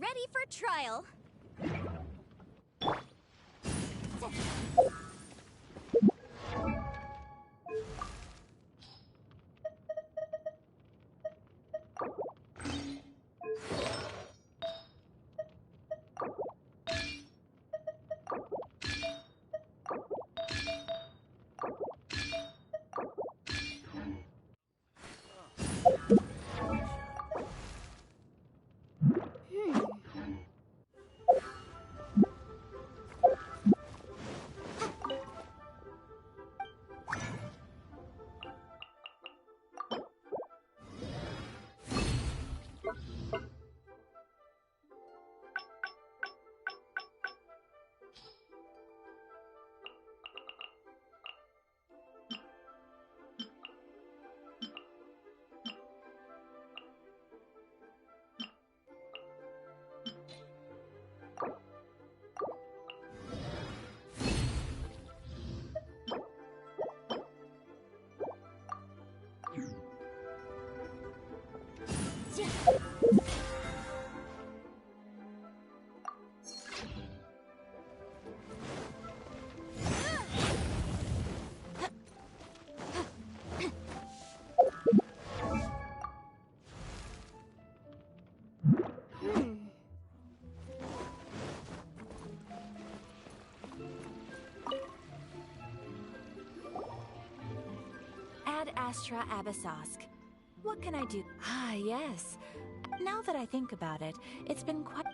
ready for trial. Ad Astra Abyssosque. What can I do? Ah, yes. Now that I think about it, it's been quite...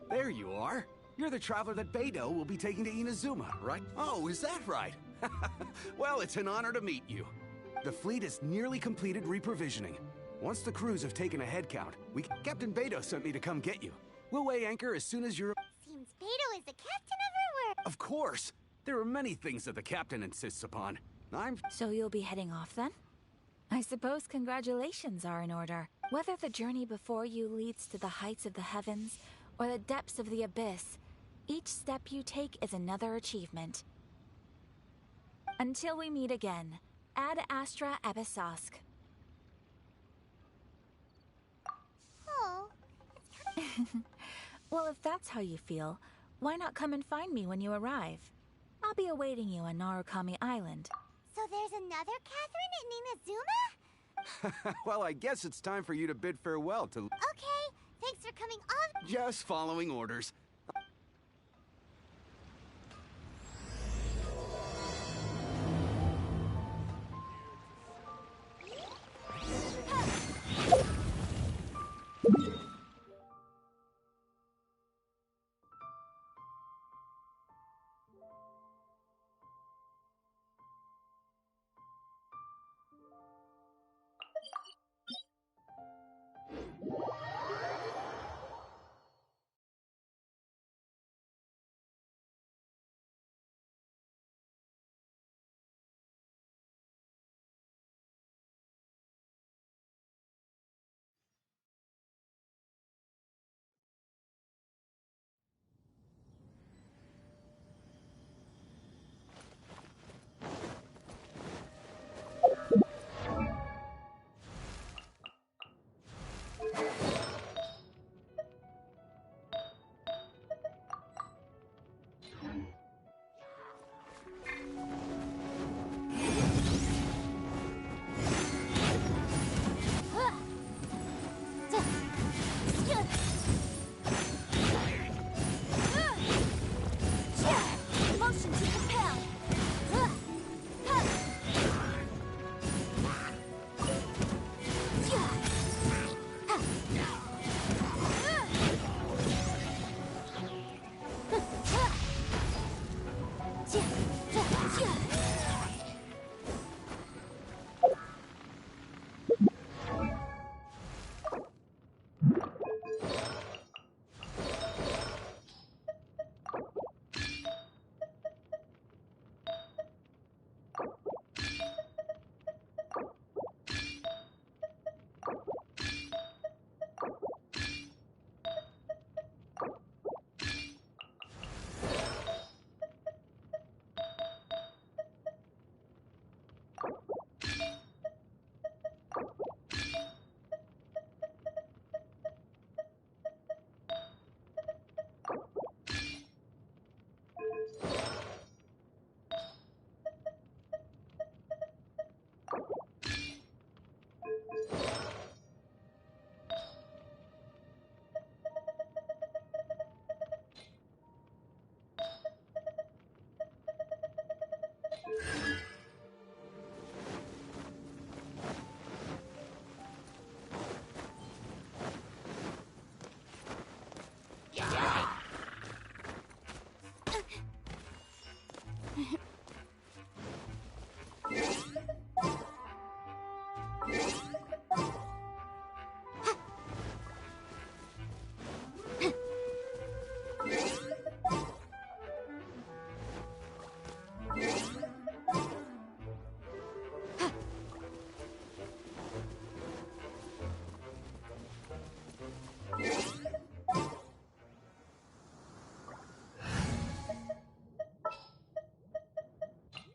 There you are. You're the traveler that Beidou will be taking to Inazuma, right? Oh, is that right? Well, it's an honor to meet you. The fleet is nearly completed reprovisioning. Once the crews have taken a head count, Captain Beidou sent me to come get you. We'll weigh anchor as soon as you're... Seems Beidou is the captain of our work. Of course! There are many things that the captain insists upon. So you'll be heading off then? I suppose congratulations are in order. Whether the journey before you leads to the heights of the heavens or the depths of the abyss, each step you take is another achievement. Until we meet again, Ad Astra Abyssosque. Oh. Well, if that's how you feel, why not come and find me when you arrive? I'll be awaiting you on Narukami Island. So there's another Catherine in Inazuma? Well, I guess it's time for you to bid farewell to... Okay, thanks for coming off. Just following orders.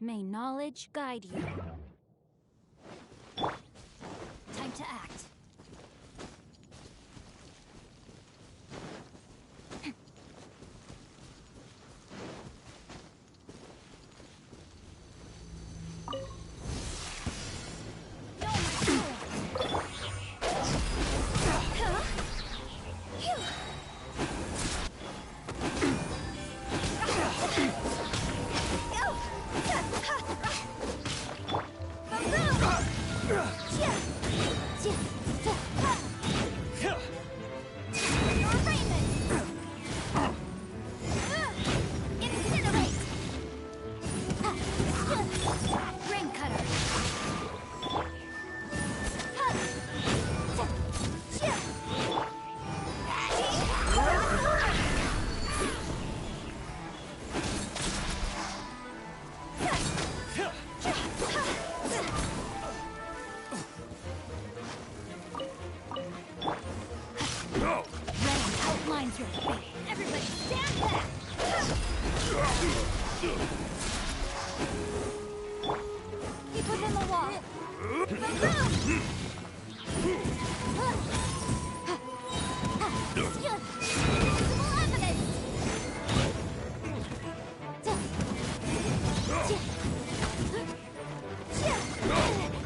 May knowledge guide you. Time to act. Everybody stand back! Keep within the wall. Invisible evidence!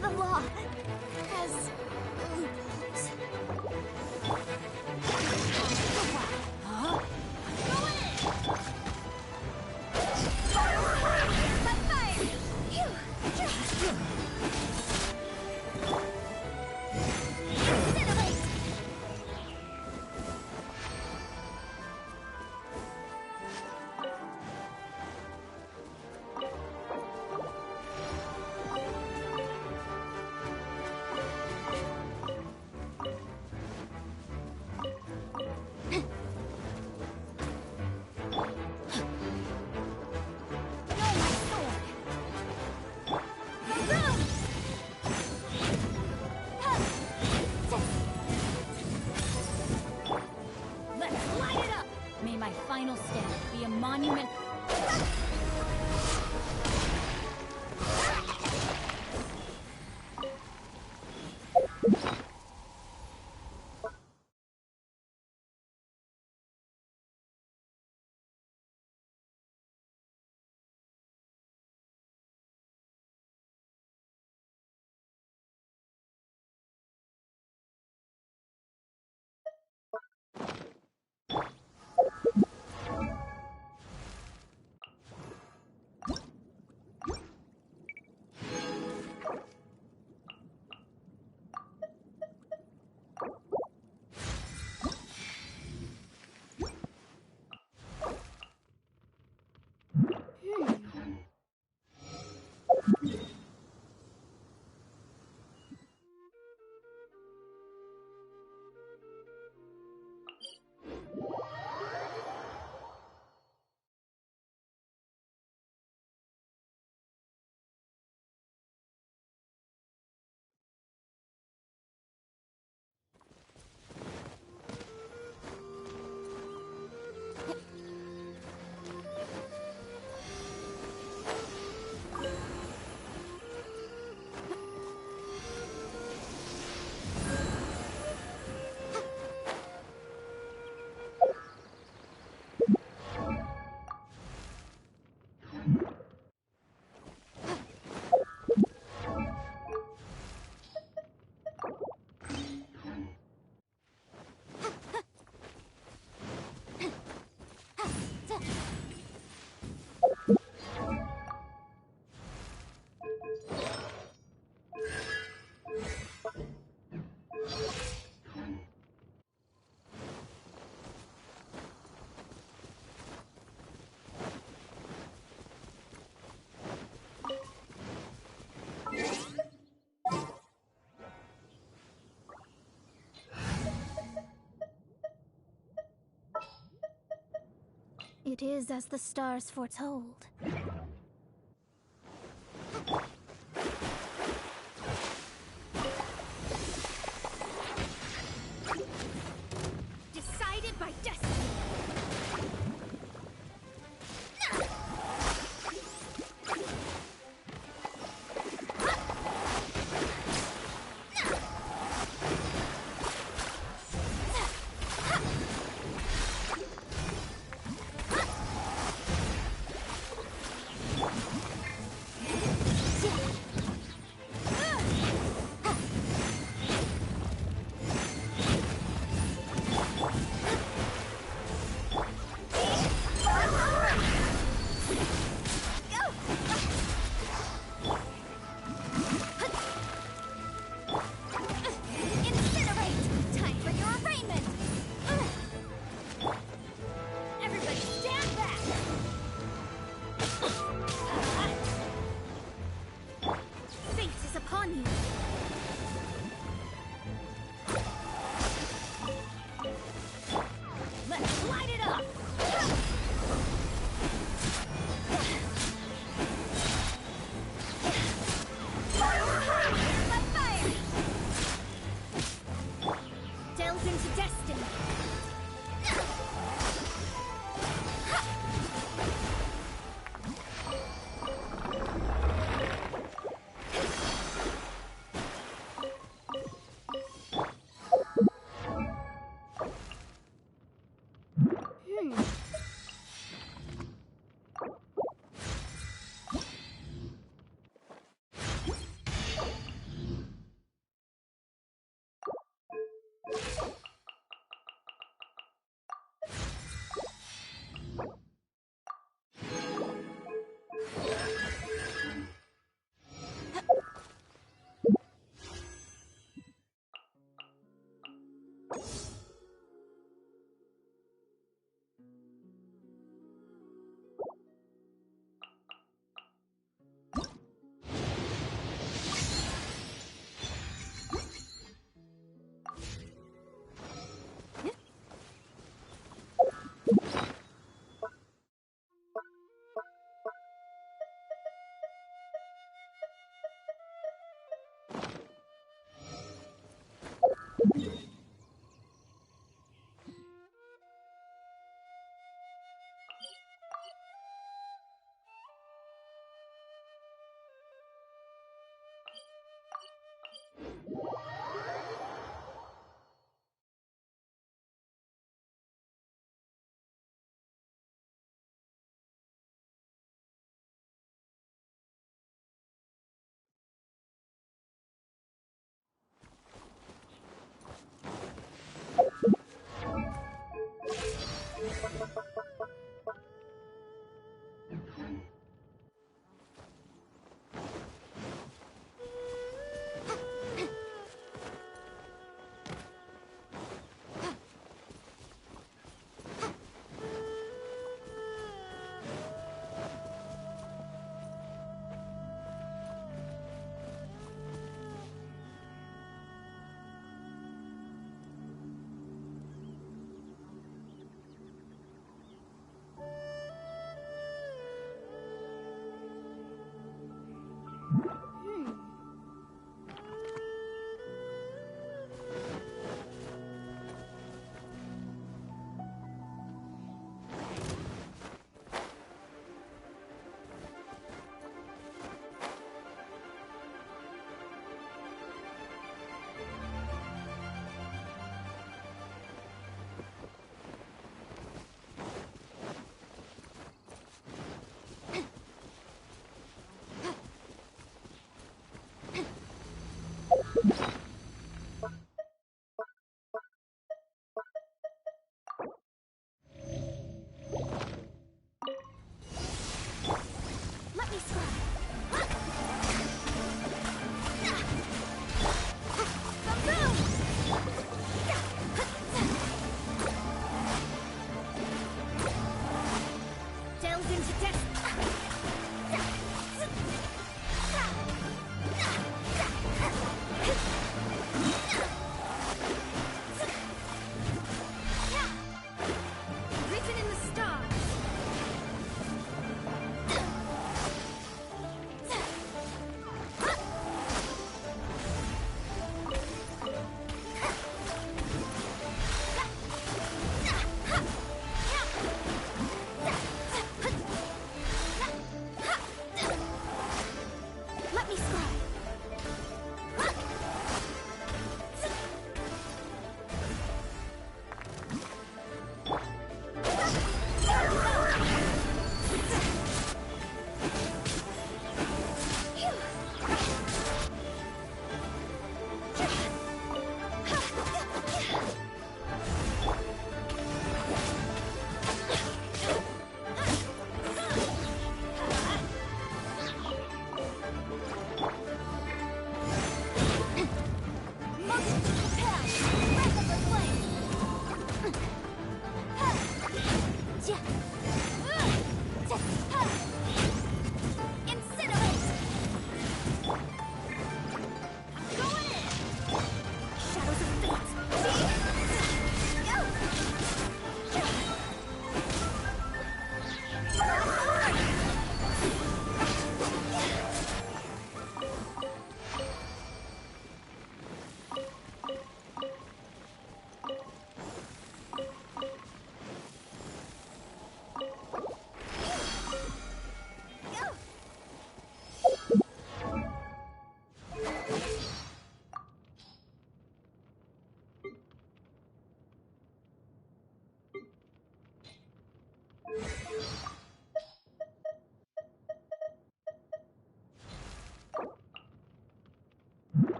The law has loopholes. It is as the stars foretold. Decided by destiny.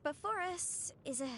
before us is a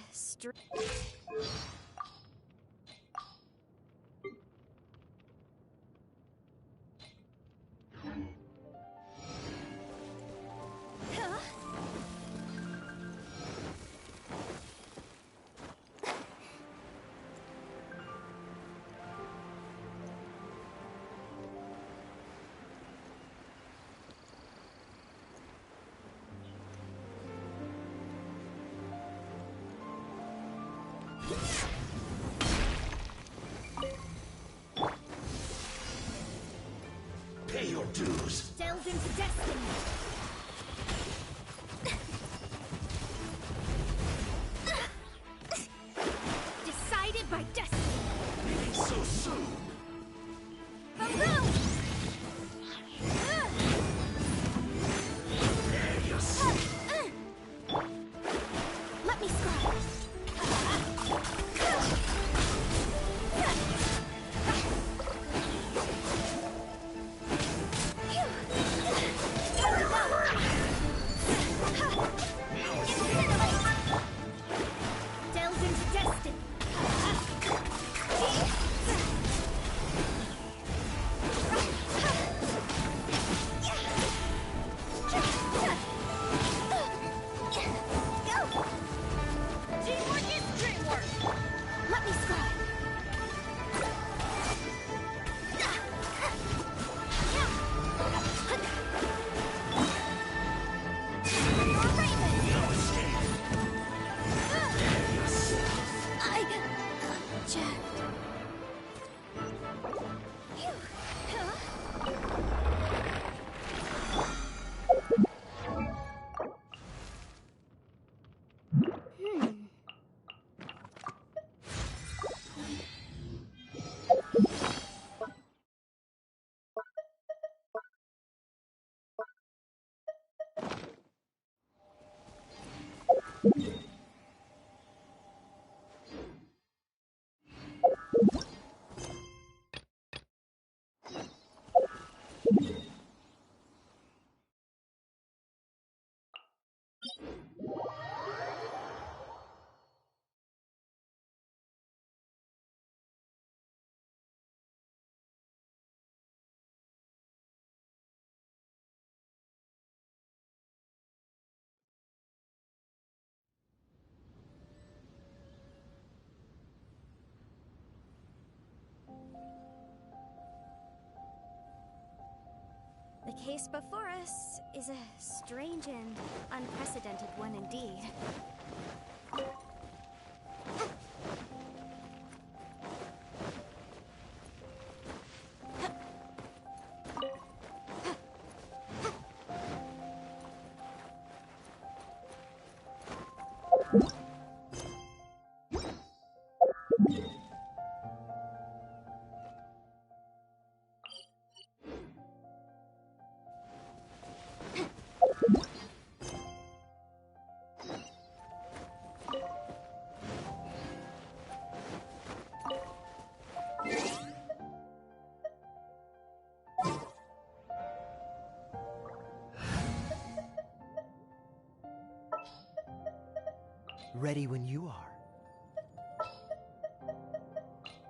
Pay your dues. delve into destiny. Decided by destiny. So soon. Boom! Prepare yourself. Let me scry. Delve into destiny. Teamwork is dreamwork. Let me scry. You're Raven. No escape. Prepare yourself. I checked. The case before us is a strange and unprecedented one indeed. Ready when you are.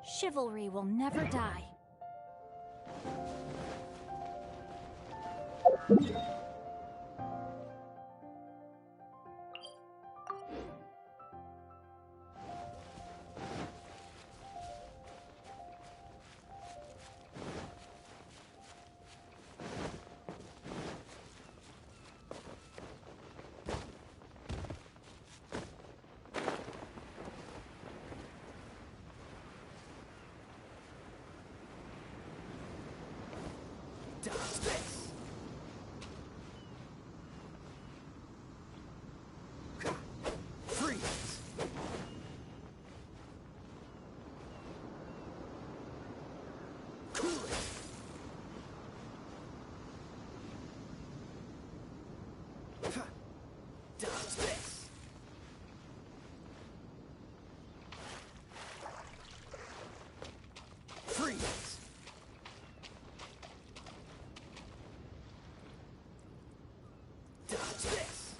Chivalry will never die. Dodge this. Freeze. Cool it. Dodge this. Freeze. Dodge this.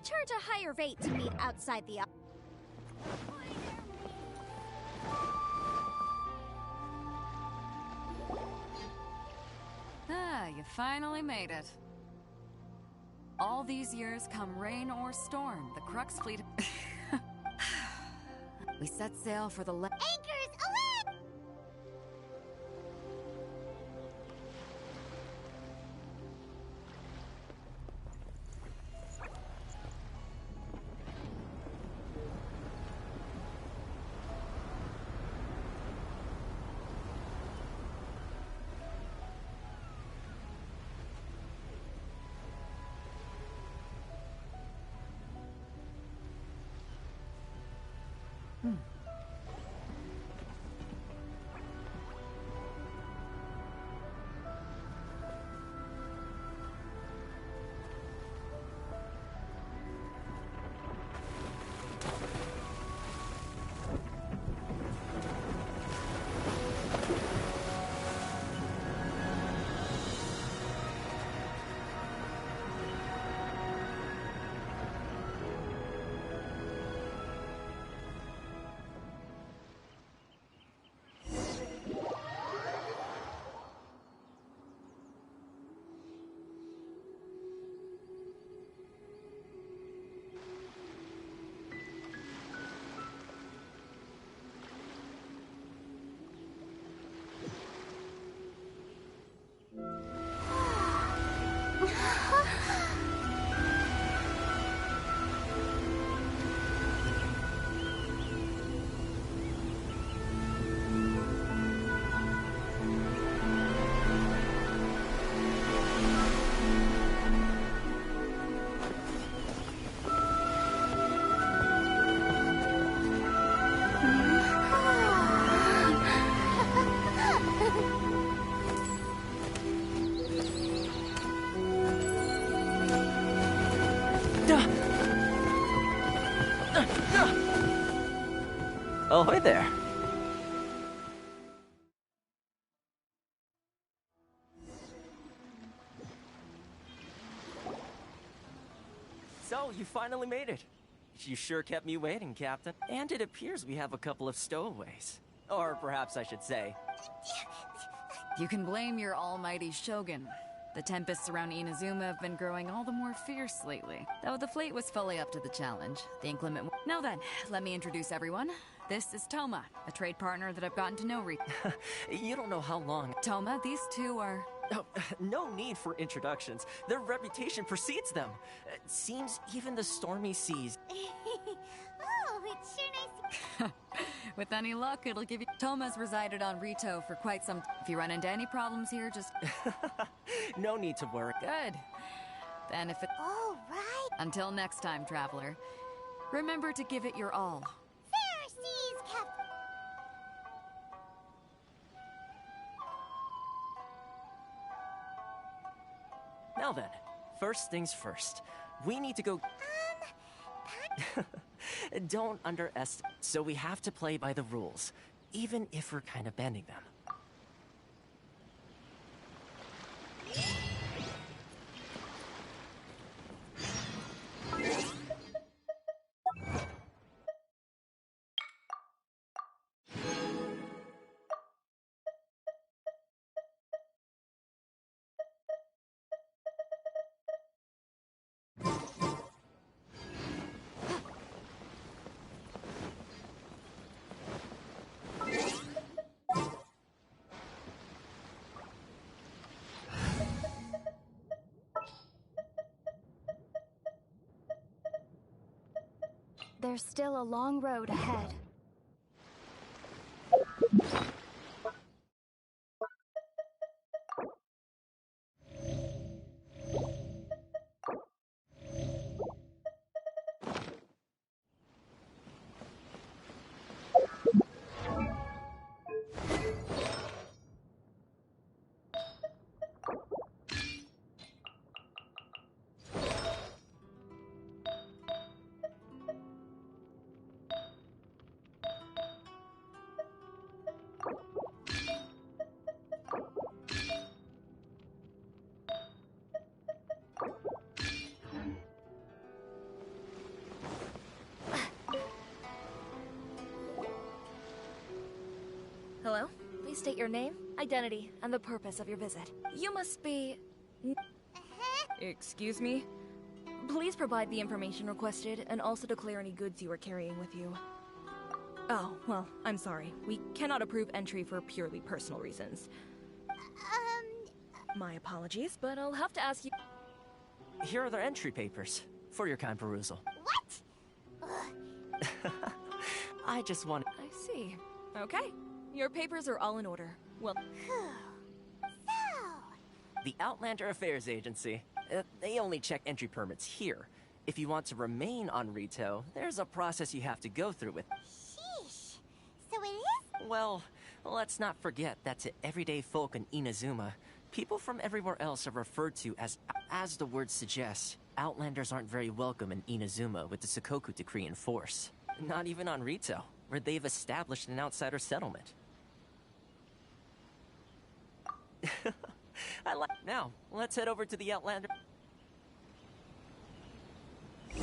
charge a higher rate to meet outside the... Ah, you finally made it. All these years, come rain or storm, the Crux fleet... We set sail for the Anchors, away! Ahoy there. So, you finally made it. You sure kept me waiting, Captain. And it appears we have a couple of stowaways. Or perhaps I should say... You can blame your almighty Shogun. The tempests around Inazuma have been growing all the more fierce lately. Though the fleet was fully up to the challenge, the inclement... Now then, let me introduce everyone. This is Toma, a trade partner that I've gotten to know You don't know how long... Toma, these two are... Oh, no need for introductions. Their reputation precedes them. Seems even the stormy seas... Oh, it's sure nice. With any luck, it'll give you... Toma's resided on Rito for quite some... If you run into any problems here, just... No need to worry. Good. Then if it... All right. Until next time, traveler. Remember to give it your all. Fair seas, Captain. Now then, first things first. We need to go... Don't underestimate. So we have to play by the rules, even if we're kind of bending them. There's still a long road ahead. Hello? Please state your name, identity, and the purpose of your visit. You must be... Excuse me? Please provide the information requested, and also declare any goods you are carrying with you. Oh, well, I'm sorry. We cannot approve entry for purely personal reasons. My apologies, but I'll have to ask you... Here are their entry papers, for your kind perusal. What? I just want... I see. Okay. Your papers are all in order. Well... The Outlander Affairs Agency. They only check entry permits here. If you want to remain on Rito, there's a process you have to go through with... Sheesh. So it is? Well, let's not forget that to everyday folk in Inazuma, people from everywhere else are referred to as the word suggests, Outlanders aren't very welcome in Inazuma with the Sakoku Decree in force. Not even on Rito, where they've established an outsider settlement. Now, let's head over to the Outlander.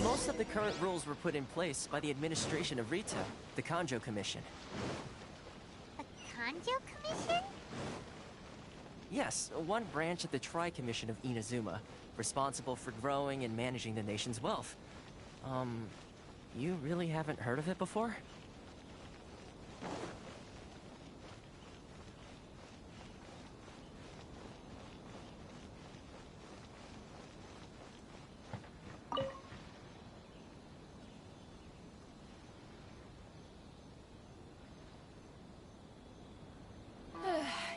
Most of the current rules were put in place by the administration of Rito, the Kanjo Commission. The Kanjo Commission? Yes, one branch of the Tri-Commission of Inazuma, responsible for growing and managing the nation's wealth. You really haven't heard of it before?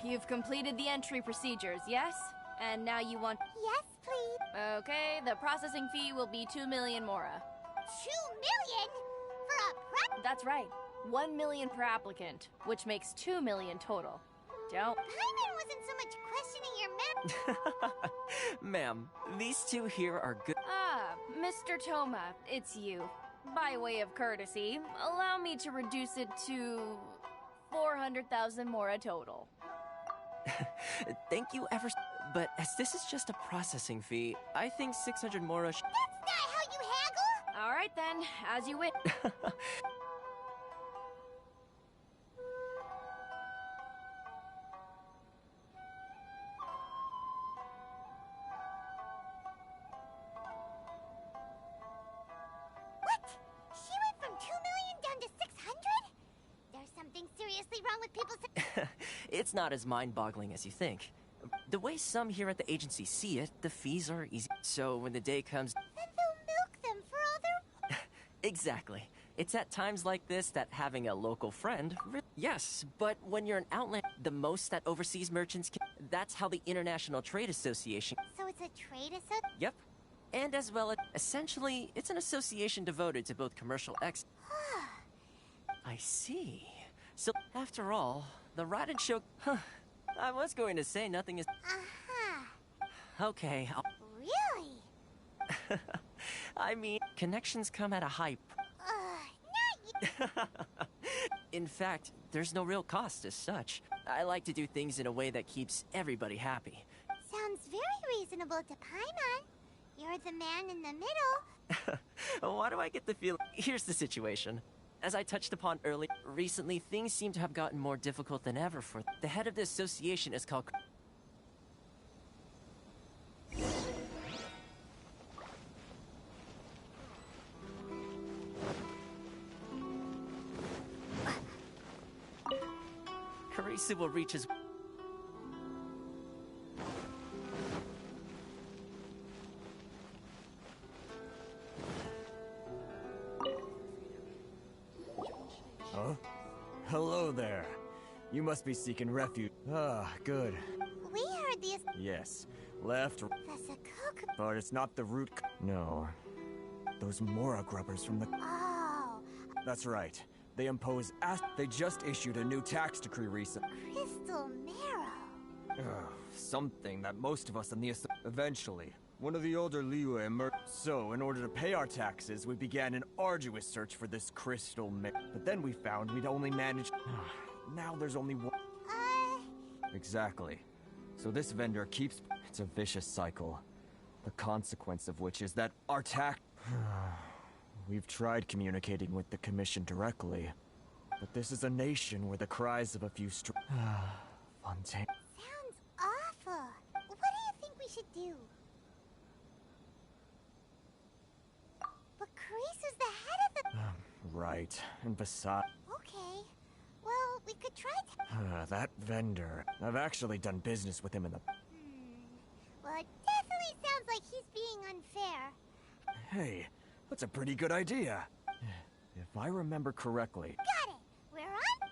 You've completed the entry procedures, yes? And now you want... Yes, please. Okay, the processing fee will be 2 million mora. 2 million? For a prep? That's right. 1 million per applicant, which makes 2 million total. Don't... Paimon wasn't so much questioning your Ma'am, these two here are good... Ah, Mr. Toma, it's you. By way of courtesy, allow me to reduce it to... 400,000 mora total. Thank you ever but as this is just a processing fee, I think 600 mora That's not how you haggle! Alright then, as you wish. What? She went from 2 million down to 600? There's something seriously wrong with people's... It's not as mind-boggling as you think. The way some here at the agency see it, the fees are easy. So when the day comes... Then they'll milk them for all their... Exactly. It's at times like this that having a local friend... Yes, but when you're an outlet, the most that overseas merchants can... That's how the International Trade Association... So it's a trade association? Yep. And as well, essentially, it's an association devoted to both commercial I see. So, after all, the Raiden show... I was going to say nothing is... Uh-huh. Okay, Really? I mean, connections come at a high... Not you. In fact, there's no real cost as such. I like to do things in a way that keeps everybody happy. Sounds very reasonable to Paimon. You're the man in the middle. Why do I get the feeling... Here's the situation. As I touched upon earlier, recently things seem to have gotten more difficult than ever for... The head of the association is called... Karisu will reach his... Huh? Hello there. You must be seeking refuge. Ah, good. We heard the... Yes. Left, The Sakoku... but it's not the root... No. Those Mora grubbers from the... Oh, That's right. They impose They just issued a new tax decree recently. Crystal Marrow. Something that most of us in the... Eventually, one of the older Liyue emerged. So, in order to pay our taxes, we began an arduous search for this crystal But then we found we'd only managed... Now there's only one... Exactly. So this vendor keeps... It's a vicious cycle. The consequence of which is that our tax... We've tried communicating with the Commission directly, But this is a nation where the cries of a few Fontaine. Sounds awful. What do you think we should do? But Carice is the head of the... Right. And besides... Okay. Well, we could try to... that vendor. I've actually done business with him in the... Well, it definitely sounds like he's being unfair. Hey, that's a pretty good idea. If I remember correctly... Got it! We're on...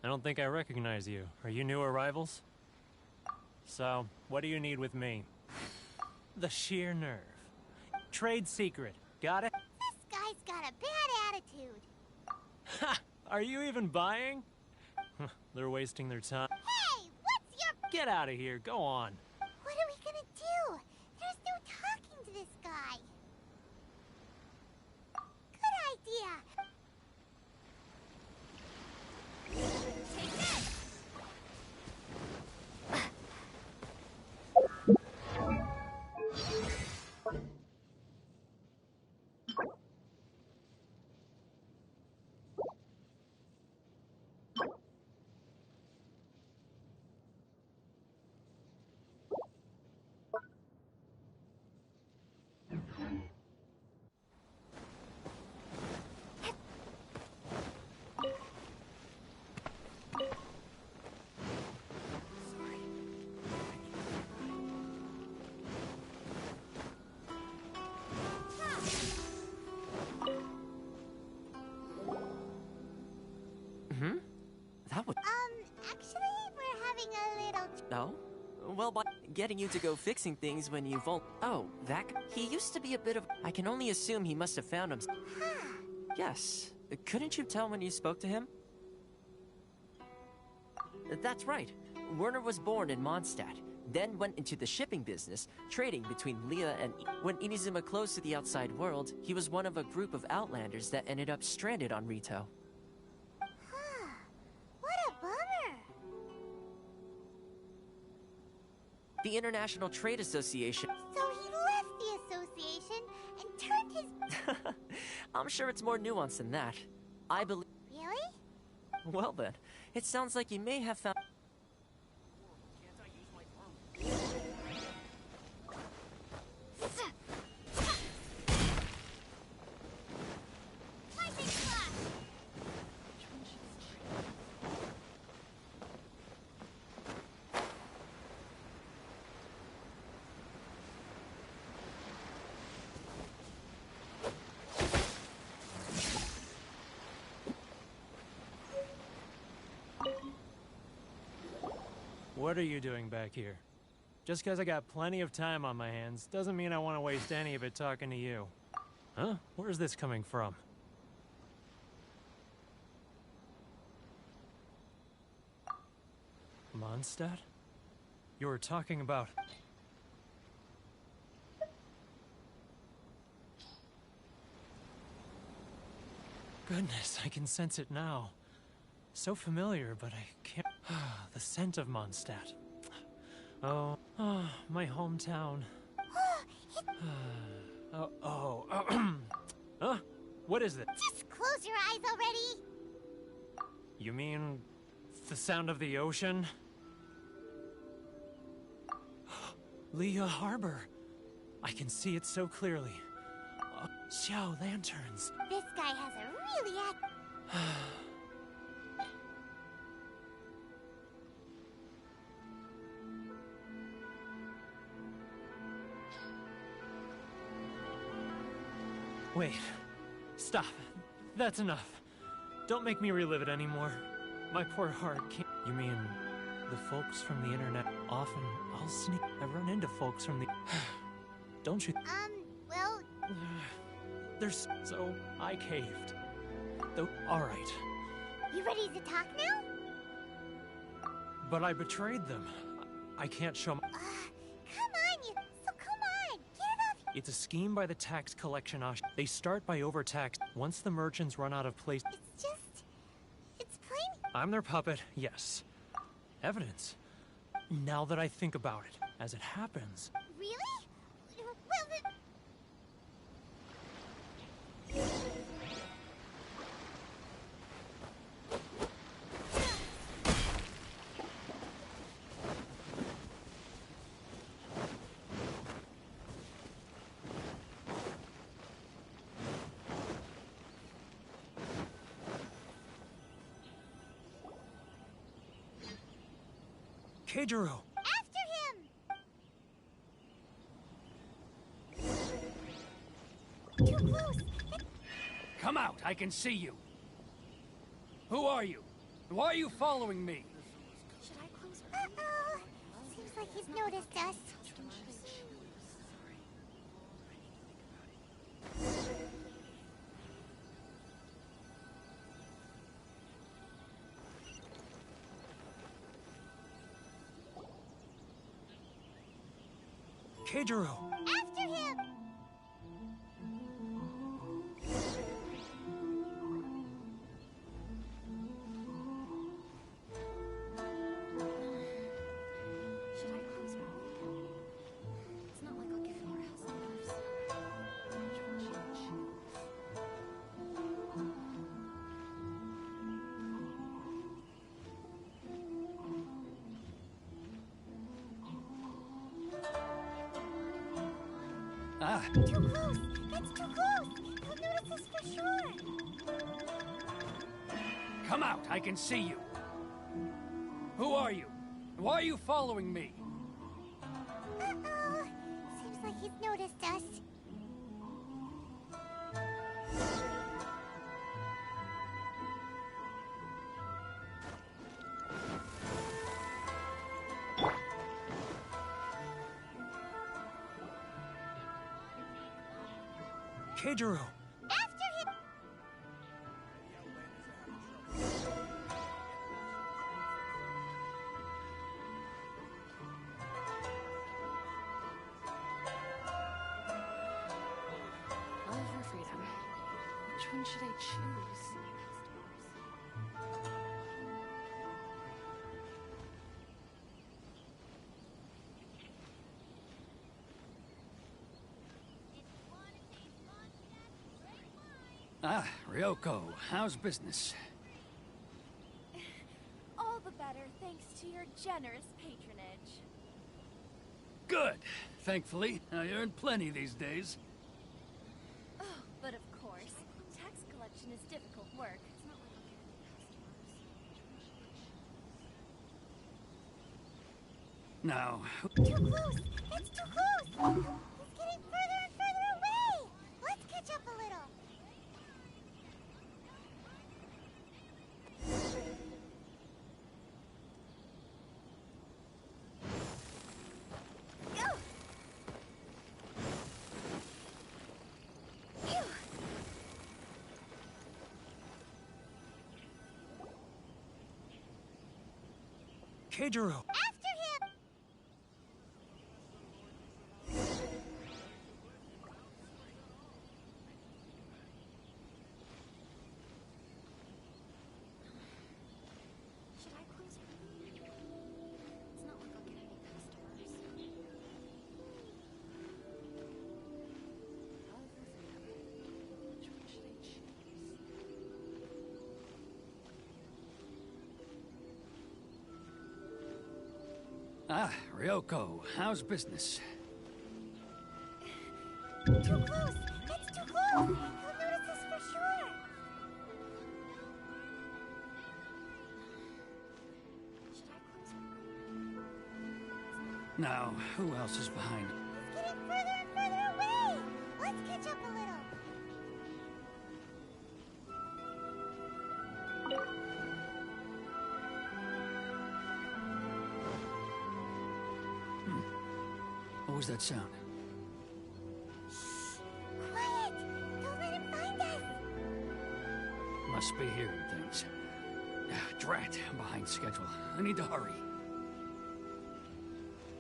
don't think I recognize you. Are you new arrivals? So, what do you need with me? The sheer nerve. Trade secret. Got it? This guy's got a bad attitude. Ha! Are you even buying? They're wasting their time. Hey, what's your... Get out of here. Go on. What are we gonna do? There's no talking to this guy. Good idea. Take this! That would... Actually, we're having a little... No? Well, by getting you to go fixing things when you've all... Oh, that... He used to be a bit of... I can only assume he must have found him... Yes. Couldn't you tell when you spoke to him? That's right. Werner was born in Mondstadt, then went into the shipping business, trading between Leah and... When Inazuma closed to the outside world, he was one of a group of outlanders that ended up stranded on Rito. What a bummer. The International Trade Association... So he left the association and turned his... I'm sure it's more nuanced than that. I believe... Really? Well then, it sounds like you may have found... Lightning flash! What are you doing back here? Just because I got plenty of time on my hands doesn't mean I want to waste any of it talking to you. Huh? Where's this coming from? Mondstadt? You were talking about... Goodness, I can sense it now. So familiar, but I can't... The scent of Mondstadt. Oh, my hometown. Huh? What is it? Just close your eyes already. You mean the sound of the ocean? Leah Harbor. I can see it so clearly. Xiao lanterns. This guy has a really Wait. Stop. That's enough. Don't make me relive it anymore. My poor heart can't... You mean the folks from the internet? Often I'll sneak... I run into folks from the... Don't you... well... There's... So, I caved. Though, alright. You ready to talk now? But I betrayed them. I can't show my... Come on, you... So come on, get it off... It's a scheme by the tax collection Ash. They start by overtax. Once the merchants run out of place... It's just... It's plain... I'm their puppet, yes. Evidence. Now that I think about it, as it happens... Really? Well, then... Keijiro! After him! Too close! Come out, I can see you. Who are you? Why are you following me? Should I close her? Uh-oh. Seems like he's noticed us. Keijiro! After him! Should I close her? It's not like I'll get any rest. Which one should I choose? Ah, Too close! That's too close! He'll notice us for sure! come out. I can see you. Who are you? Why are you following me? Uh-oh. Seems like he's noticed us. Keijiro! After him! Love or freedom? Which one should I choose? Ah, Ryoko, how's business? All the better thanks to your generous patronage. Good. Thankfully, I earn plenty these days. Oh, but of course, tax collection is difficult work. Now, Too close! That's too close! He's getting further and further away! Let's catch up a little. Go! Phew! Keijiro! After him! Should I close her? It's not like I'll get any customers. Love or freedom? Which one should I choose? ah, Ryoko, how's business? Too close! That's too close! He'll notice us for sure! Should I close her? Now, who else is behind? He's getting further and further away! Let's catch up a little. What was that sound? Quiet! Don't let him find us! Must be hearing things. Ah, drat, I'm behind schedule. I need to hurry.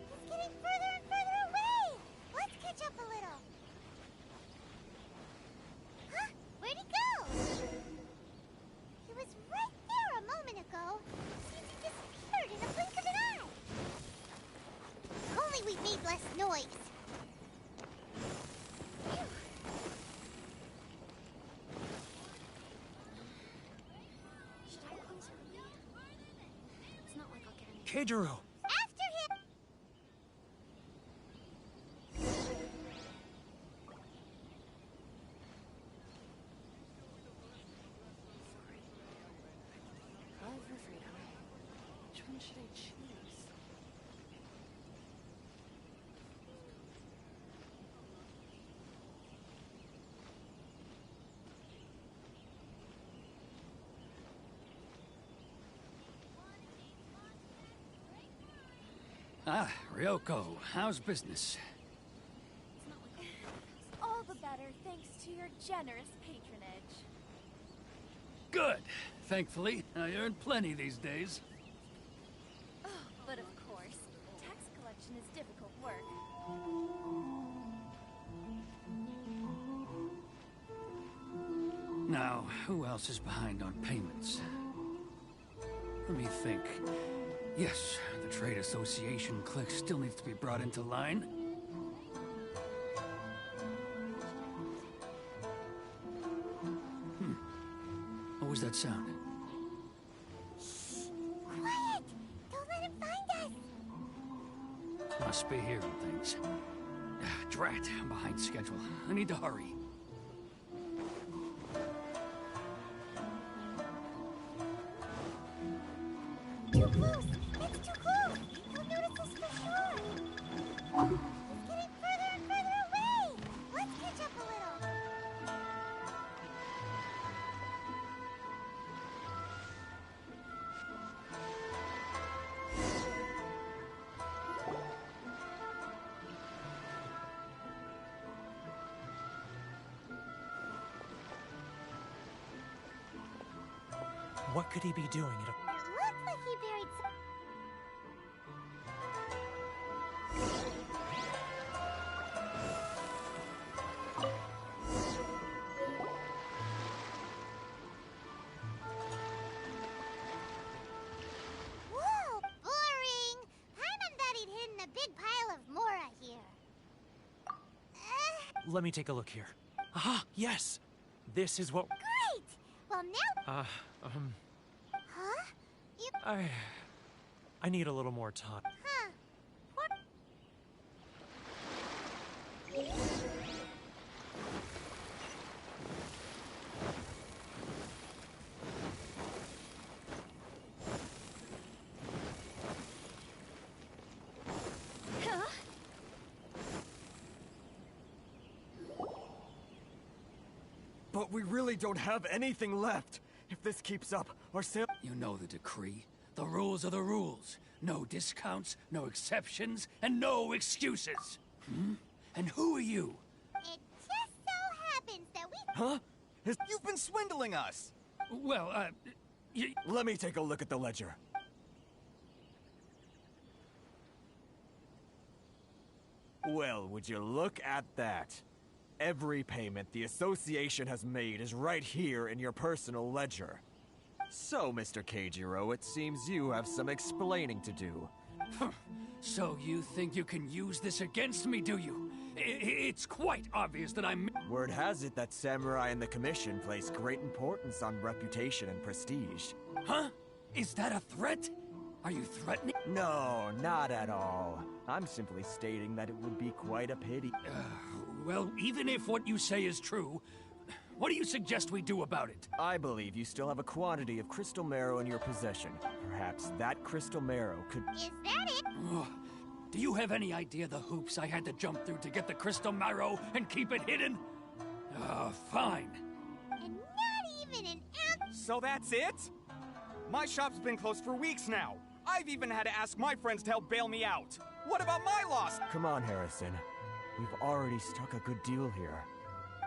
He's getting further and further away! Let's catch up a little. Huh? Where'd he go? He was right there a moment ago. Seems he disappeared in a blink of an eye. If only we made less noise. Phew. Should I close her? It's not like I'll get any. Keijiro! After him! Love or freedom? Which one should I choose? Ah, Ryoko, how's business? All the better thanks to your generous patronage. Good. Thankfully, I earn plenty these days. Oh, but of course, tax collection is difficult work. Now, who else is behind on payments? Let me think. Yes, the Trade Association clique still needs to be brought into line. What was that sound? Quiet! Don't let him find us! Must be hearing things. Drat, I'm behind schedule. I need to hurry. Too close! It's too close! He'll notice us for sure! He's getting further and further away! Let's catch up a little! What could he be doing at a... It looks like he buried some... Whoa, boring! Paimon thought he'd hidden a big pile of Mora here. Let me take a look here. Aha, yes! This is what... Great! Well, now... Huh? You... I need a little more time. Huh. What? Huh? But we really don't have anything left. If this keeps up, our sale... You know the decree. The rules are the rules. No discounts, no exceptions, and no excuses. And who are you? It just so happens that we... Huh? You've been swindling us! Well, Let me take a look at the ledger. Well, would you look at that? Every payment the Association has made is right here in your personal ledger. So, Mr. Keijiro, it seems you have some explaining to do. So you think you can use this against me, do you? It's quite obvious that I'm... Word has it that Samurai and the Commission place great importance on reputation and prestige. Huh? Is that a threat? Are you threatening? No, not at all. I'm simply stating that it would be quite a pity. Well, even if what you say is true, what do you suggest we do about it? I believe you still have a quantity of crystal marrow in your possession. Perhaps that crystal marrow could... Is that it? Do you have any idea the hoops I had to jump through to get the crystal marrow and keep it hidden? Fine. And not even an ounce... So that's it? My shop's been closed for weeks now. I've even had to ask my friends to help bail me out. What about my loss? Come on, Harrison. We've already struck a good deal here.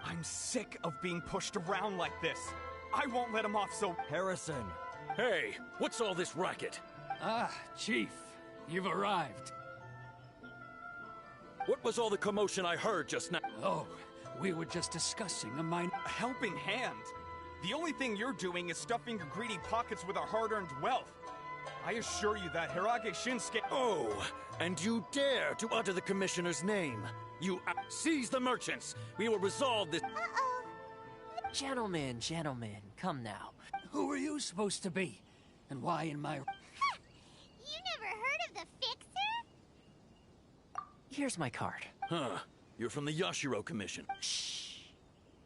I'm sick of being pushed around like this. I won't let him off so... Harrison! Hey, what's all this racket? Ah, Chief. You've arrived. What was all the commotion I heard just now? Oh, we were just discussing a helping hand. The only thing you're doing is stuffing your greedy pockets with our hard-earned wealth. I assure you that Hirage Shinsuke... Oh, and you dare to utter the Commissioner's name. You seize the merchants. We will resolve this... Uh-oh. Gentlemen, come now. Who are you supposed to be? And why in my... You never heard of the Fixer? Here's my card. Huh. You're from the Yashiro Commission. Shh.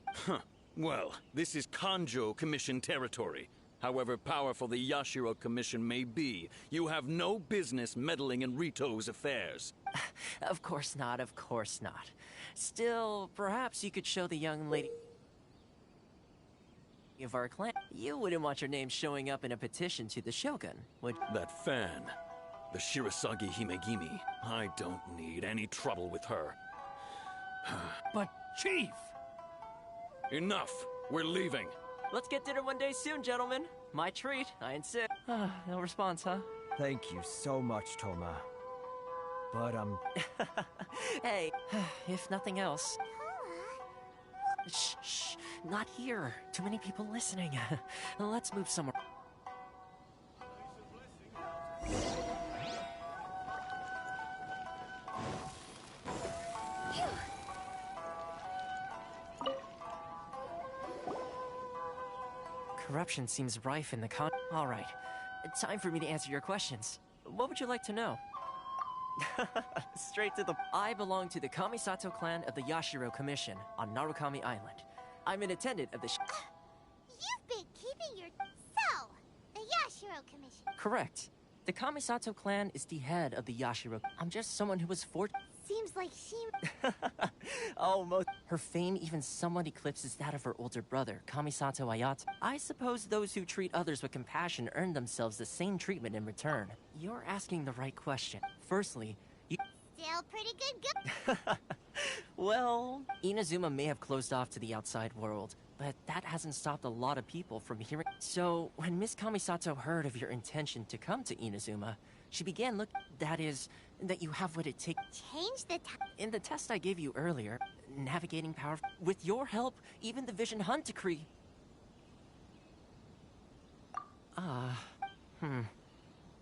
Huh. Well, this is Kanjo Commission territory. However powerful the Yashiro Commission may be, you have no business meddling in Rito's affairs. Of course not, of course not. Still, perhaps you could show the young lady of our clan. You wouldn't want your name showing up in a petition to the Shogun, would... That fan. The Shirasagi Himegimi. I don't need any trouble with her. But, Chief! Enough! We're leaving. Let's get dinner one day soon, gentlemen. My treat, I insist. No response, huh? Thank you so much, Toma. But, Hey, if nothing else... Shh, shh, not here. Too many people listening. Let's move somewhere. Corruption seems rife in the All right, time for me to answer your questions. What would you like to know? Straight to the... I belong to the Kamisato clan of the Yashiro Commission on Narukami Island. I'm an attendant of the You've been keeping your... So, the Yashiro Commission. Correct. The Kamisato clan is the head of the Yashiro. I'm just someone who was Seems like she... Almost. Her fame even somewhat eclipses that of her older brother, Kamisato Ayato. I suppose those who treat others with compassion earn themselves the same treatment in return. You're asking the right question. Firstly, you... Still pretty good Well, Inazuma may have closed off to the outside world, but that hasn't stopped a lot of people from hearing... So, when Miss Kamisato heard of your intention to come to Inazuma, she began that is, that you have what it takes... Change the time... In the test I gave you earlier, navigating power... With your help, even the Vision Hunt Decree...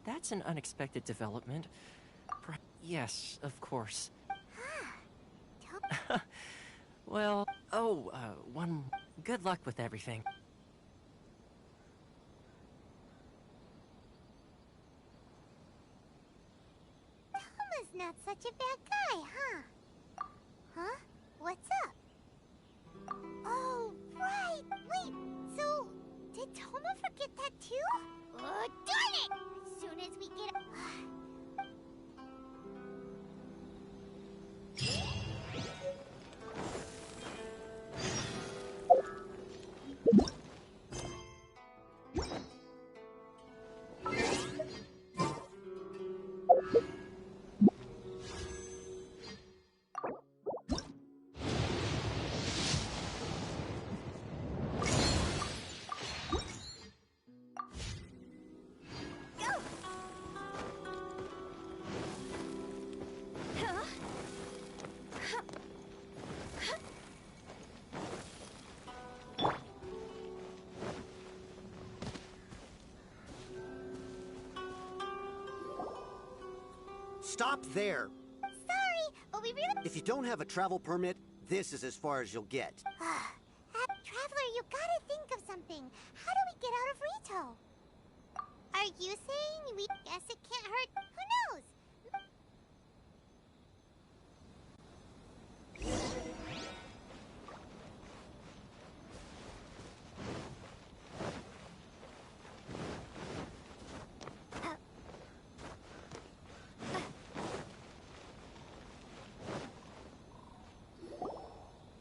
That's an unexpected development. Yes, of course. Well, good luck with everything. Toma's not such a bad guy, huh? Huh? What's up? Oh, right! Wait, so... Did Toma forget that too? Oh, darn it! As soon as we get... Stop there! Sorry, but we really... If you don't have a travel permit, this is as far as you'll get. Traveler, you gotta think of something. How do we get out of Rito? Are you saying we... Guess it can't hurt? Who knows?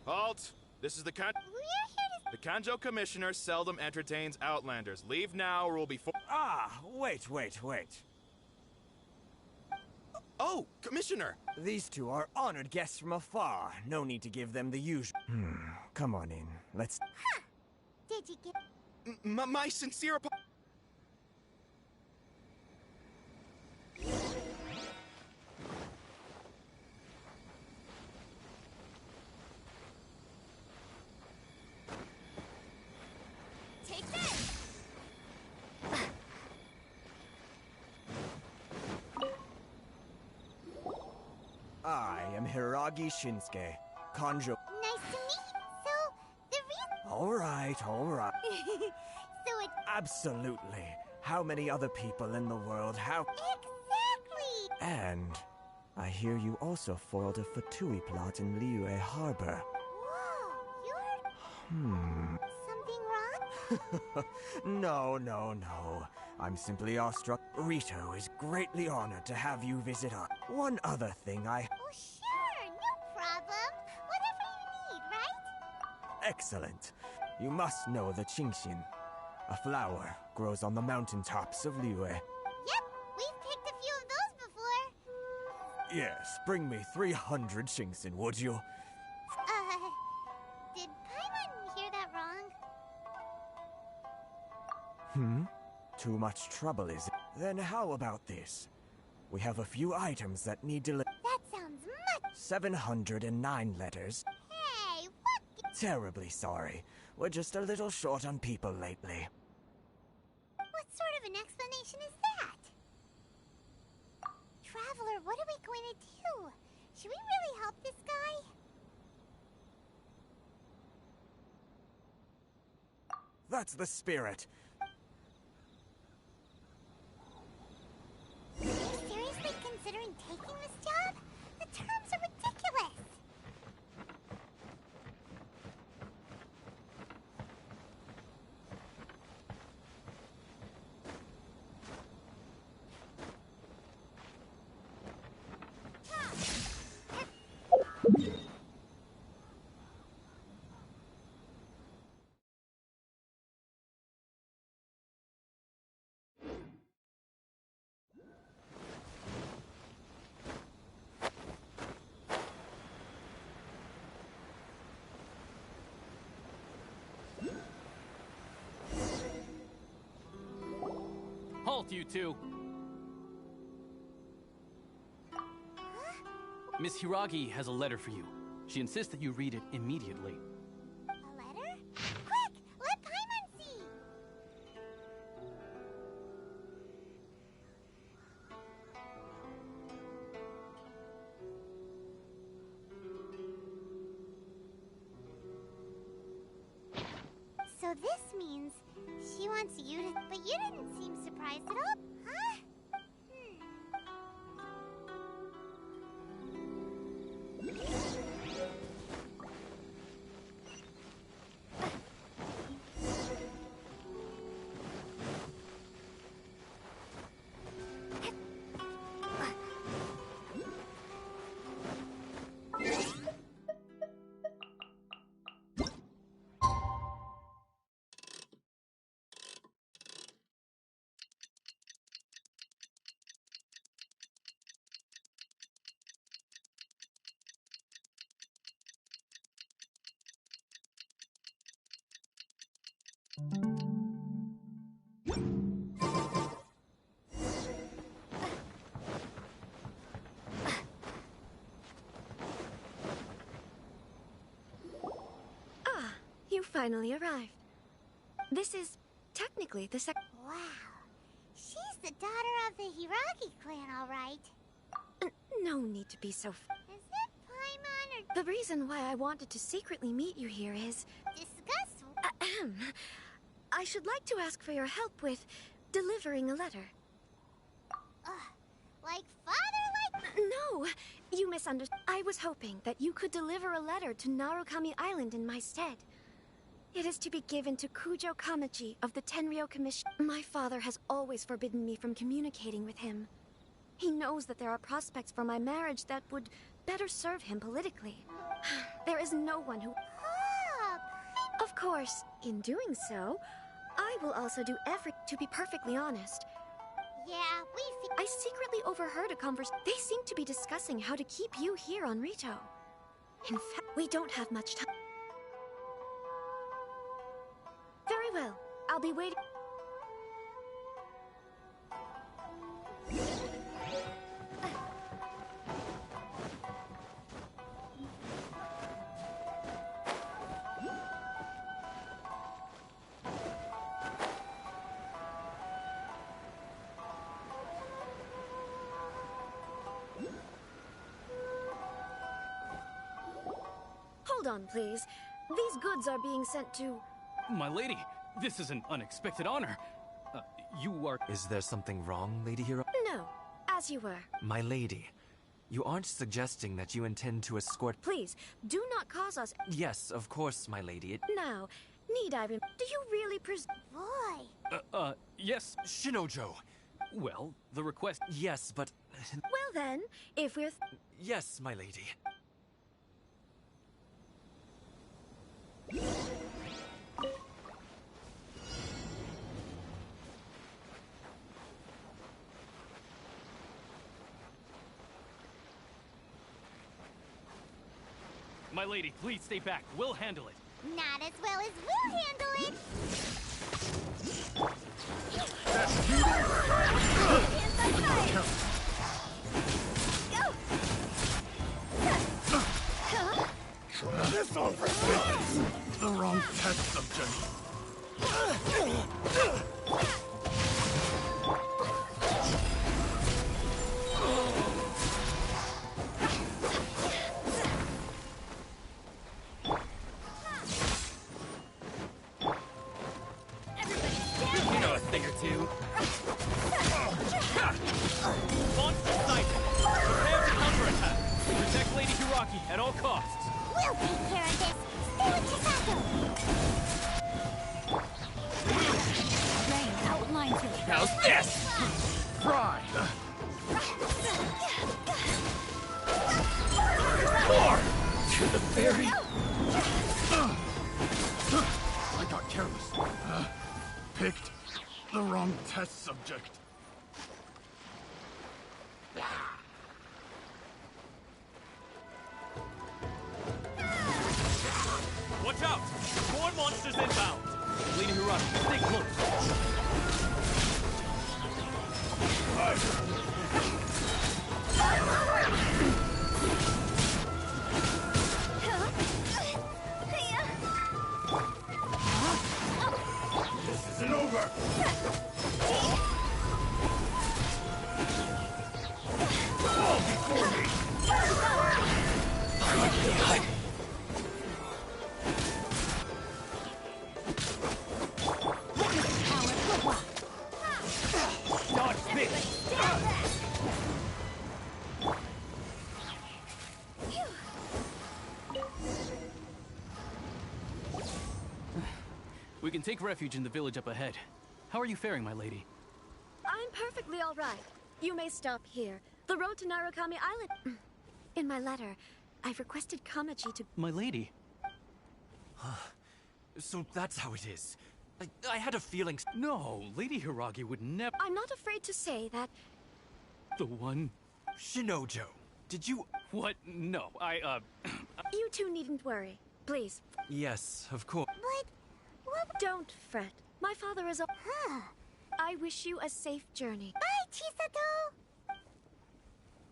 Halt! This is the Kanjo Commissioner seldom entertains Outlanders. Leave now or we'll be wait. Oh, Commissioner! These two are honored guests from afar. No need to give them the usual... Come on in. Let's... Huh! Did you get... My sincere Take this! I am Hiragi Shinsuke, Kanjo... Nice to meet you. So, the reason... All right. So it... Absolutely. How many other people in the world have... Exactly! And... I hear you also foiled a Fatui plot in Liyue Harbor. Whoa, you're... Something wrong? No. I'm simply awestruck. Rito is greatly honored to have you visit us. One other thing Oh, sure, no problem. Whatever you need, right? Excellent. You must know the Qingxin. A flower grows on the mountaintops of Liyue. Yep, we've picked a few of those Yes, bring me 300 Shinxin, would you? Did Paimon hear that wrong? Too much trouble, is it? Then how about this? We have a few items that need delivered. That sounds much... 709 letters. Hey, what? Terribly sorry. We're just a little short on people lately. What sort of an explanation is that? Traveler, what are we going to do? Should we really help this guy? That's the spirit. Are you seriously considering taking this job? The terms are ridiculous. Halt, you two! Miss Hiragi has a letter for you. She insists that you read it immediately. A letter? Quick! Let Paimon see! So this means she wants you to... But you didn't seem surprised at all, huh? You finally arrived. This is technically the Wow. She's the daughter of the Hiragi clan, all right. No need to be so Is it Paimon or... The reason why I wanted to secretly meet you here is... Discuss... I should like to ask for your help with delivering a letter. Like father, like... No, you misunderstood. I was hoping that you could deliver a letter to Narukami Island in my stead. It is to be given to Kujo Kamachi of the Tenryou Commission. My father has always forbidden me from communicating with him. He knows that there are prospects for my marriage that would better serve him politically. There is no one who... Of course, in doing so, I will also do everything. To be perfectly honest, Yeah, I secretly overheard a conversation. They seem to be discussing how to keep you here on Rito. In fact, we don't have much time. Very well. I'll be waiting. Hold on, please. These goods are being sent to... My lady, this is an unexpected honor. You are... Is there something wrong, Lady Hiro? No, as you were. My lady, you aren't suggesting that you intend to escort... Please, do not cause us... Yes, of course, my lady. Now, need I... Do you really Boy! Yes. Shinojo! Well, the request... Yes, but... Well then, if we're... Yes, my lady. My lady, please stay back. We'll handle it. Not as well as we'll handle it. This offers the wrong test subject. You know a thing or two. Monster sighted. Prepare to counterattack. Protect Lady Hiraki at all costs. We'll take care of this. Stay with Chisato. Rain outlines it. How's this? Pride. More to the fairy. I got careless. Picked the wrong test subject. Watch out! More monsters inbound! Lady Hiraki, stay close. This isn't over. Fall before me. I like to hide. Dodge this! We can take refuge in the village up ahead. How are you faring, my lady? I'm perfectly all right. You may stop here. The road to Narukami Island. In my letter, I've requested Kamaji to... My lady. So that's how it is. I had a feeling... No, Lady Hiragi would never... I'm not afraid to say that... The one... Shinojo, did you... What? No, You two needn't worry. Please. Yes, of course. But... what? Don't fret. My father is... I wish you a safe journey. Bye, Chisato!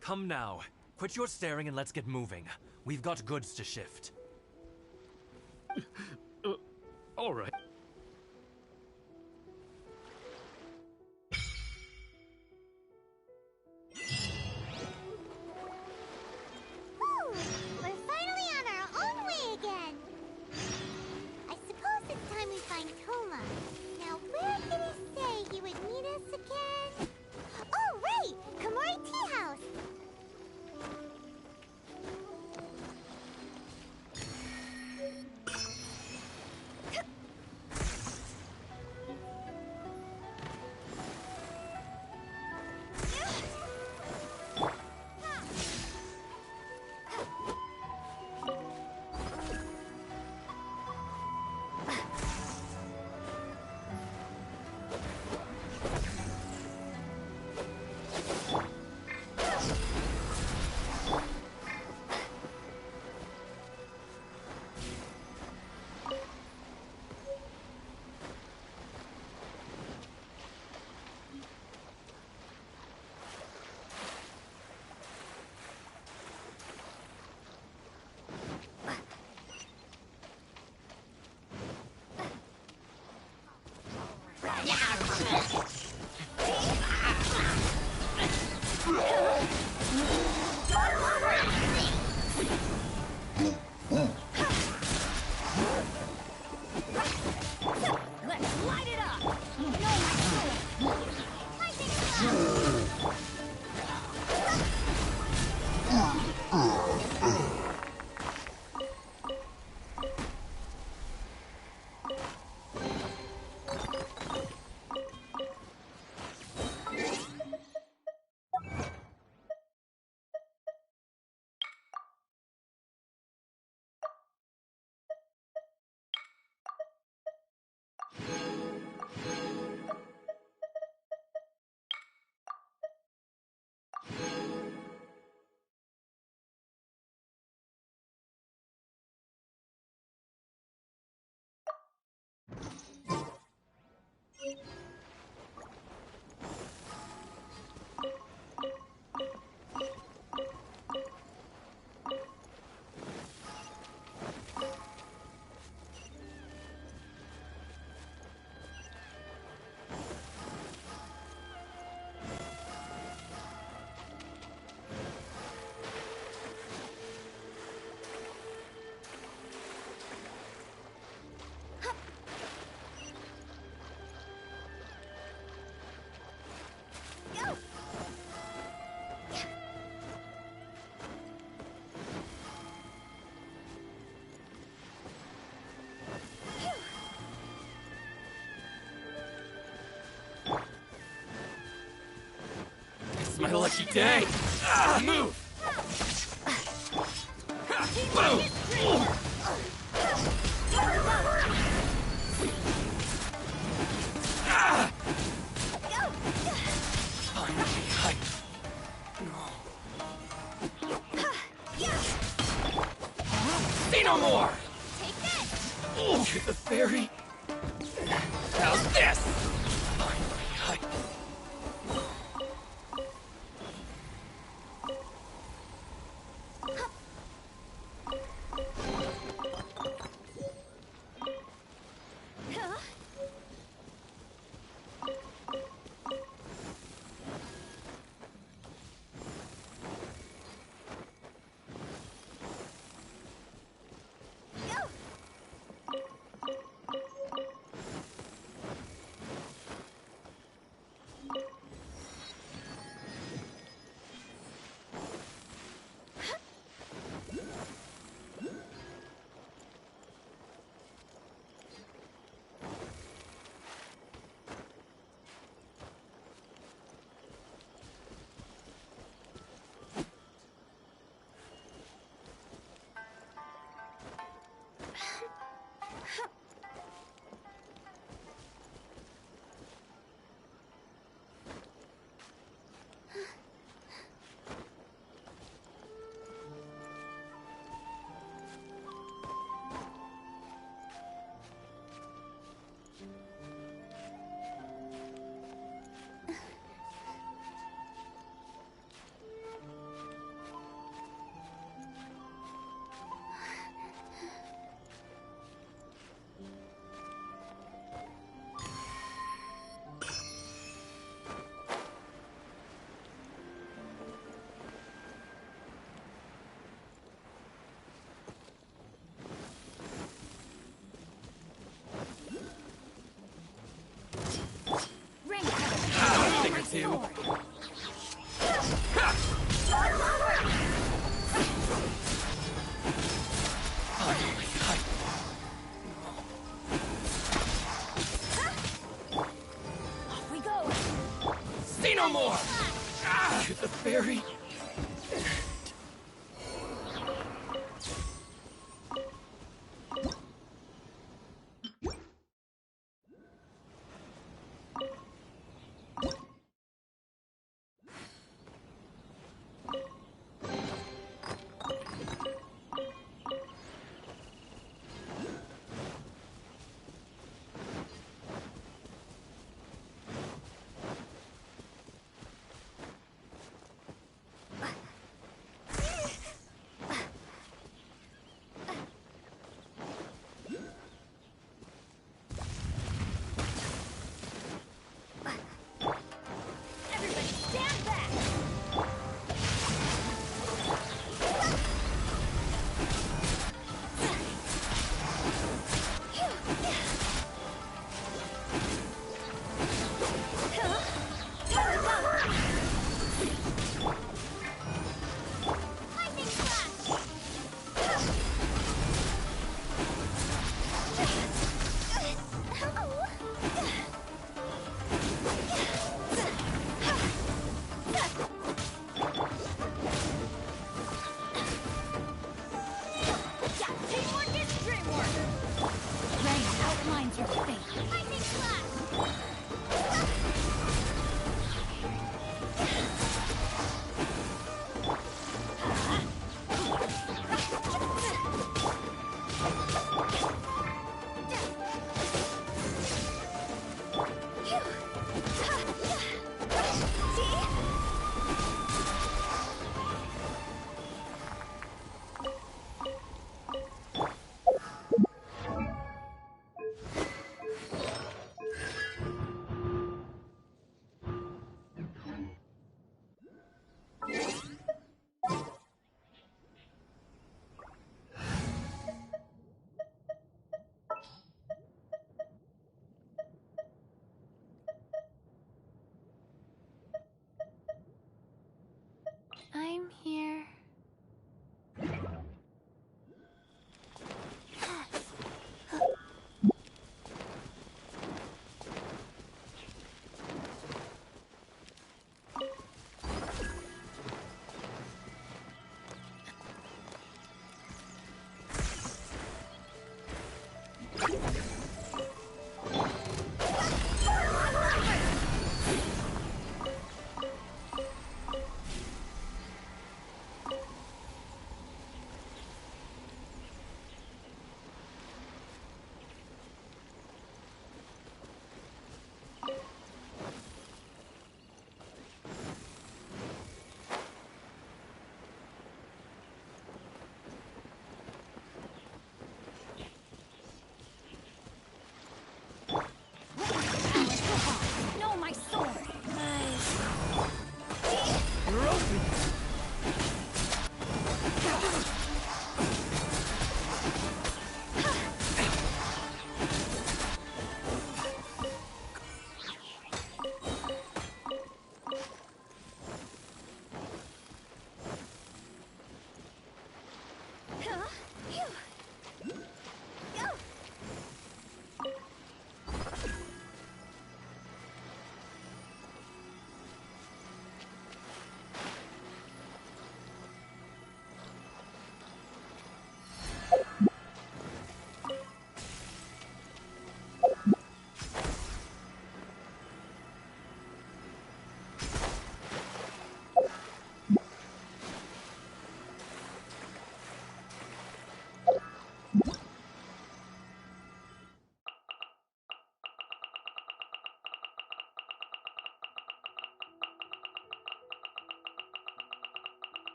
Come now. Quit your staring and let's get moving. We've got goods to shift. All right. Whew, we're finally on our own way again. I suppose it's time we find Toma. Now, where did he say he would meet us again? Oh, right! Komori Tea House! my lucky day. Move! Boom! Finally, see no more! Take this! To the fairy. How's this? Finally, Two. Off we go. see no more! To the fairy.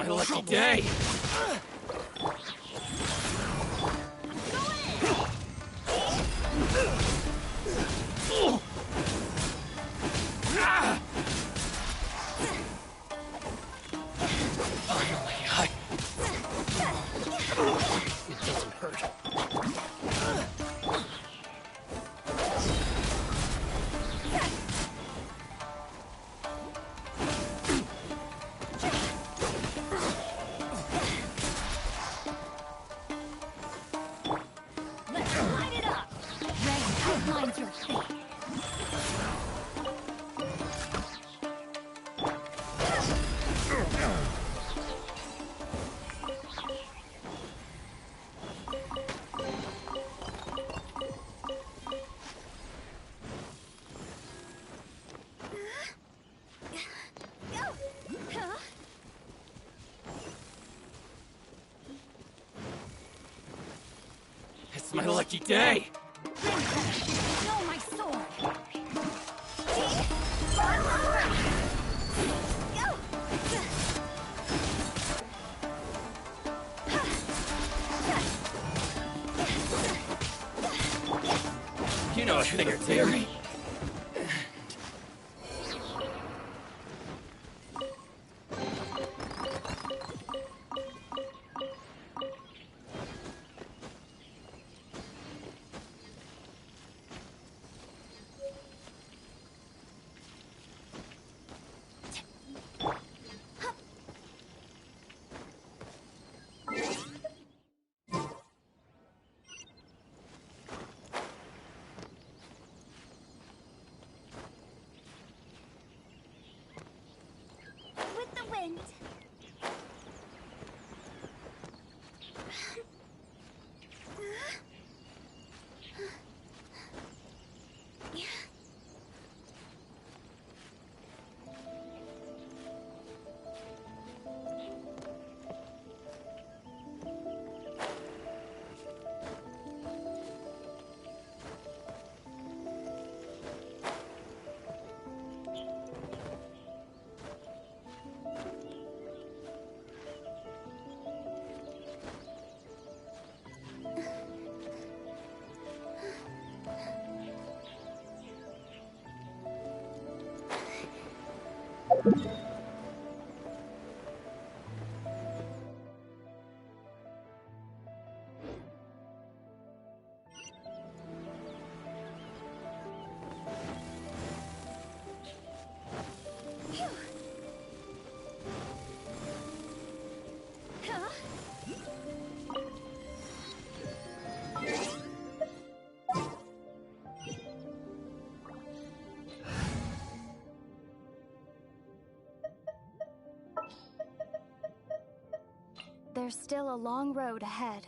my lucky day! Finally, it doesn't hurt. Let's light it up! Rain outlines your fate. It's my lucky day! Know my sword! You know a thing or two. With the wind. There's still a long road ahead.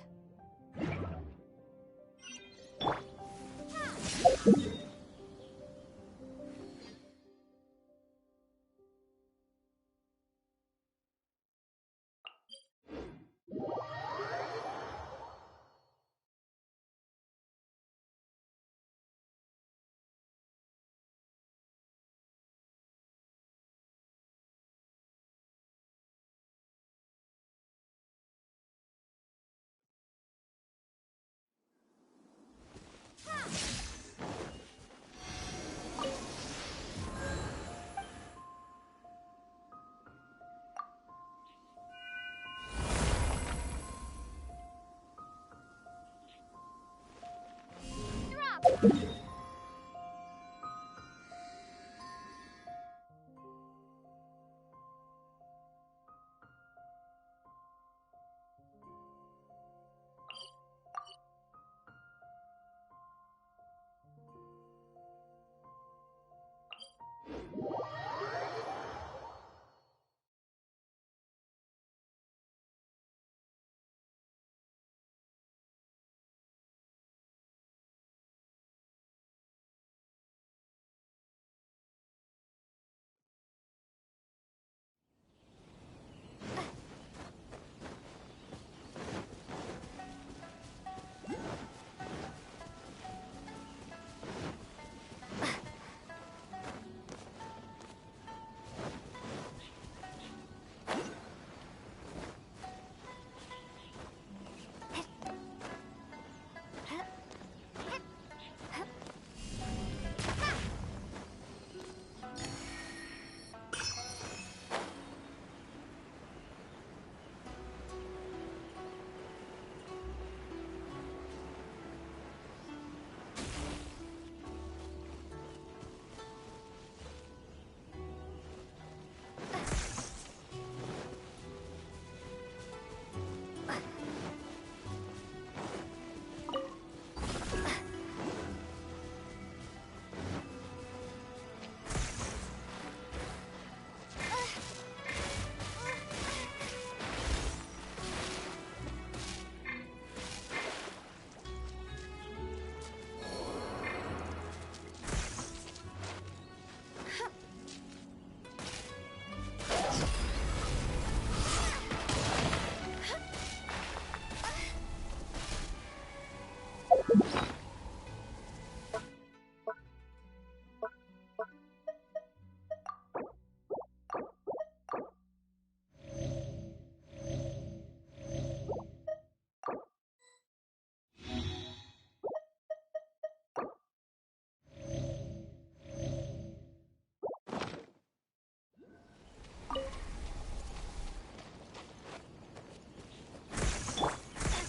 That's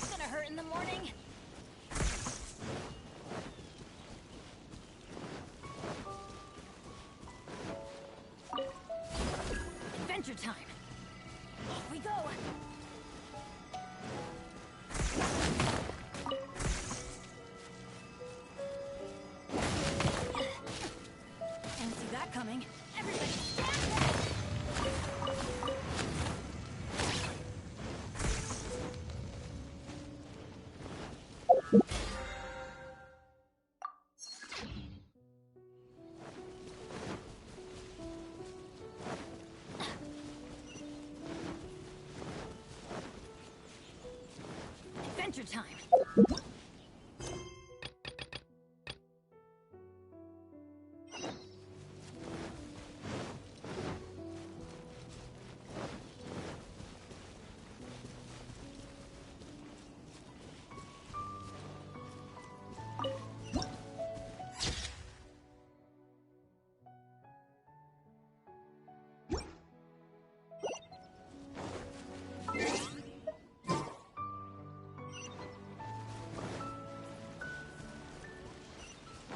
gonna hurt in the morning. Adventure time. Off we go. Didn't see that coming. Everybody stand back. Adventure time.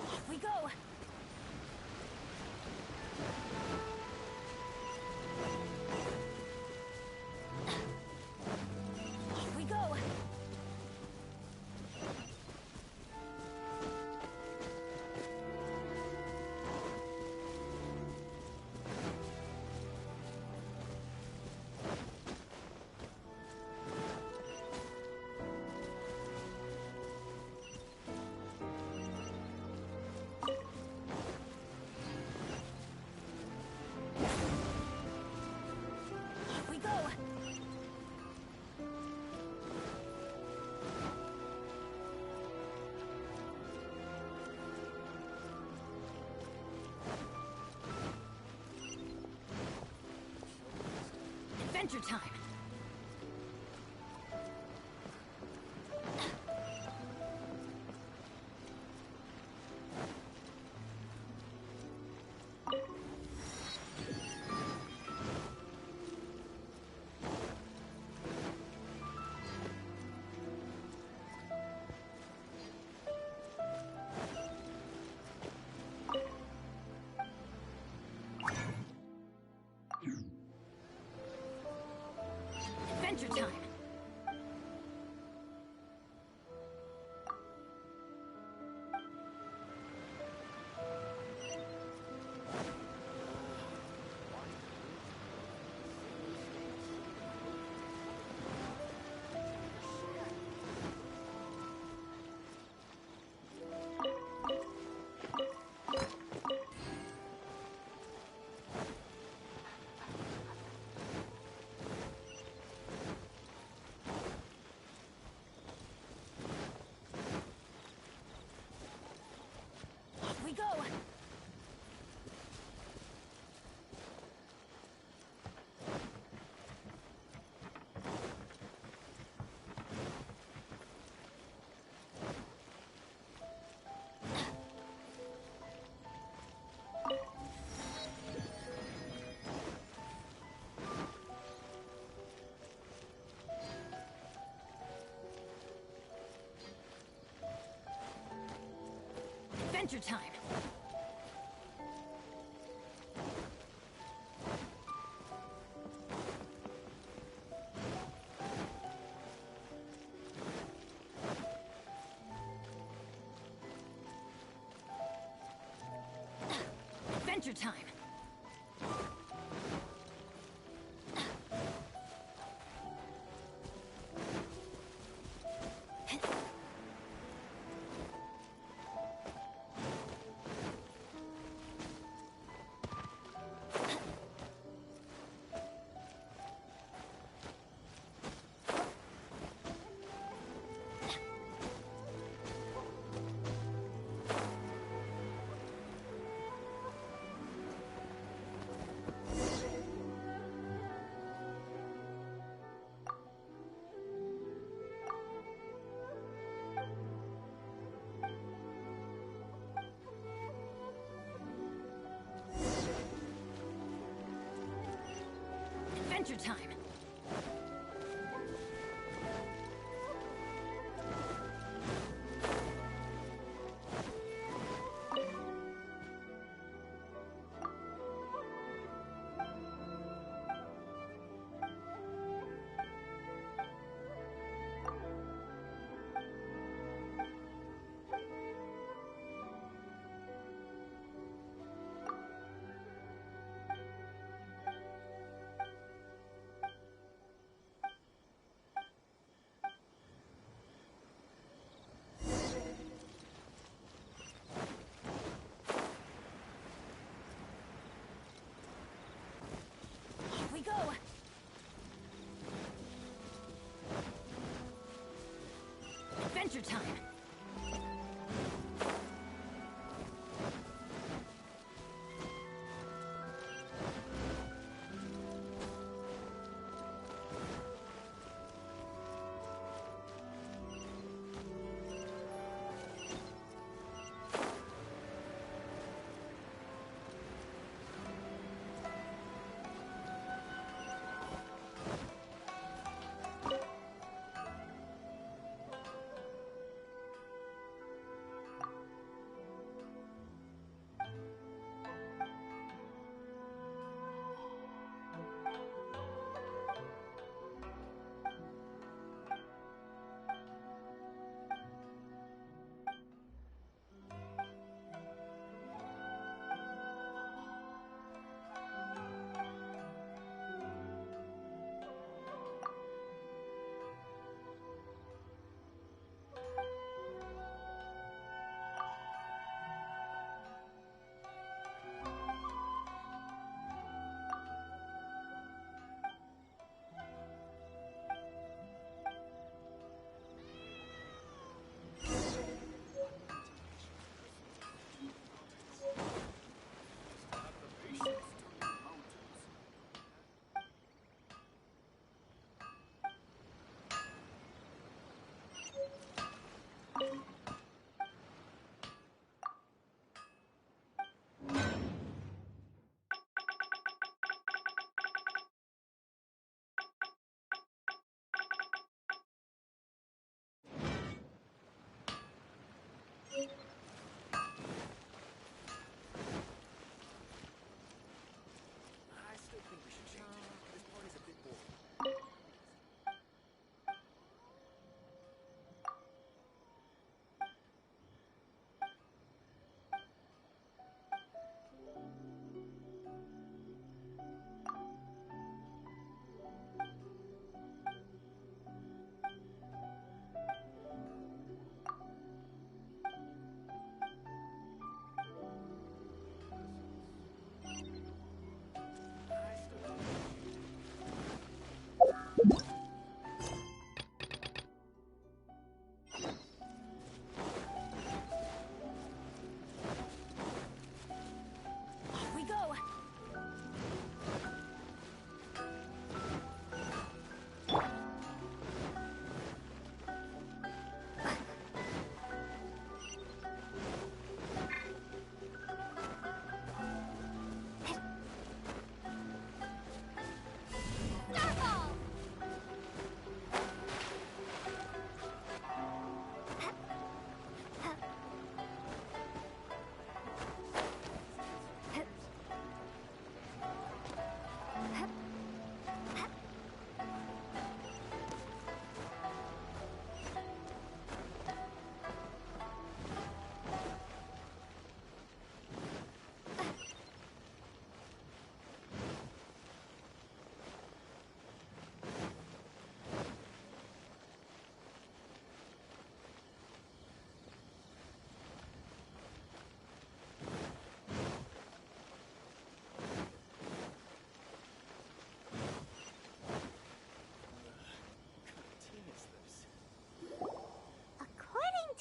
Off we go. Off we go. Off we go. Adventure time. Adventure time. Off we go. Adventure time. Adventure time. Adventure time! We go! Adventure time!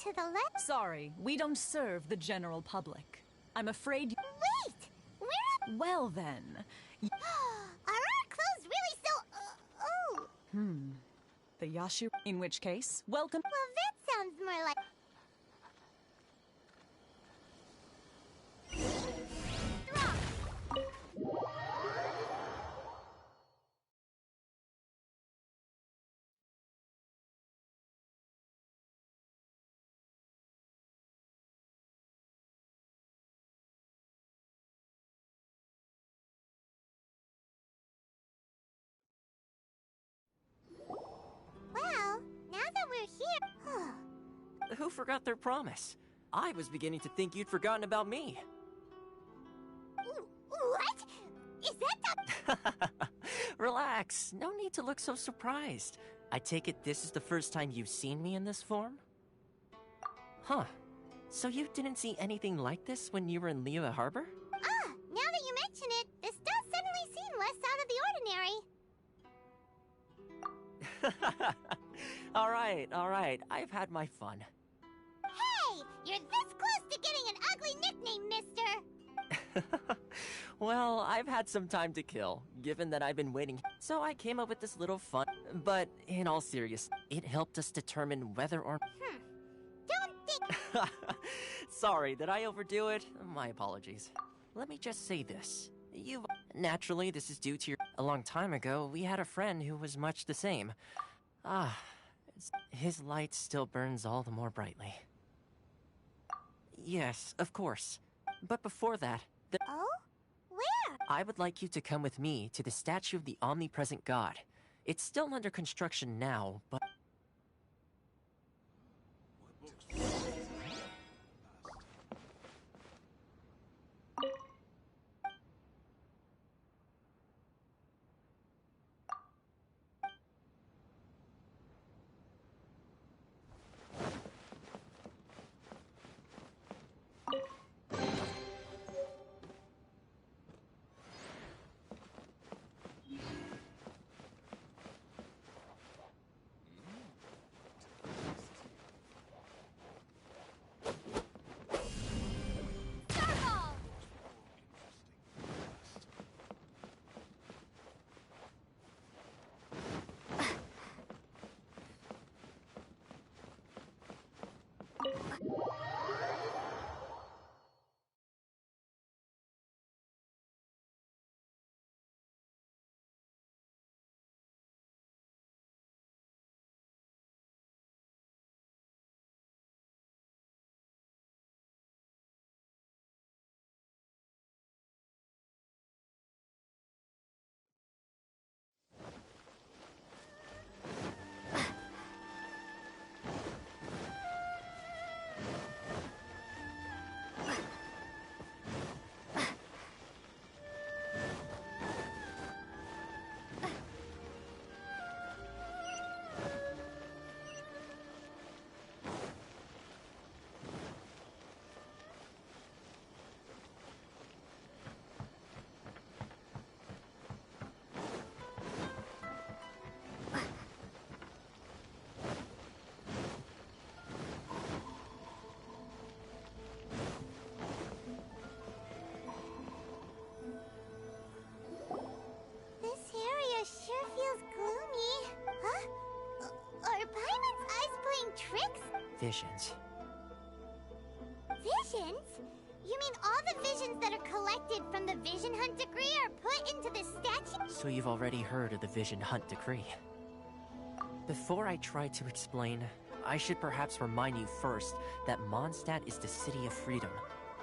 To the left. Sorry, we don't serve the general public. I'm afraid. Wait! We're. Well then. Are our clothes really so. Oh! The Yashiro. In which case, welcome. Well, that sounds more like. who forgot their promise? I was beginning to think you'd forgotten about me. What? Is that Relax, no need to look so surprised. I take it this is the first time you've seen me in this form? Huh. So you didn't see anything like this when you were in Liyue Harbor? Ah, now that you mention it, this does suddenly seem less out of the ordinary. Alright, I've had my fun. Hey, you're this close to getting an ugly nickname, mister! Well, I've had some time to kill, given that I've been waiting, so I came up with this little fun. But in all seriousness, it helped us determine whether or... Don't think... Sorry, did I overdo it? My apologies. Let me just say this. Naturally, this is due to your... A long time ago, we had a friend who was much the same. His light still burns all the more brightly. Yes, of course. But before that... Oh? Where? I would like you to come with me to the statue of the omnipresent god. It's still under construction now, but... Sure feels gloomy. Huh? Are Paimon's eyes playing tricks? Visions. Visions? You mean all the visions that are collected from the Vision Hunt decree are put into the statue? So you've already heard of the Vision Hunt decree. Before I try to explain, I should perhaps remind you first that Mondstadt is the city of freedom,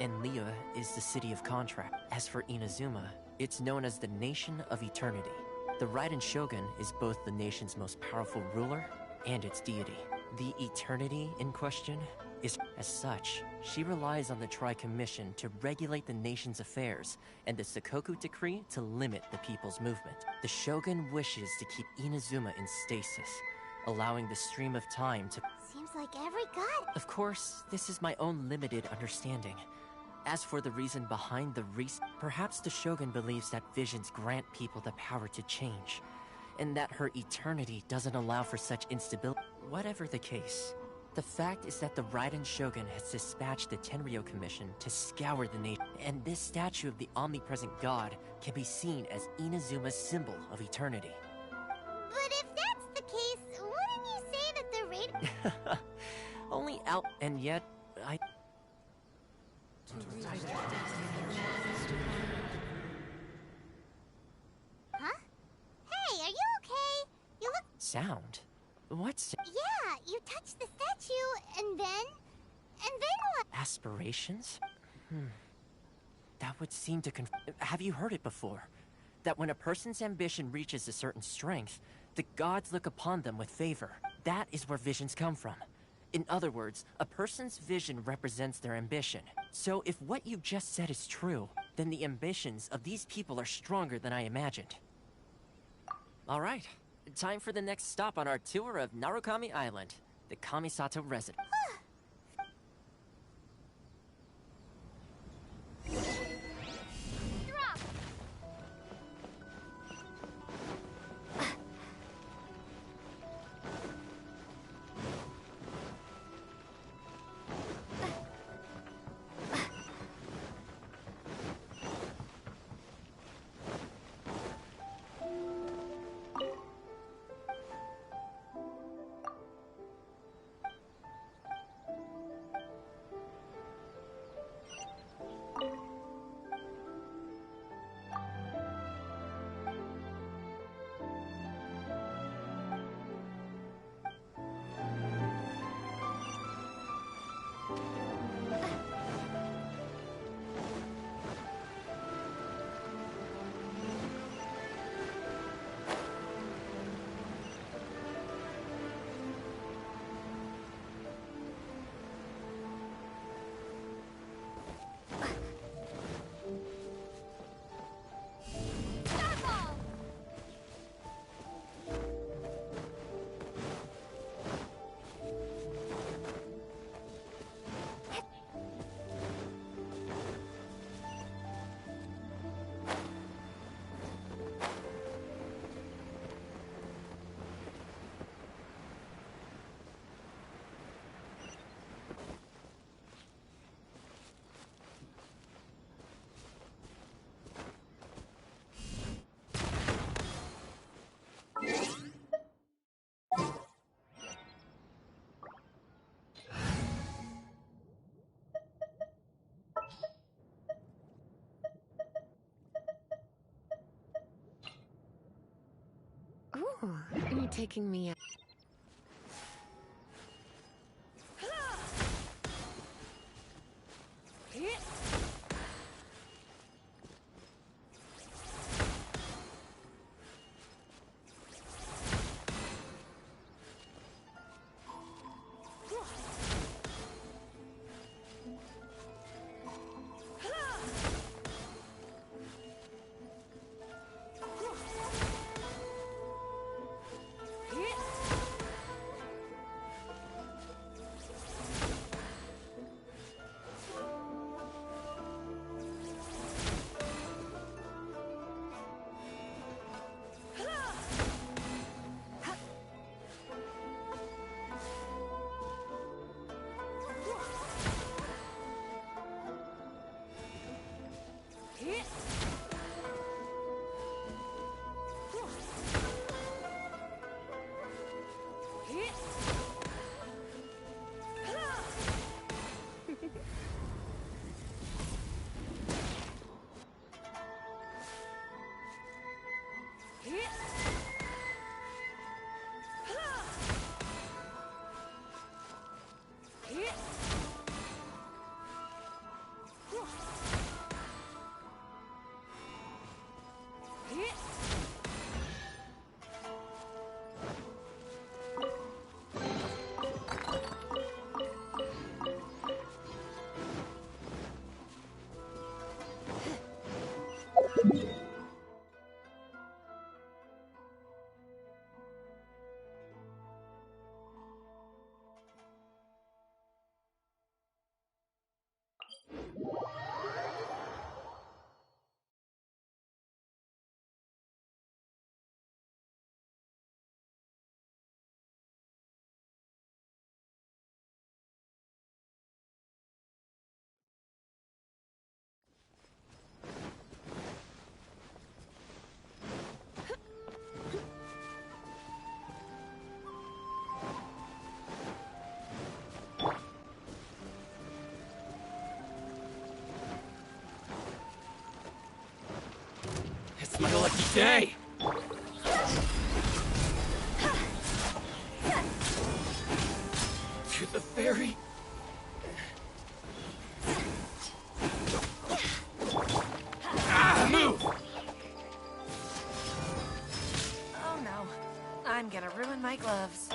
and Liyue is the city of contract. As for Inazuma, it's known as the Nation of Eternity. The Raiden Shogun is both the nation's most powerful ruler and its deity. The Eternity in question is, as such, she relies on the Tri-Commission to regulate the nation's affairs, and the Sakoku Decree to limit the people's movement. The Shogun wishes to keep Inazuma in stasis, allowing the stream of time to... Seems like every god... Of course, this is my own limited understanding. As for the reason behind the perhaps the Shogun believes that visions grant people the power to change, and that her eternity doesn't allow for such instability. Whatever the case, the fact is that the Raiden Shogun has dispatched the Tenryou Commission to scour the nation, and this statue of the omnipresent god can be seen as Inazuma's symbol of eternity. But if that's the case, wouldn't you say that the Raiden... Only out, and yet, I... Huh? Hey, are you okay? You look... Sound? What's... Yeah, you touched the statue, and then what? Aspirations? That would seem to have you heard it before? That when a person's ambition reaches a certain strength, the gods look upon them with favor. That is where visions come from. In other words, a person's vision represents their ambition. So if what you just said is true, then the ambitions of these people are stronger than I imagined. Alright, time for the next stop on our tour of Narukami Island, the Kamisato residence. Ooh, you're taking me out. It's my lucky day! To the ferry? Move! Oh no. I'm gonna ruin my gloves.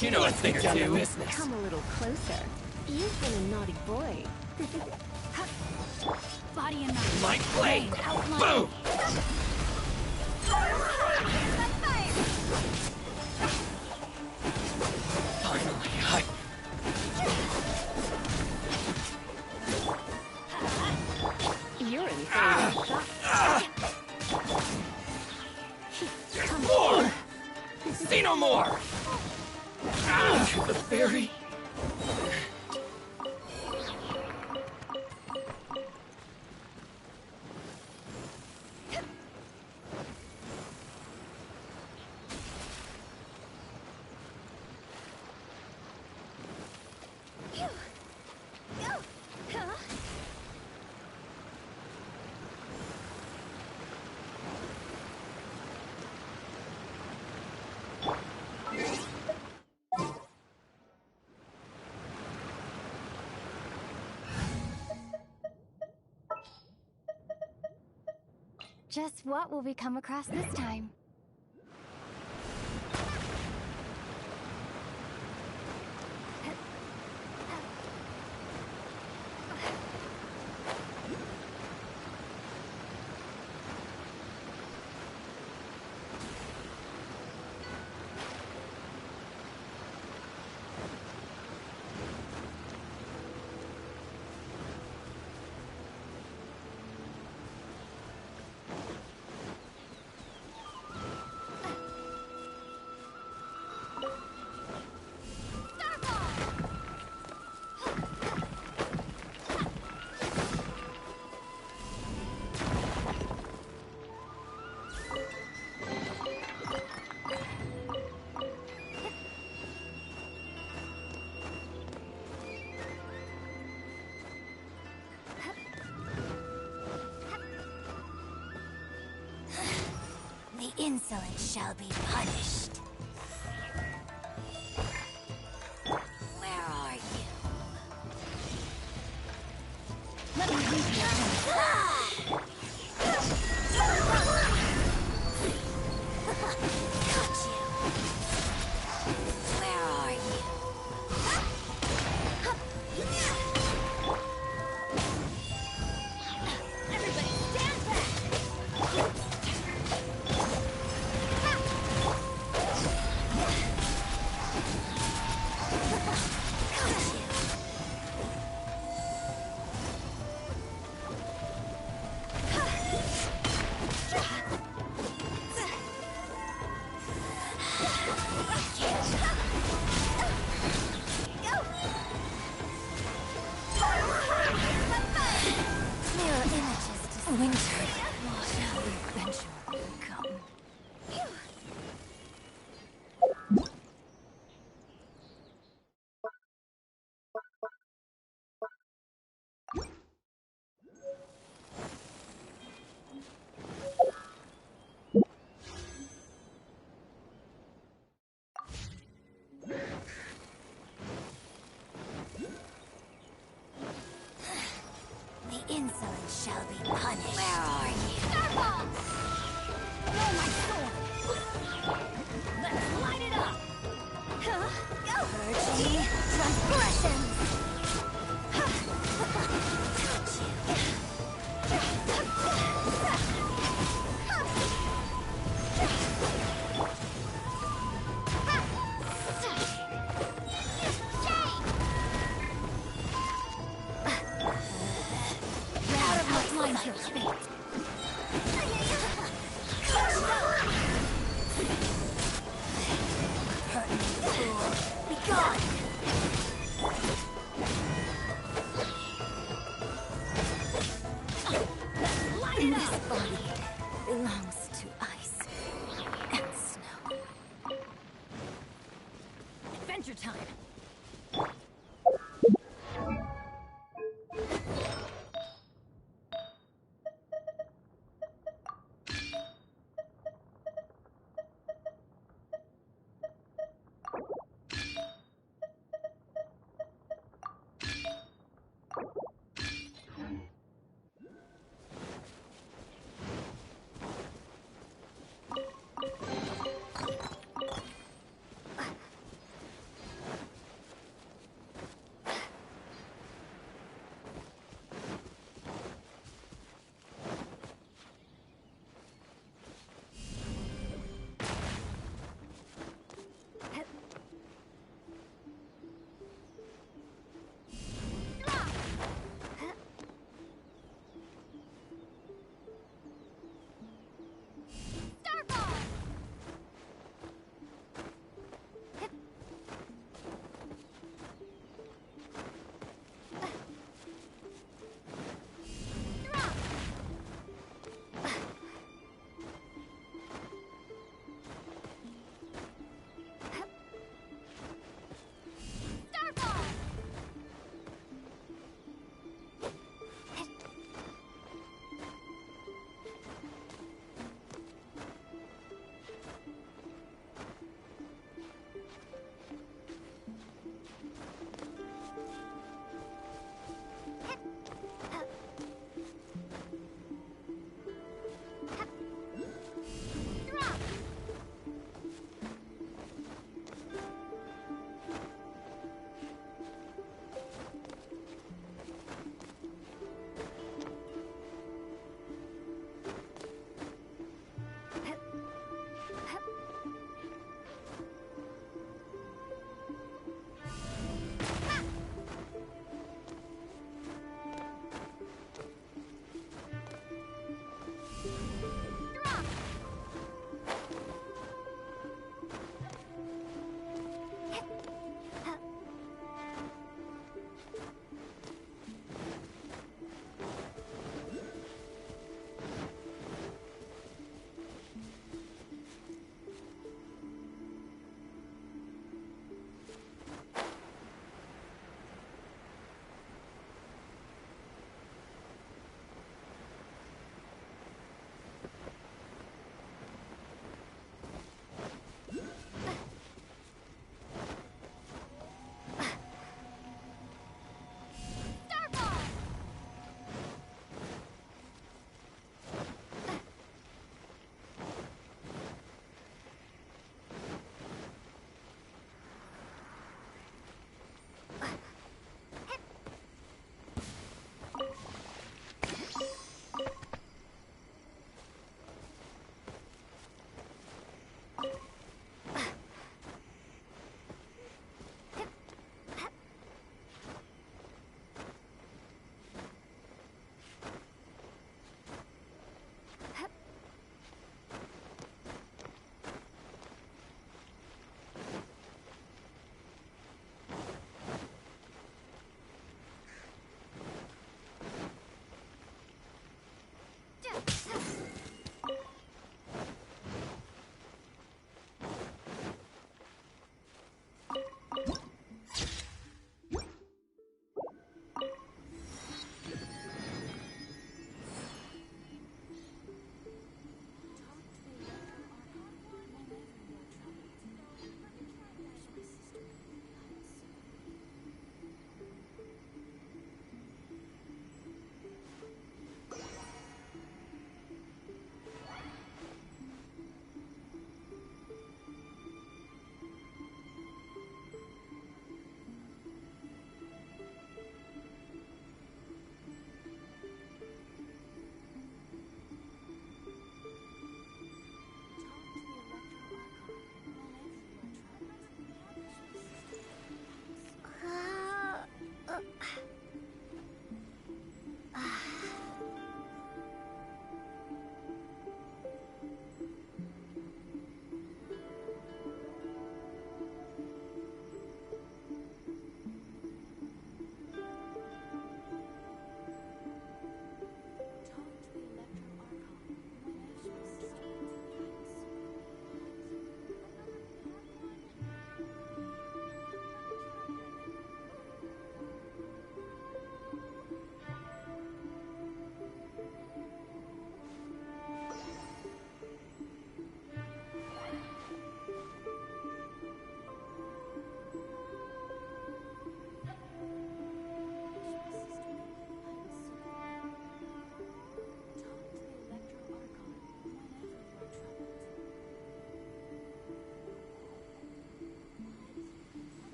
You know a thing or two. Business. Come a little closer. You've been a naughty boy. Body and mind. Light blade! Boom! Finally, You're in for Come more! See no more! To the ferry. Just what will we come across this time? The insolent shall be punished. Where are you? Let me leave you. Got you. Where are you? Everybody stand back! The insolent shall be punished. Where are you? Starball! Blow my sword! Let's light it up! Huh? Go! Purging transgressions! Got you. This body belongs to ice and snow. Adventure time!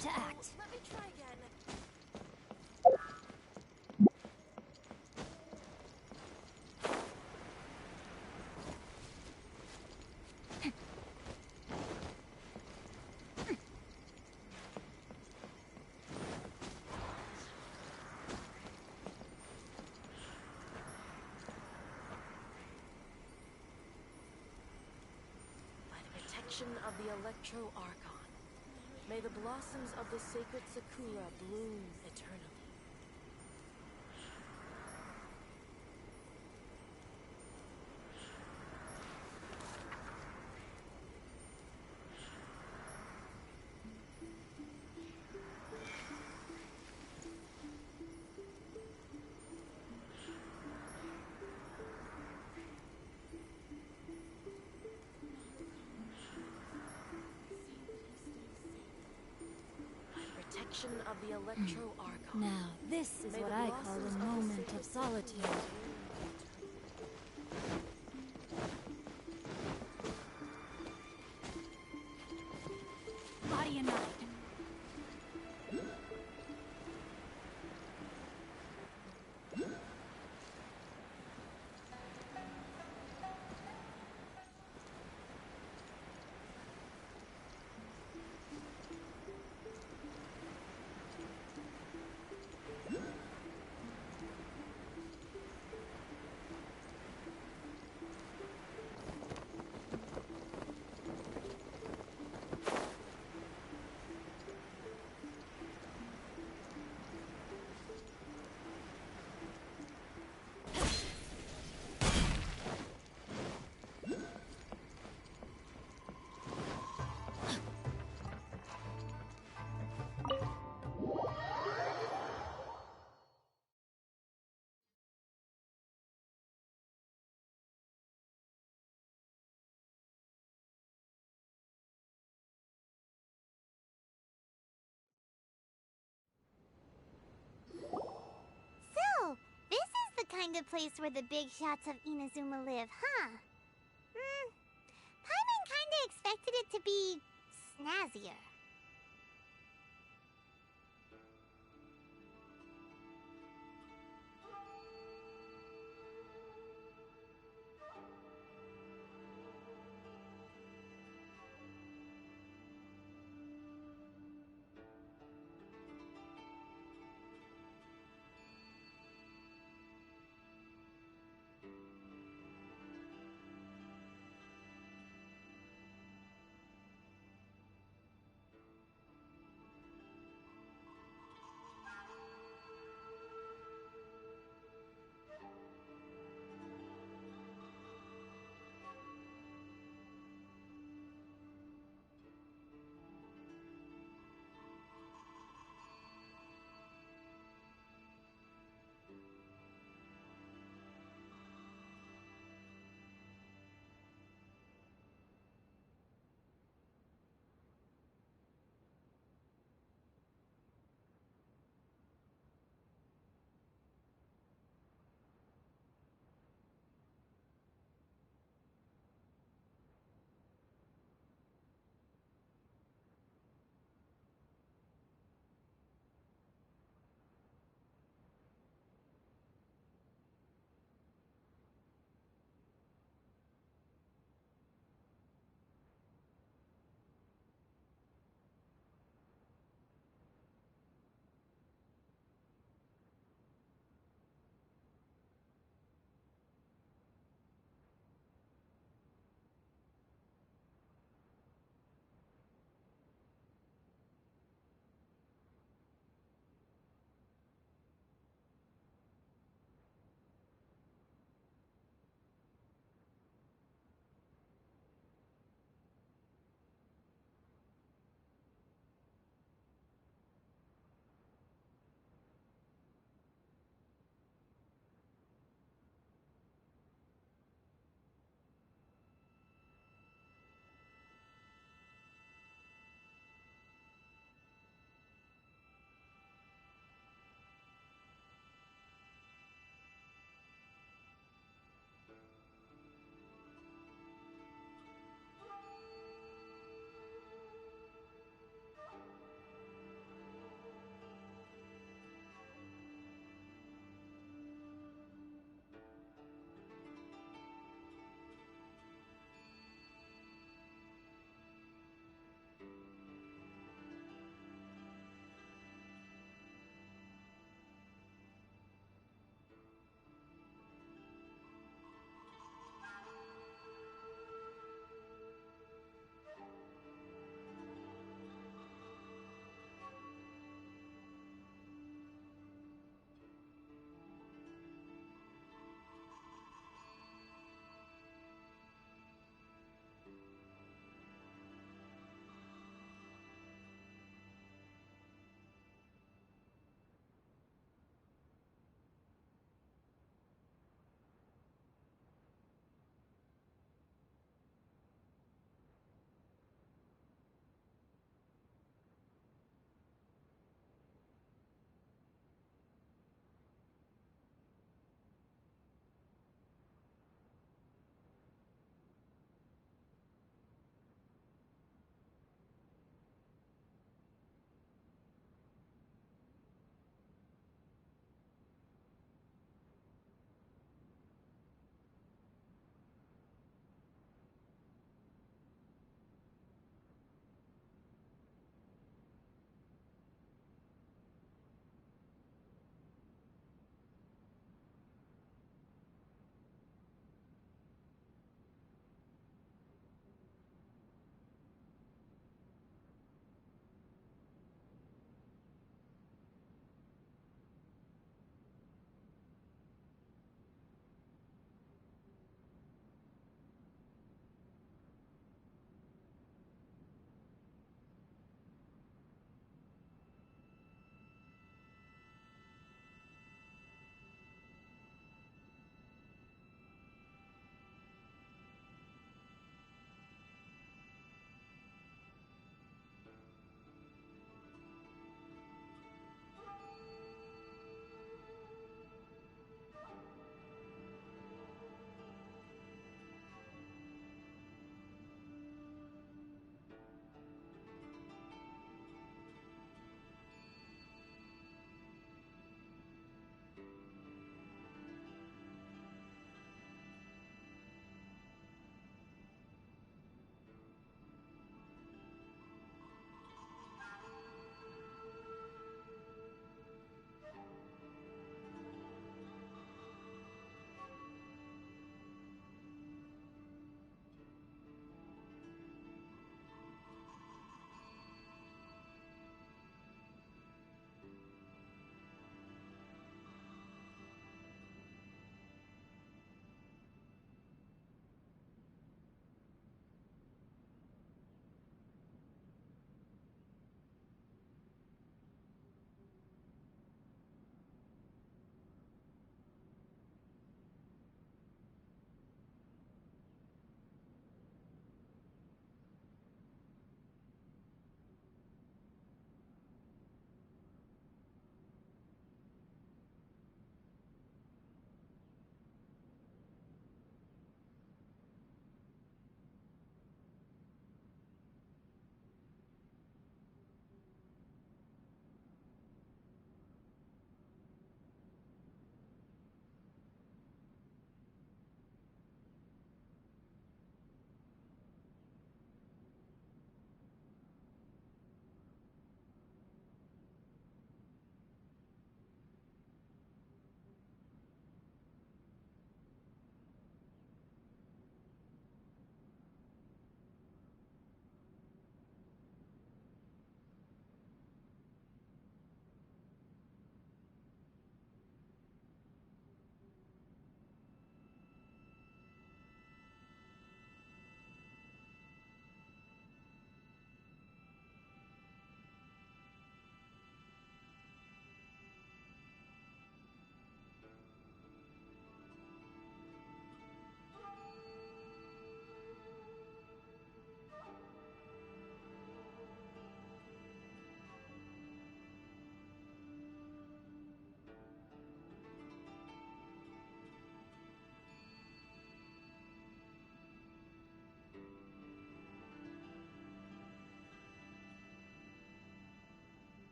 to act. Let me try again. Of the Electro Archon. May the blossoms of the sacred Sakura bloom eternally. Of the Electro Archon. Now, this is what I call a moment of solitude. Body and mind. So, this is the kind of place where the big shots of Inazuma live, huh? Paimon kinda expected it to be snazzier.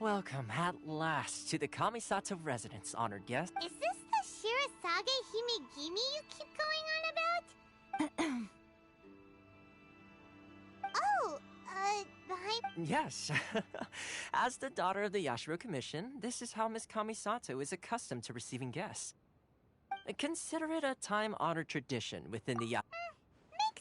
Welcome at last to the Kamisato residence, honored guest. Is this the Shirazage Himegimi you keep going on about? Oh, behind... Yes. As the daughter of the Yashiro Commission, this is how Miss Kamisato is accustomed to receiving guests. Consider it a time-honored tradition within the makes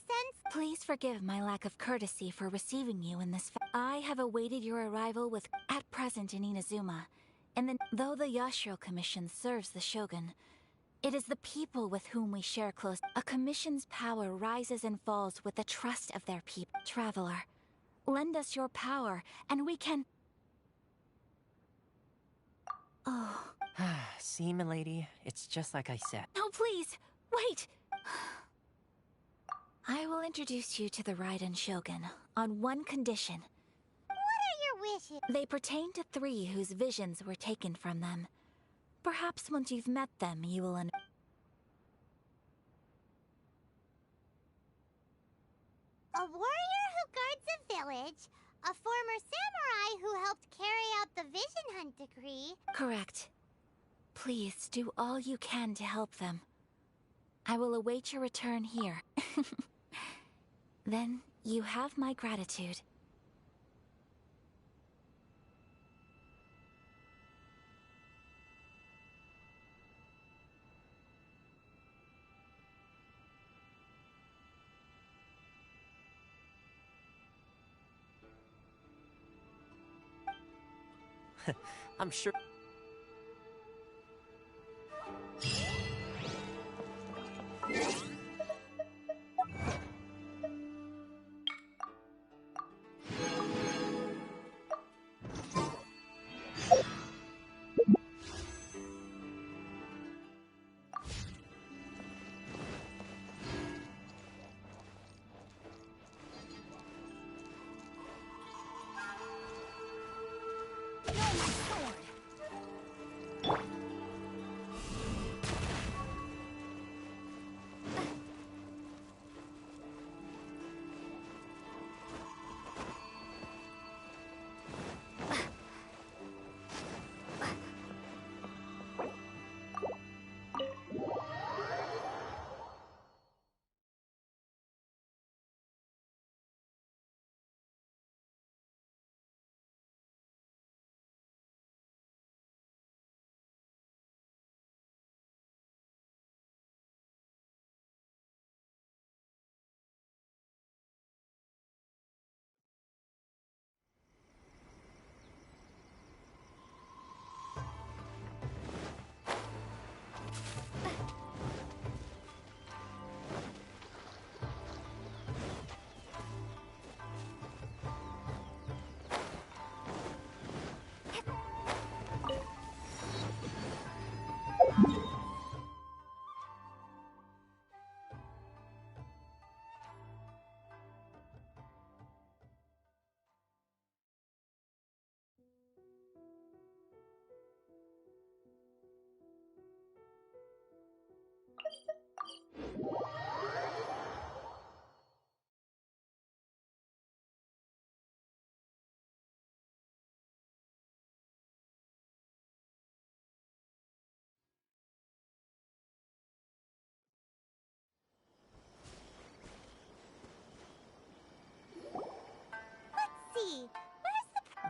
sense. Please forgive my lack of courtesy for receiving you in this I have awaited your arrival with at present in Inazuma. And though the Yashiro Commission serves the Shogun, it is the people with whom we share close. A commission's power rises and falls with the trust of their people. Traveler, lend us your power, and we can... Oh. See, milady, it's just like I said. No, please, wait! I will introduce you to the Raiden Shogun, on one condition. What are your wishes? They pertain to 3 whose visions were taken from them. Perhaps once you've met them, you will A warrior who guards a village, a former samurai who helped carry out the Vision Hunt decree. Correct. Please do all you can to help them. I will await your return here. Then you have my gratitude. I'm sure...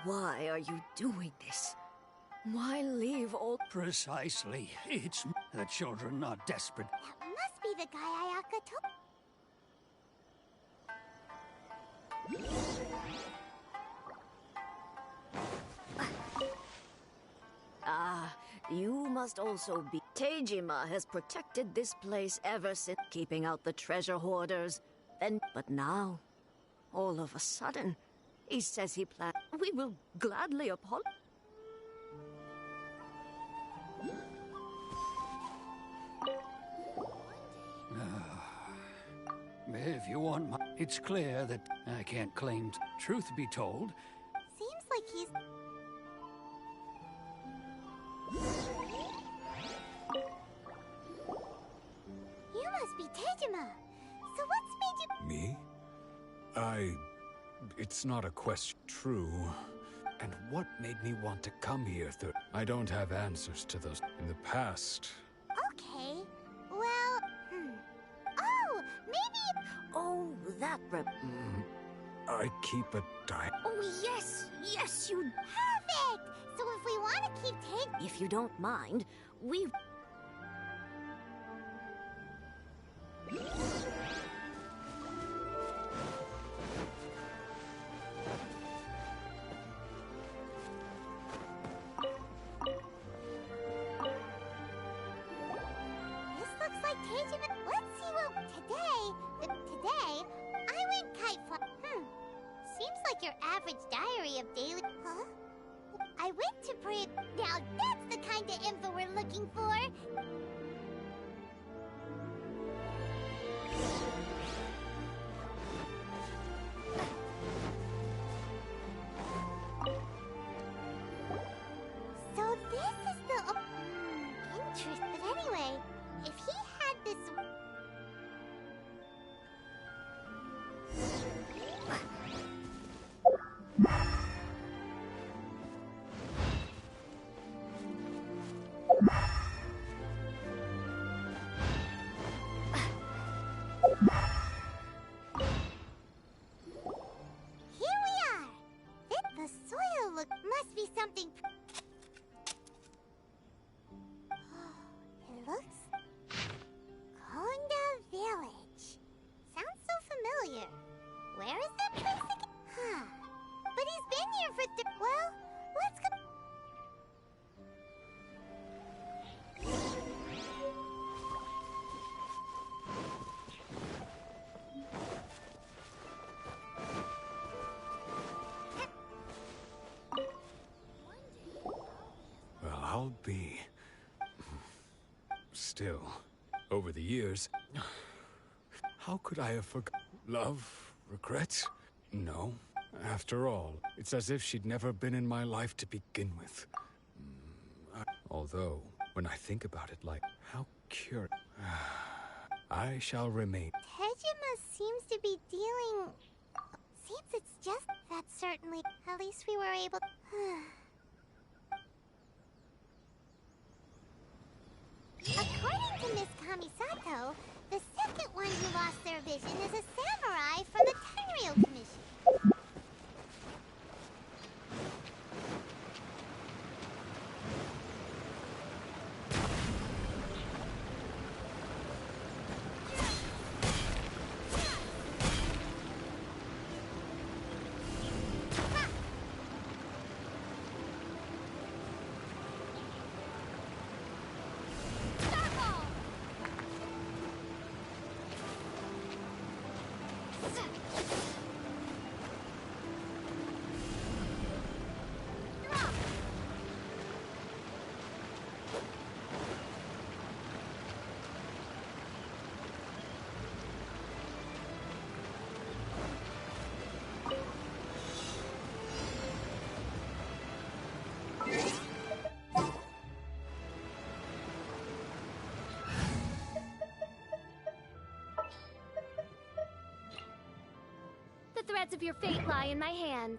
Why are you doing this? Why leave all... Precisely. It's the children are desperate. That must be the guy Ayaka took. Ah, you must also be... Teijima has protected this place ever since, keeping out the treasure hoarders. But now, all of a sudden, he says he plans... We will gladly apologize. If you want my... It's clear that I can't claim... Truth be told, Seems like he's... You must be Teijima. So what's made you... Me? It's not a question. True. And what made me want to come here through? I don't have answers to those. In the past, Okay. Well, Oh, maybe... Oh, that I keep a diary. Oh, yes! Yes, you... Perfect! So if we want to keep taking... If you don't mind, we... This looks like Teijima... Let's see what... Today, I went kite flying. Seems like your average diary of daily... Huh? I went to pre... Now that's the kind of info we're looking for! So this is the... Interesting. But anyway, if he had this... Here we are! The soil must be something... It looks... Konda Village. Sounds so familiar. Where is that place again? Huh. But he's been here for well, let's go... Well, I'll be... Still, over the years, how could I have forgotten? Love? Regret? No. After all, it's as if she'd never been in my life to begin with. Although, when I think about it, like, how curious... I shall remain. Tejima seems to be dealing... Seems it's just... That's certainly... At least we were able... According to Miss Kamisato, the second one who lost their vision is a samurai from the Tenryou Commission. The threads of your fate lie in my hand.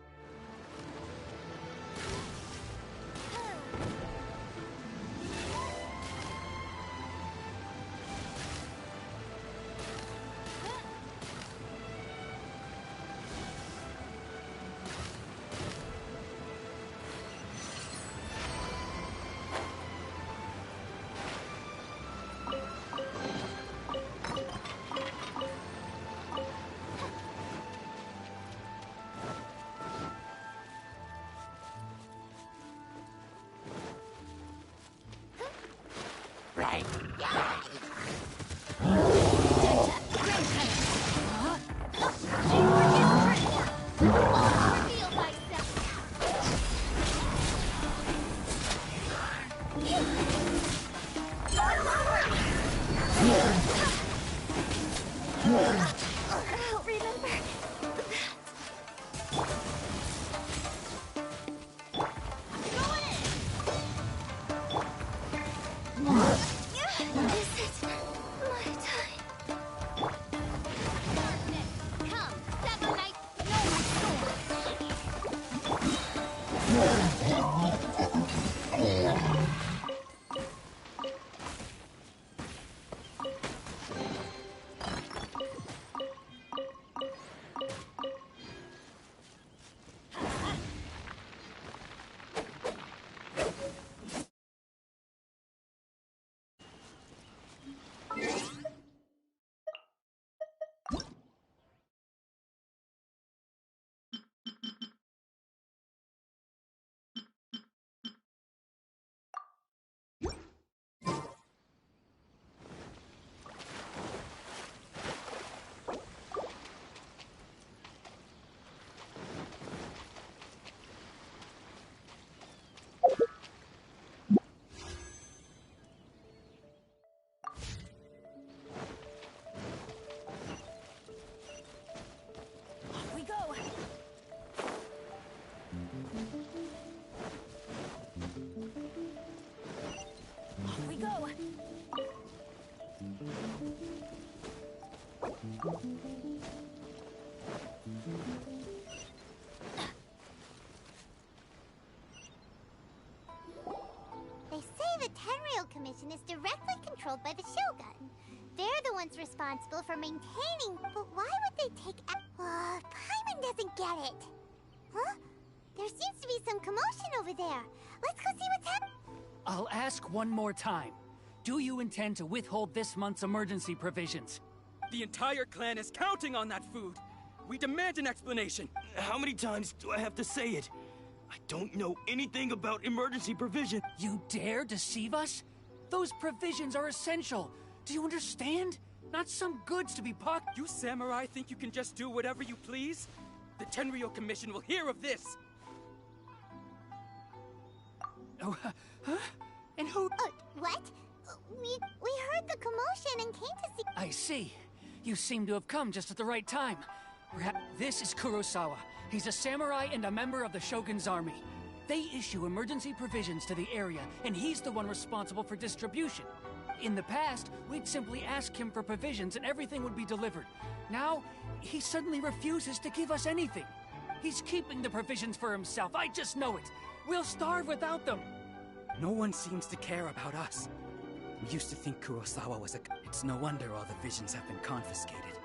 They say the Tenryou Commission is directly controlled by the Shogun. They're the ones responsible for maintaining... But why would they take... Paimon doesn't get it. Huh? There seems to be some commotion over there. Let's go see what's happening. I'll ask one more time. Do you intend to withhold this month's emergency provisions? The entire clan is counting on that food. We demand an explanation. How many times do I have to say it? I don't know anything about emergency provision. You dare deceive us? Those provisions are essential. Do you understand? Not some goods to be pocketed. You samurai think you can just do whatever you please? The Tenryou Commission will hear of this. Oh, huh? And who? What? We heard the commotion and came to see... I see. You seem to have come just at the right time. This is Kurosawa. He's a samurai and a member of the Shogun's army. They issue emergency provisions to the area, and he's the one responsible for distribution. In the past, we'd simply ask him for provisions and everything would be delivered. Now, he suddenly refuses to give us anything. He's keeping the provisions for himself, I just know it. We'll starve without them. No one seems to care about us. We used to think Kurosawa was a... It's no wonder all the visions have been confiscated.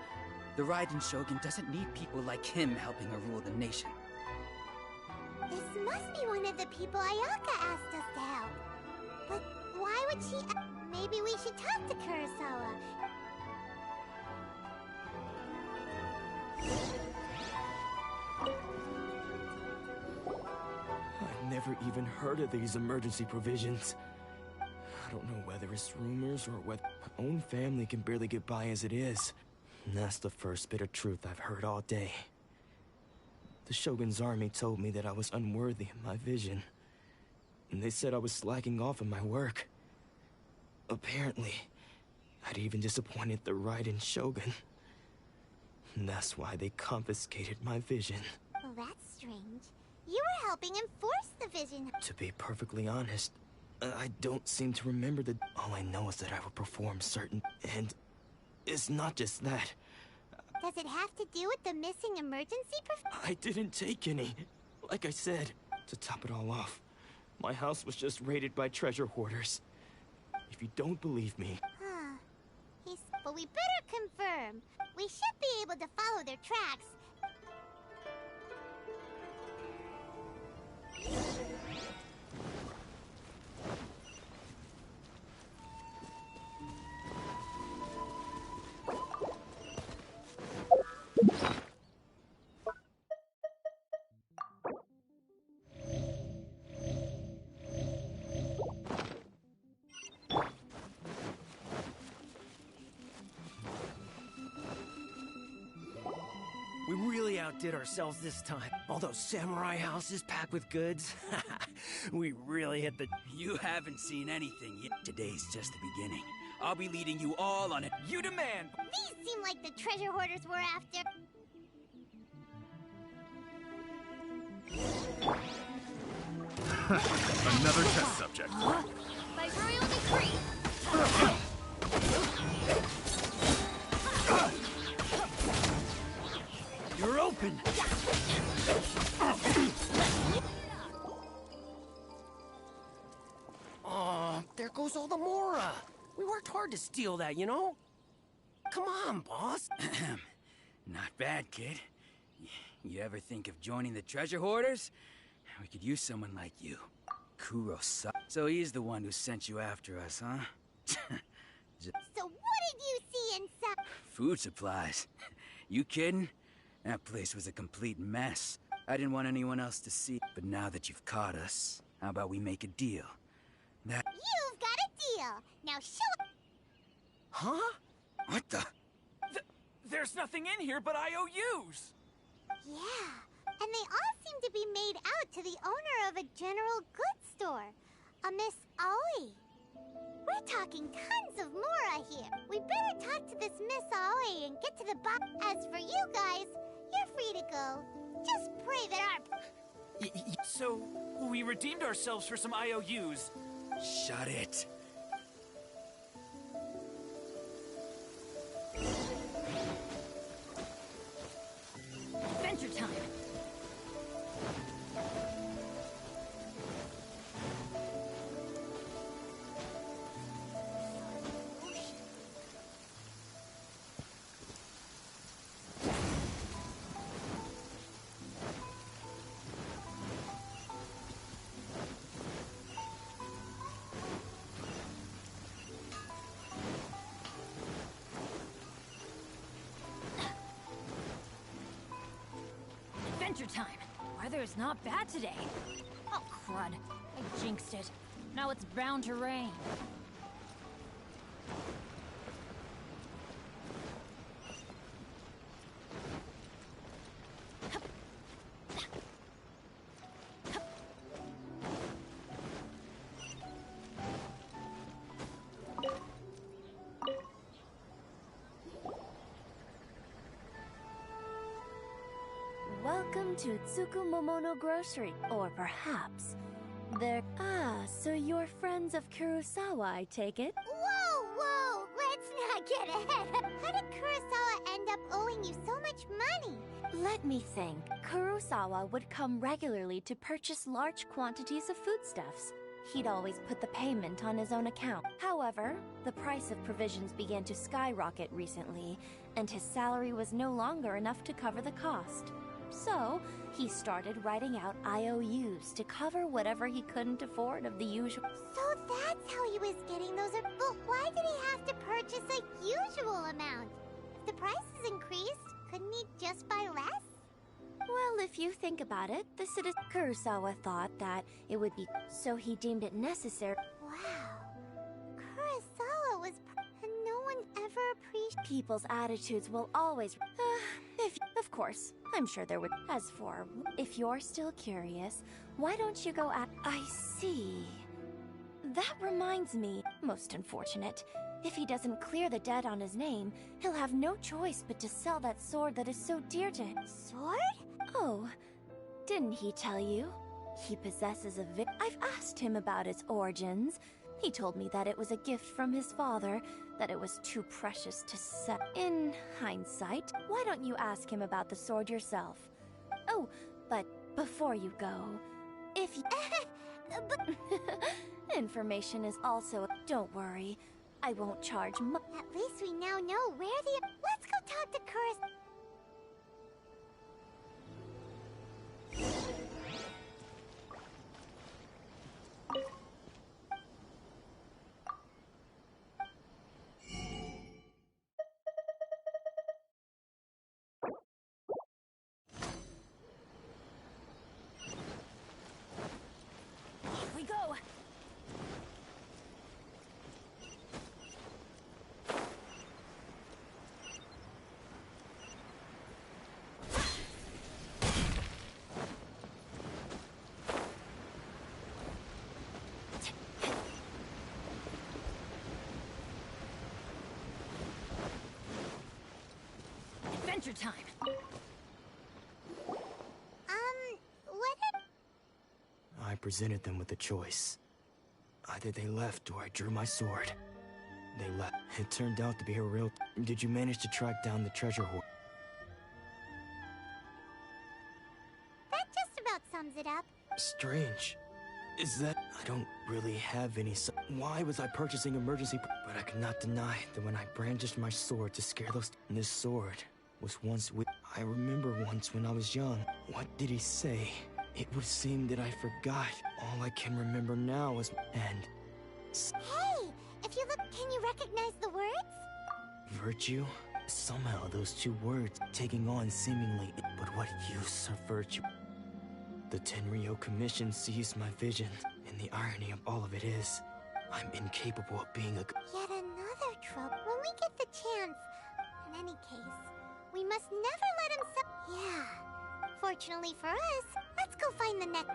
The Raiden Shogun doesn't need people like him helping her rule the nation. This must be one of the people Ayaka asked us to help. But why would she... Maybe we should talk to Kurosawa. I've never even heard of these emergency provisions. I don't know whether it's rumors or whether my own family can barely get by as it is. And that's the first bit of truth I've heard all day. The Shogun's army told me that I was unworthy of my vision. And they said I was slacking off in my work. Apparently, I'd even disappointed the Raiden Shogun. And that's why they confiscated my vision. Well, that's strange. You were helping enforce the vision. To be perfectly honest, I don't seem to remember the... All I know is that I will perform certain... And it's not just that. Does it have to do with the missing emergency I didn't take any. Like I said, to top it all off, my house was just raided by treasure hoarders. If you don't believe me... But we better confirm. We should be able to follow their tracks. We really outdid ourselves this time. All those samurai houses packed with goods. We really hit the... You haven't seen anything yet. Today's just the beginning. I'll be leading you all on it. You demand! These seem like the treasure hoarders we're after. Another test subject. By royal decree. You're open! Aw, there goes all the Mora. We worked hard to steal that, you know? Come on, boss. Not bad, kid. You ever think of joining the treasure hoarders? We could use someone like you. Kurosawa. So he's the one who sent you after us, huh? So what did you see inside? Food supplies. You kidding? That place was a complete mess. I didn't want anyone else to see. But now that you've caught us, how about we make a deal? That... You've got a deal. Now show... Huh? What the... There's nothing in here but IOUs! Yeah, and they all seem to be made out to the owner of a general goods store. A Miss Aoi. We're talking tons of Mora here. We better talk to this Miss Aoi and get to the bottom. As for you guys, you're free to go. Just pray that our... So, we redeemed ourselves for some IOUs. Shut it. time. Weather is not bad today. Oh, crud. I jinxed it. Now it's bound to rain. Welcome to Tsukumomono Grocery. Or perhaps they're... Ah, so you're friends of Kurosawa, I take it? Whoa, whoa! Let's not get ahead. How did Kurosawa end up owing you so much money? Let me think. Kurosawa would come regularly to purchase large quantities of foodstuffs. He'd always put the payment on his own account. However, the price of provisions began to skyrocket recently, and his salary was no longer enough to cover the cost. So, he started writing out IOUs to cover whatever he couldn't afford of the usual. So that's how he was getting those. But why did he have to purchase a usual amount? If the prices increased, couldn't he just buy less? Well, if you think about it, the citizen Kurosawa thought that it would be, so he deemed it necessary. Wow. Kurosawa was... and no one ever appreciated... People's attitudes will always... of course, I'm sure there would... As for, if you're still curious, why don't you go at... I see. That reminds me, most unfortunate. If he doesn't clear the debt on his name, he'll have no choice but to sell that sword that is so dear to him. Sword? Oh, didn't he tell you? He possesses a I've asked him about its origins. He told me that it was a gift from his father, that it was too precious to sell. In hindsight, why don't you ask him about the sword yourself? Oh, but before you go, if you... Information is also... Don't worry, I won't charge At least we now know where the... Let's go talk to Kurosawa. We go! Adventure time! What did... I presented them with a choice. Either they left or I drew my sword. They left. It turned out to be a real... Did you manage to track down the treasure hoard? That just about sums it up. Strange. Is that... I don't really have any... Why was I purchasing emergency... But I could not deny that when I brandished my sword to scare those... This sword was once with... I remember once when I was young. What did he say? It would seem that I forgot. All I can remember now is... And... Hey! If you look, can you recognize the words? Virtue? Somehow those two words taking on seemingly... But what use of virtue? The Tenryo Commission sees my vision, and the irony of all of it is, I'm incapable of being a... Yet another trouble. When we get the chance, in any case, we must never let him Yeah. Fortunately for us, let's go find the next...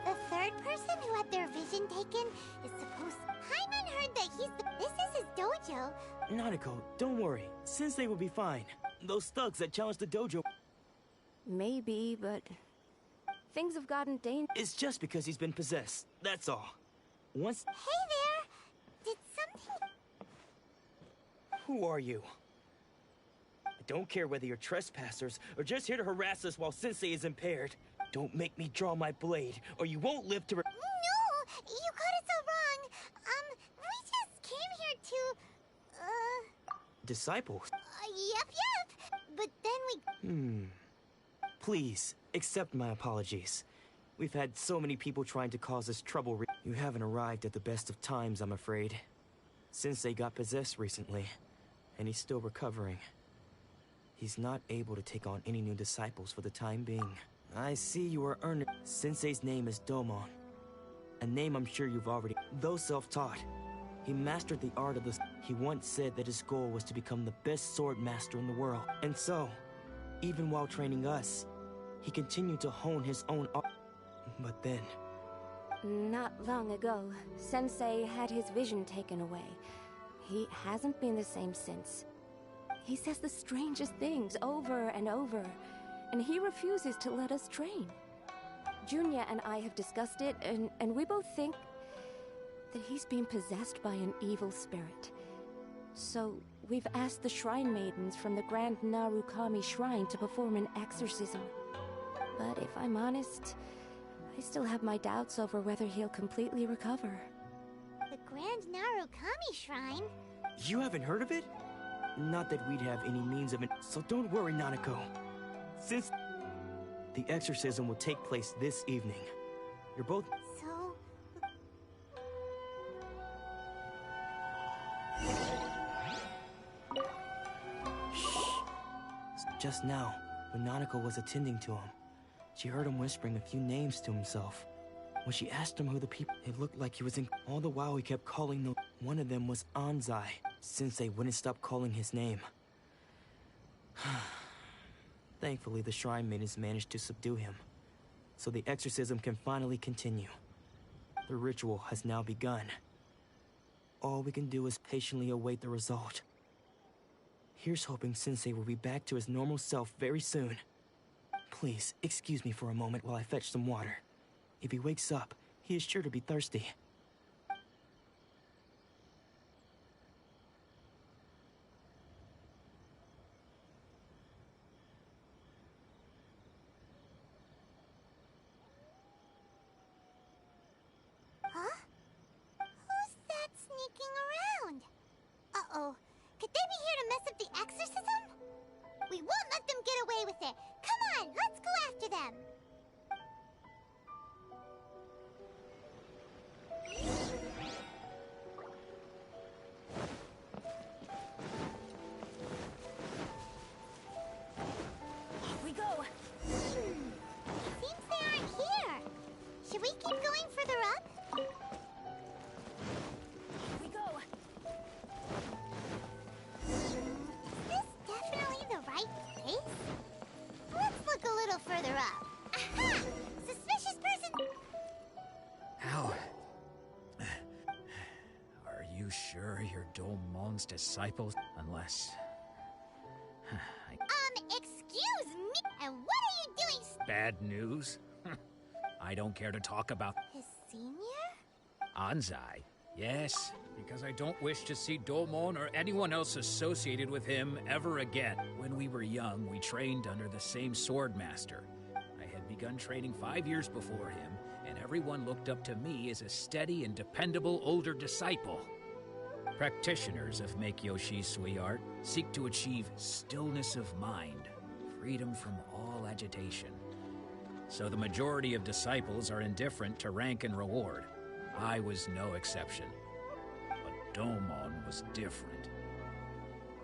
The third person who had their vision taken is supposed... Paimon heard that he's the... This is his dojo. Nanako, don't worry. Sensei will be fine. Those thugs that challenged the dojo... Maybe, but... Things have gotten dangerous. It's just because he's been possessed. That's all. Once... Hey there! Did something... Who are you? I don't care whether you're trespassers or just here to harass us while Sensei is impaired. Don't make me draw my blade, or you won't live to... No! You got it so wrong! We just came here to... disciples. Yep. But then we... Please, accept my apologies. We've had so many people trying to cause us trouble. You haven't arrived at the best of times, I'm afraid. Sensei got possessed recently, and he's still recovering. He's not able to take on any new disciples for the time being. I see you are earning. Sensei's name is Domon. A name I'm sure you've already... Though self-taught, he mastered the art of the... He once said that his goal was to become the best sword master in the world. And so, even while training us, he continued to hone his own art. But then... Not long ago, Sensei had his vision taken away. He hasn't been the same since. He says the strangest things over and over, and he refuses to let us train. Junya and I have discussed it, and we both think that he's being possessed by an evil spirit. So, we've asked the Shrine Maidens from the Grand Narukami Shrine to perform an exorcism. But if I'm honest, I still have my doubts over whether he'll completely recover. The Grand Narukami Shrine? You haven't heard of it? Not that we'd have any means of it, so don't worry, Nanako. Since the exorcism will take place this evening, you're both... So... Shh. Just now, when Nanako was attending to him, she heard him whispering a few names to himself. When she asked him who the people... It looked like he was in... All the while he kept calling the... One of them was Anzai. Sensei wouldn't stop calling his name. Thankfully, the Shrine Maidens managed to subdue him, so the exorcism can finally continue. The ritual has now begun. All we can do is patiently await the result. Here's hoping Sensei will be back to his normal self very soon. Please, excuse me for a moment while I fetch some water. If he wakes up, he is sure to be thirsty. Huh? Who's that sneaking around? Uh-oh. Could they be here to mess up the exorcism? We won't let them get away with it. Come on, let's go after them. Off we go. Seems they aren't here. Should we keep going further up? Off we go. Is this definitely the right place? Let's look a little further up. Aha! Suspicious person! How? Are you sure you're Domon's disciples? Unless... Excuse me? And what are you doing? Bad news? I don't care to talk about His senior? Anzai. Yes, because I don't wish to see Domon or anyone else associated with him ever again. When we were young, we trained under the same sword master. I had begun training 5 years before him, and everyone looked up to me as a steady and dependable older disciple. Practitioners of Make-Yoshi Sui art seek to achieve stillness of mind, freedom from all agitation. So the majority of disciples are indifferent to rank and reward. I was no exception. But Domon was different.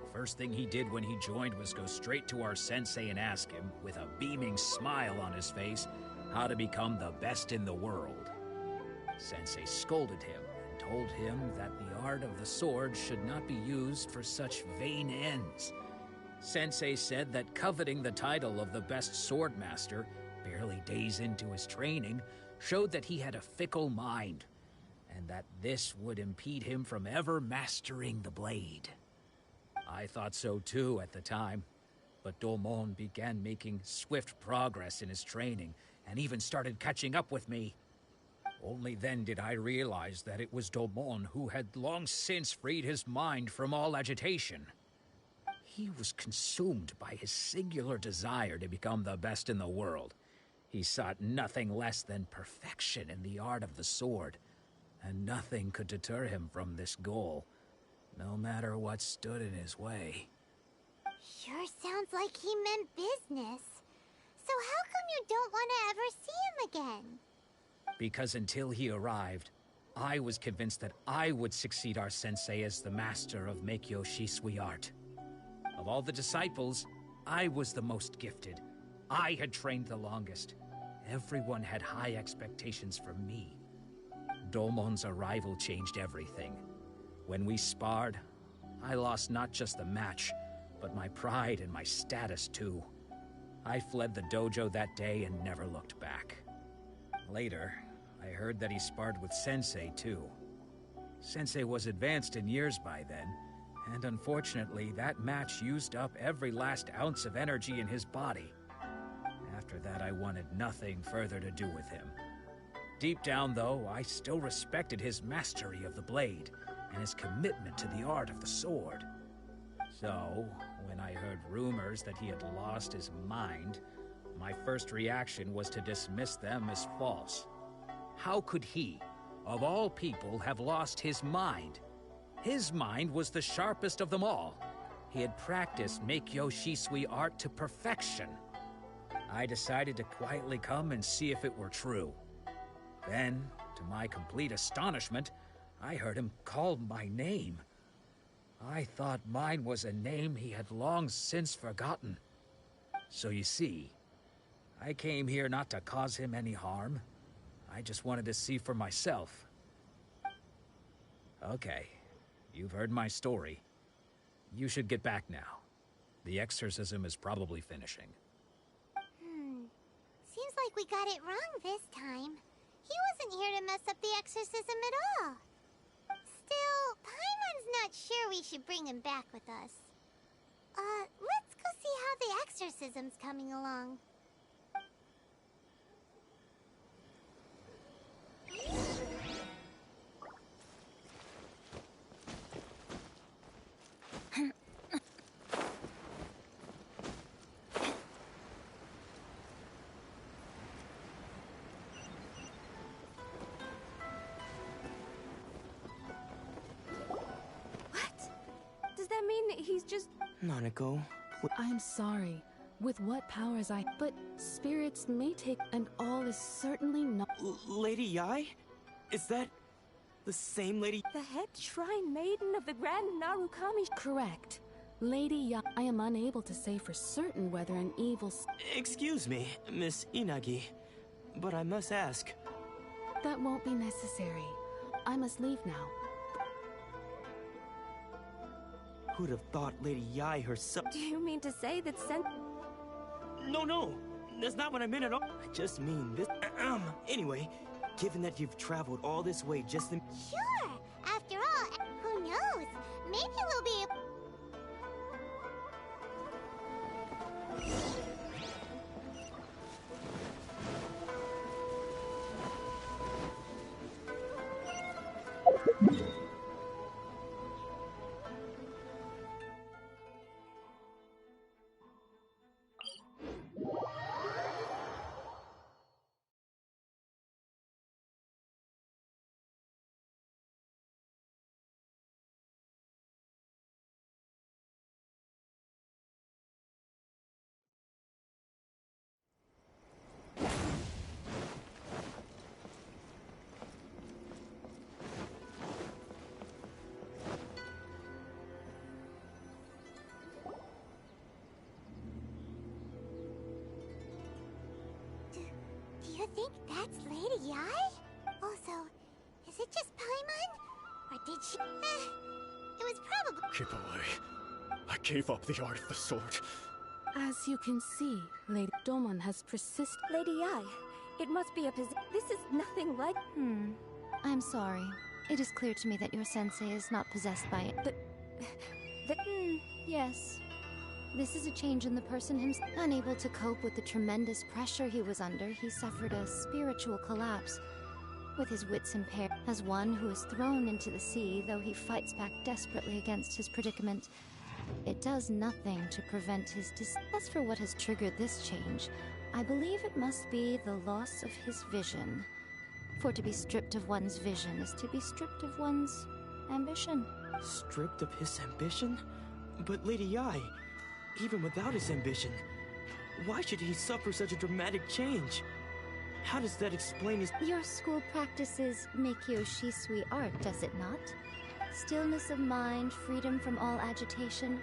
The first thing he did when he joined was go straight to our sensei and ask him, with a beaming smile on his face, how to become the best in the world. Sensei scolded him and told him that the art of the sword should not be used for such vain ends. Sensei said that coveting the title of the best sword master, barely days into his training, showed that he had a fickle mind, and that this would impede him from ever mastering the blade. I thought so too at the time, but Domon began making swift progress in his training, and even started catching up with me. Only then did I realize that it was Domon who had long since freed his mind from all agitation. He was consumed by his singular desire to become the best in the world. He sought nothing less than perfection in the art of the sword, and nothing could deter him from this goal. no matter what stood in his way. Sure sounds like he meant business. So how come you don't want to ever see him again? Because until he arrived, I was convinced that I would succeed our sensei as the master of Meikyo Shisui art. Of all the disciples, I was the most gifted. I had trained the longest. Everyone had high expectations from me. Domon's arrival changed everything. When we sparred, I lost not just the match, but my pride and my status too. I fled the dojo that day and never looked back. Later, I heard that he sparred with Sensei too. Sensei was advanced in years by then, and unfortunately that match used up every last ounce of energy in his body. After that, I wanted nothing further to do with him. Deep down, though, I still respected his mastery of the blade and his commitment to the art of the sword. So, when I heard rumors that he had lost his mind, my first reaction was to dismiss them as false. How could he, of all people, have lost his mind? His mind was the sharpest of them all. He had practiced Meikyo Shisui art to perfection. I decided to quietly come and see if it were true. Then, to my complete astonishment, I heard him call my name. I thought mine was a name he had long since forgotten. So you see, I came here not to cause him any harm. I just wanted to see for myself. Okay, you've heard my story. You should get back now. The exorcism is probably finishing. Seems like we got it wrong this time. He wasn't here to mess up the exorcism at all. Still, Paimon's not sure we should bring him back with us. Let's go see how the exorcism's coming along. Does that mean he's just... Nanako. I'm sorry. With what powers but spirits may take, and all is certainly not... Lady Yae? Is that the same lady? The head shrine maiden of the Grand Narukami... Correct. Lady Yae, I am unable to say for certain whether an evil... Excuse me, Miss Inagi, but I must ask. That won't be necessary. I must leave now. Who'd have thought Lady Yae herself... Do you mean to say that No, that's not what I meant at all. I just mean this... Anyway, given that you've traveled all this way just in... Sure! After all, who knows? Maybe we'll be able... Do you think that's Lady Yae? Also, is it just Paimon? Or did she... it was probably... Keep away. I gave up the art of the sword. As you can see, Lady Domon has persisted... Lady Yae, it must be a This is nothing like... I'm sorry. It is clear to me that your sensei is not possessed by it. Yes. This is a change in the person himself. Unable to cope with the tremendous pressure he was under, he suffered a spiritual collapse. With his wits impaired, as one who is thrown into the sea, though he fights back desperately against his predicament, it does nothing to prevent his As for what has triggered this change, I believe it must be the loss of his vision. For to be stripped of one's vision is to be stripped of one's ambition. Stripped of his ambition? But Lady Yae, even without his ambition, why should he suffer such a dramatic change? How does that explain his— Your school practices Meikyo Shisui art, does it not? Stillness of mind, freedom from all agitation.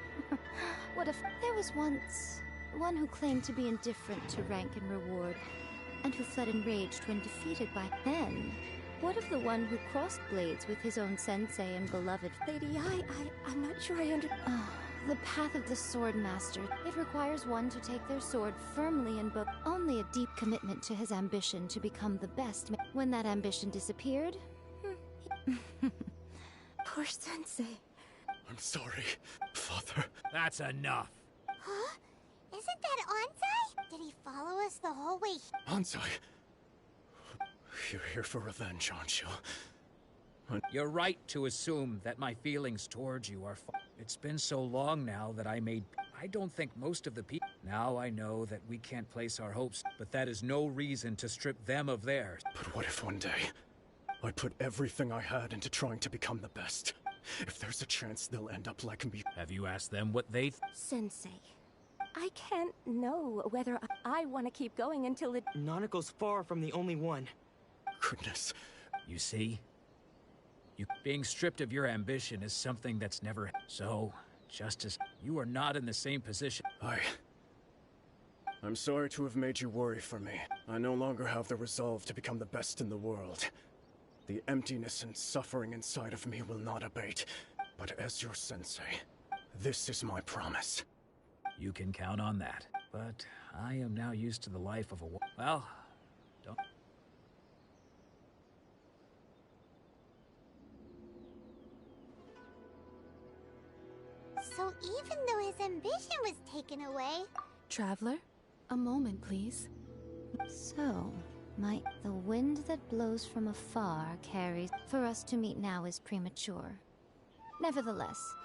What if there was once one who claimed to be indifferent to rank and reward, and who fled enraged when defeated by— Then, what of the one who crossed blades with his own sensei and beloved— Lady Yae, I'm not sure I The path of the sword master. It requires one to take their sword firmly in both. Only a deep commitment to his ambition to become the best. When that ambition disappeared, Poor sensei. I'm sorry, Father. That's enough. Huh? Isn't that Anzai? Did he follow us the whole way? Anzai, you're here for revenge, aren't you? You're right to assume that my feelings towards you are It's been so long now that I don't think most of the people— Now I know that we can't place our hopes, but that is no reason to strip them of theirs. But what if one day I put everything I had into trying to become the best? If there's a chance they'll end up like me— Have you asked them what they— Sensei, I can't know whether I want to keep going until it— Nanako's far from the only one. Goodness. You see? Being stripped of your ambition is something that's never— So, Justice, you are not in the same position. I'm sorry to have made you worry for me. I no longer have the resolve to become the best in the world. The emptiness and suffering inside of me will not abate. But as your sensei, this is my promise. You can count on that. But I am now used to the life of a— Well, don't— So even though his ambition was taken away... Traveler, a moment, please. So, the wind that blows from afar carries— For us to meet now is premature. Nevertheless,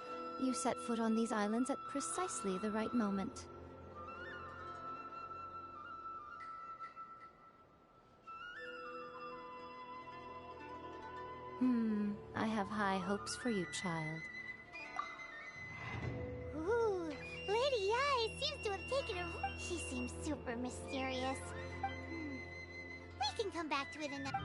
you set foot on these islands at precisely the right moment. I have high hopes for you, child. Ooh, Lady Yae seems to have taken a... She seems super mysterious. We can come back to it another...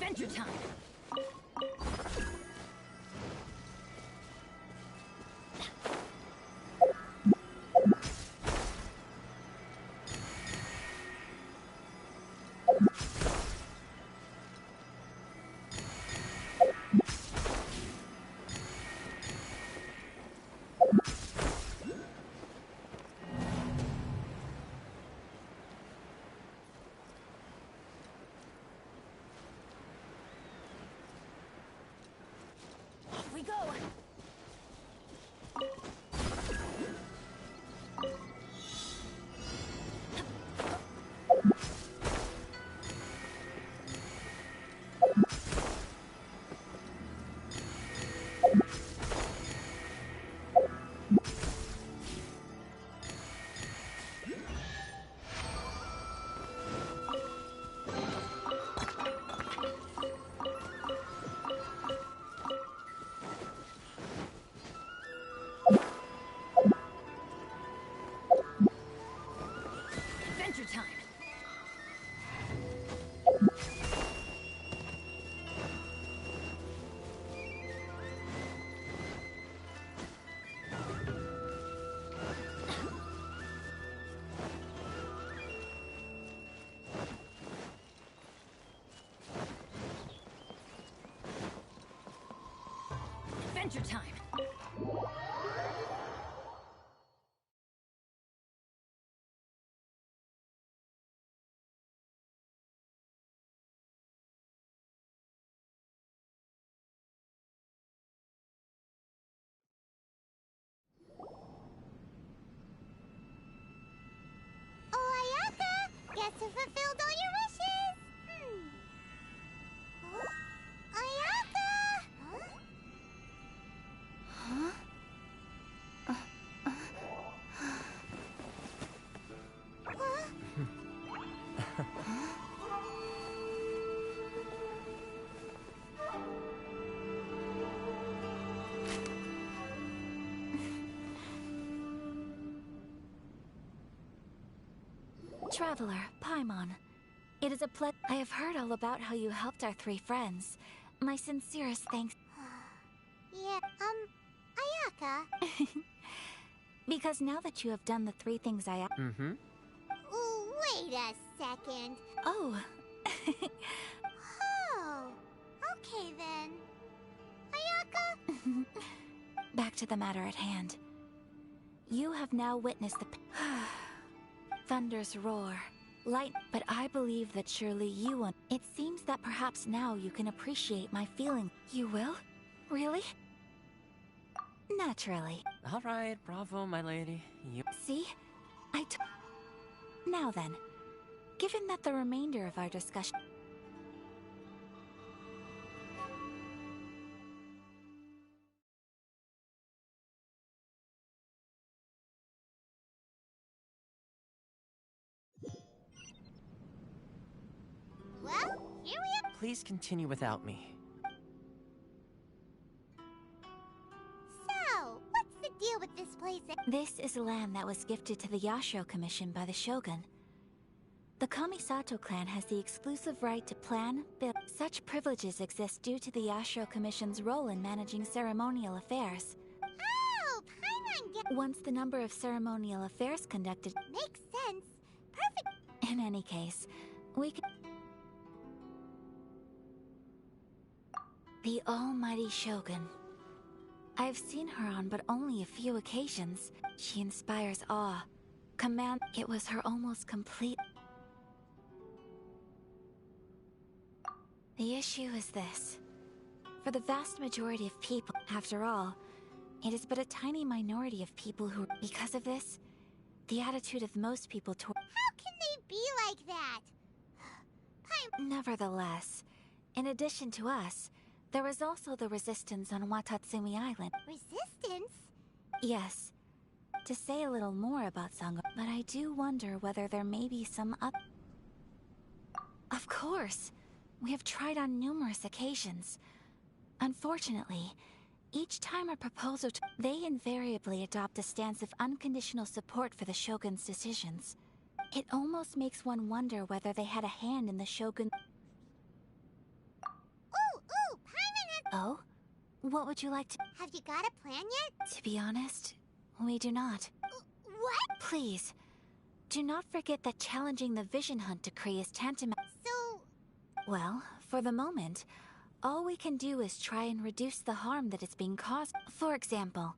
Adventure time! We go! adventure time. Oh, Ayaka! Guess who fulfilled all your wishes? Ayaka! Huh? Traveler, Paimon. It is a pleasure. I have heard all about how you helped our three friends. My sincerest thanks. Yeah, Ayaka? Because now that you have done the three things I asked. Mm-hmm. Ooh, wait a second. Oh. Oh, okay then. Ayaka? Back to the matter at hand. You have now witnessed the thunder's roar, light, but I believe that surely you will. It seems that perhaps now you can appreciate my feeling. You will? Really? Naturally. All right, bravo, my lady. You... See? Now then, given that the remainder of our discussion... Well, here we are. Please continue without me. So, what's the deal with this place? This is land that was gifted to the Yashiro Commission by the Shogun. The Kamisato clan has the exclusive right to plan, build. Such privileges exist due to the Yashiro Commission's role in managing ceremonial affairs. Oh, Paimon get... Once the number of ceremonial affairs conducted... Makes sense. Perfect. In any case, we can... The almighty Shogun. I've seen her on but only a few occasions. She inspires awe. Command... It was her almost complete... The issue is this. For the vast majority of people, after all, it is but a tiny minority of people who... Because of this, the attitude of most people toward... How can they be like that? Nevertheless, in addition to us, there is also the resistance on Watatsumi Island. Resistance? Yes. To say a little more about Sango, but I do wonder whether there may be some Of course! We have tried on numerous occasions. Unfortunately, each time a proposal they invariably adopt a stance of unconditional support for the Shogun's decisions. It almost makes one wonder whether they had a hand in the Shogun... Ooh, Paimon has... Oh? What would you like to... Have you got a plan yet? To be honest, we do not. What? Please, do not forget that challenging the Vision Hunt decree is tantamount... So... Well, for the moment, all we can do is try and reduce the harm that is being caused. For example,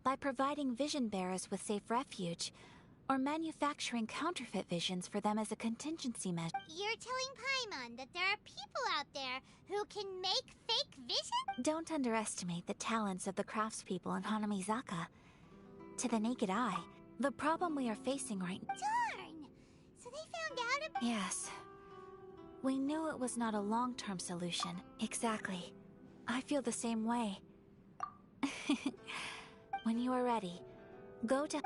by providing vision bearers with safe refuge, or manufacturing counterfeit visions for them as a contingency measure. You're telling Paimon that there are people out there who can make fake vision? Don't underestimate the talents of the craftspeople in Hanamizaka. To the naked eye, the problem we are facing right now... Darn! So they found out about... Yes. We knew it was not a long-term solution. Exactly. I feel the same way. When you are ready, go to...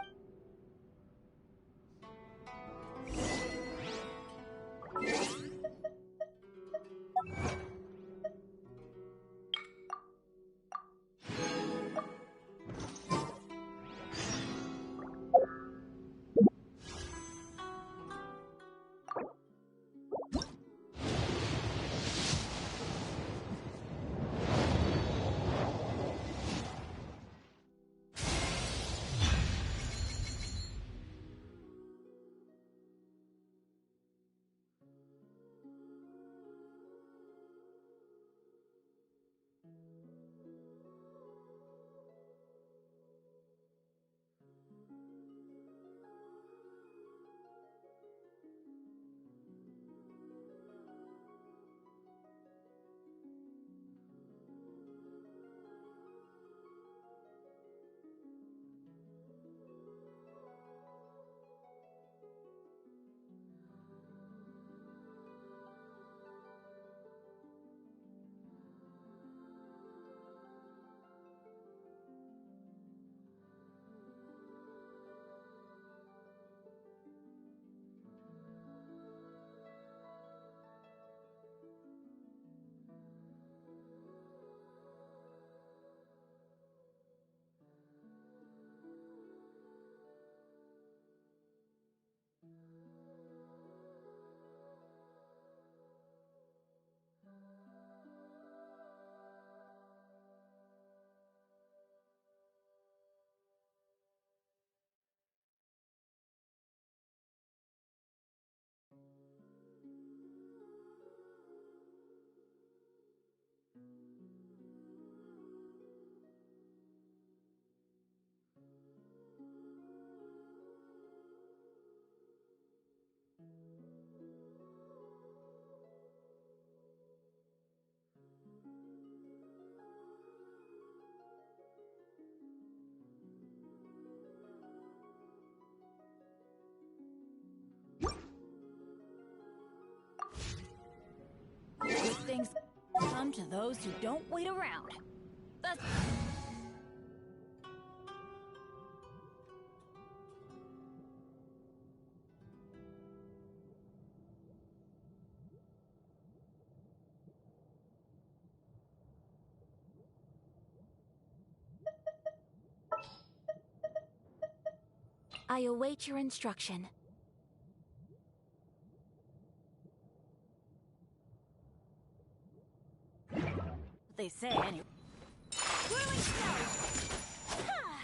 come to those who don't wait around. That's... I await your instruction. They say anyway. Whirling snow! Ha!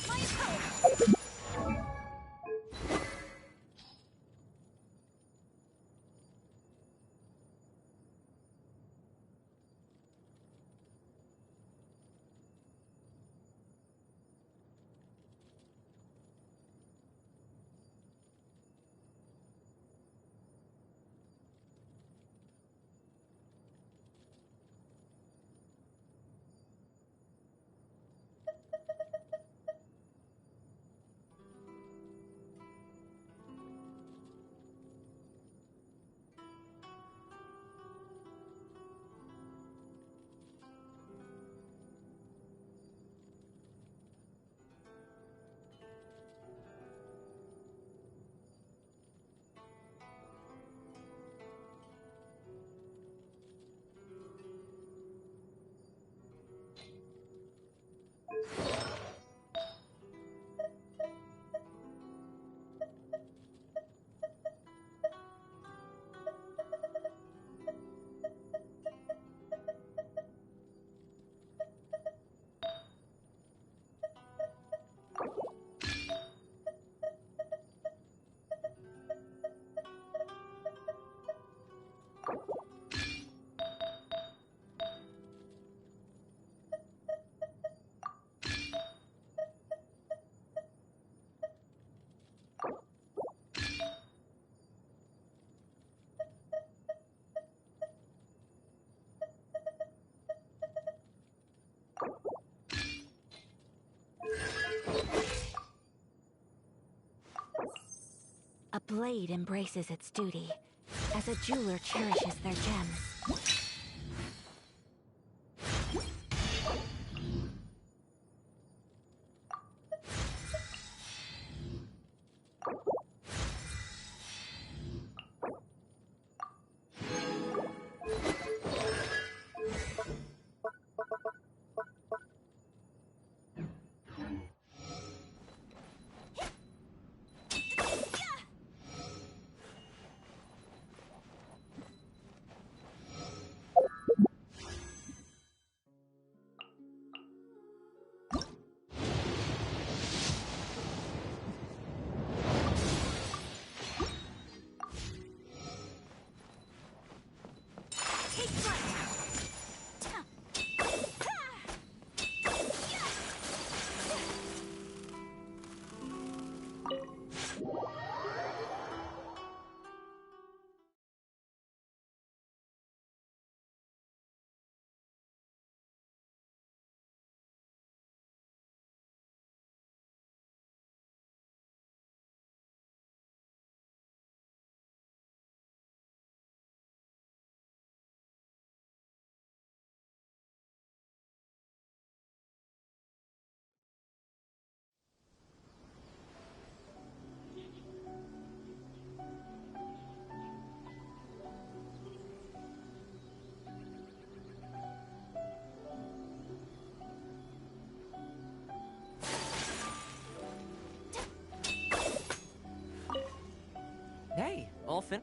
My opponent! A blade embraces its duty, as a jeweler cherishes their gems. Hey, all fin-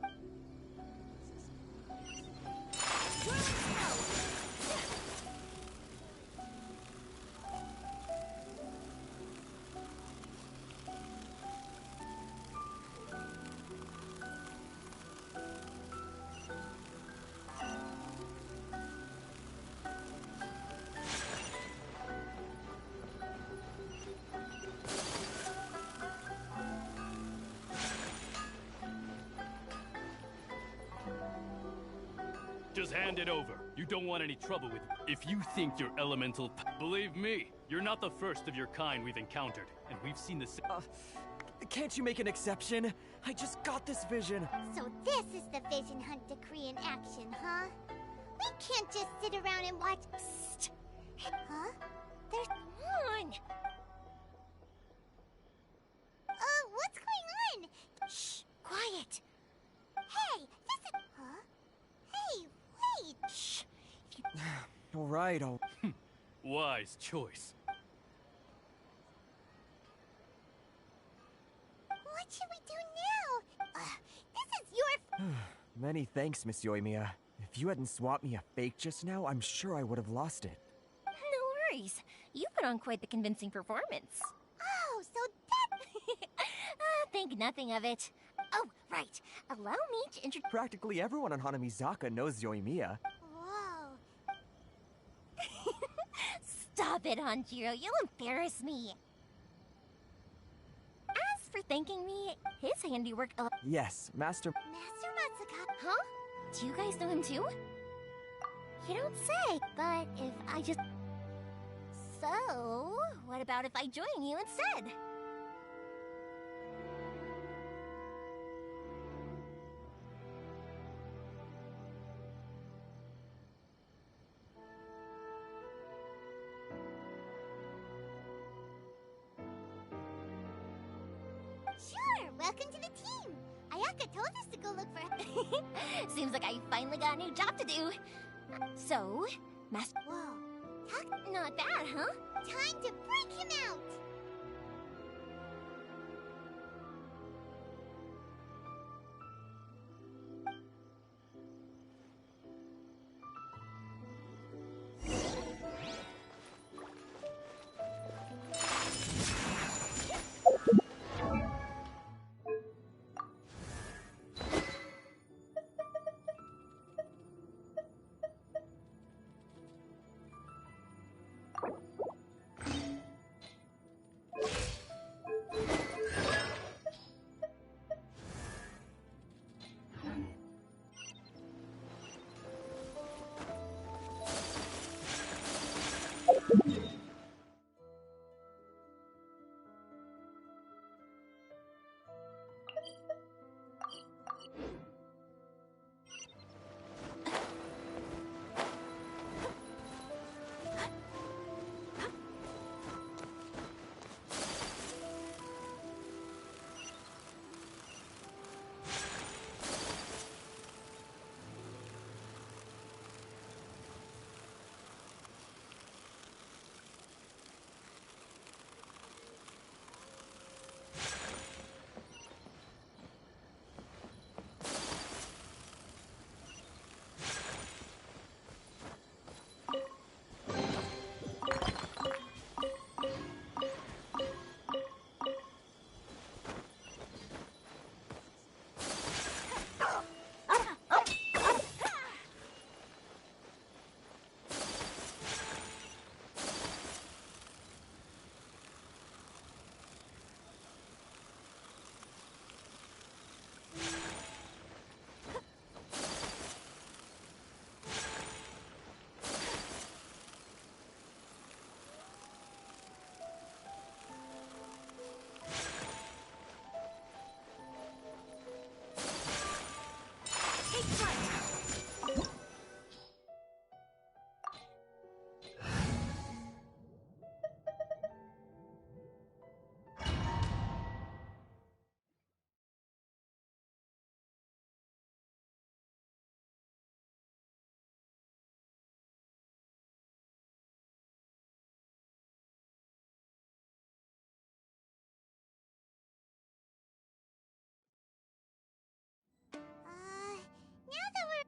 hand it over. You don't want any trouble with it. If you think you're elemental, believe me, you're not the first of your kind we've encountered, and we've seen the Can't you make an exception? I just got this vision. So this is the Vision Hunt decree in action, huh? We can't just sit around and watch. Psst. Huh? There's one. What's going on? Shh, quiet. Hey, this is. Huh? Hey, wait. Shh. All right, Wise choice. What should we do now? This is your. Many thanks, Miss Yoimiya. If you hadn't swapped me a fake just now, I'm sure I would have lost it. No worries. You put on quite the convincing performance. Oh, so that. Think nothing of it. Oh, right. Allow me to introduce. Practically everyone on Hanamizaka knows Yoimiya. Whoa. Stop it, Hanjiro. You'll embarrass me. As for thanking me, his handiwork. Yes, Master Matsuka. Huh? Do you guys know him too? You don't say. But if I just. So, what about if I join you instead? Sure, welcome to the team. Ayaka told us to go look for. Seems like I finally got a new job to do. So, Master. Whoa. Not bad, huh? Time to break him out.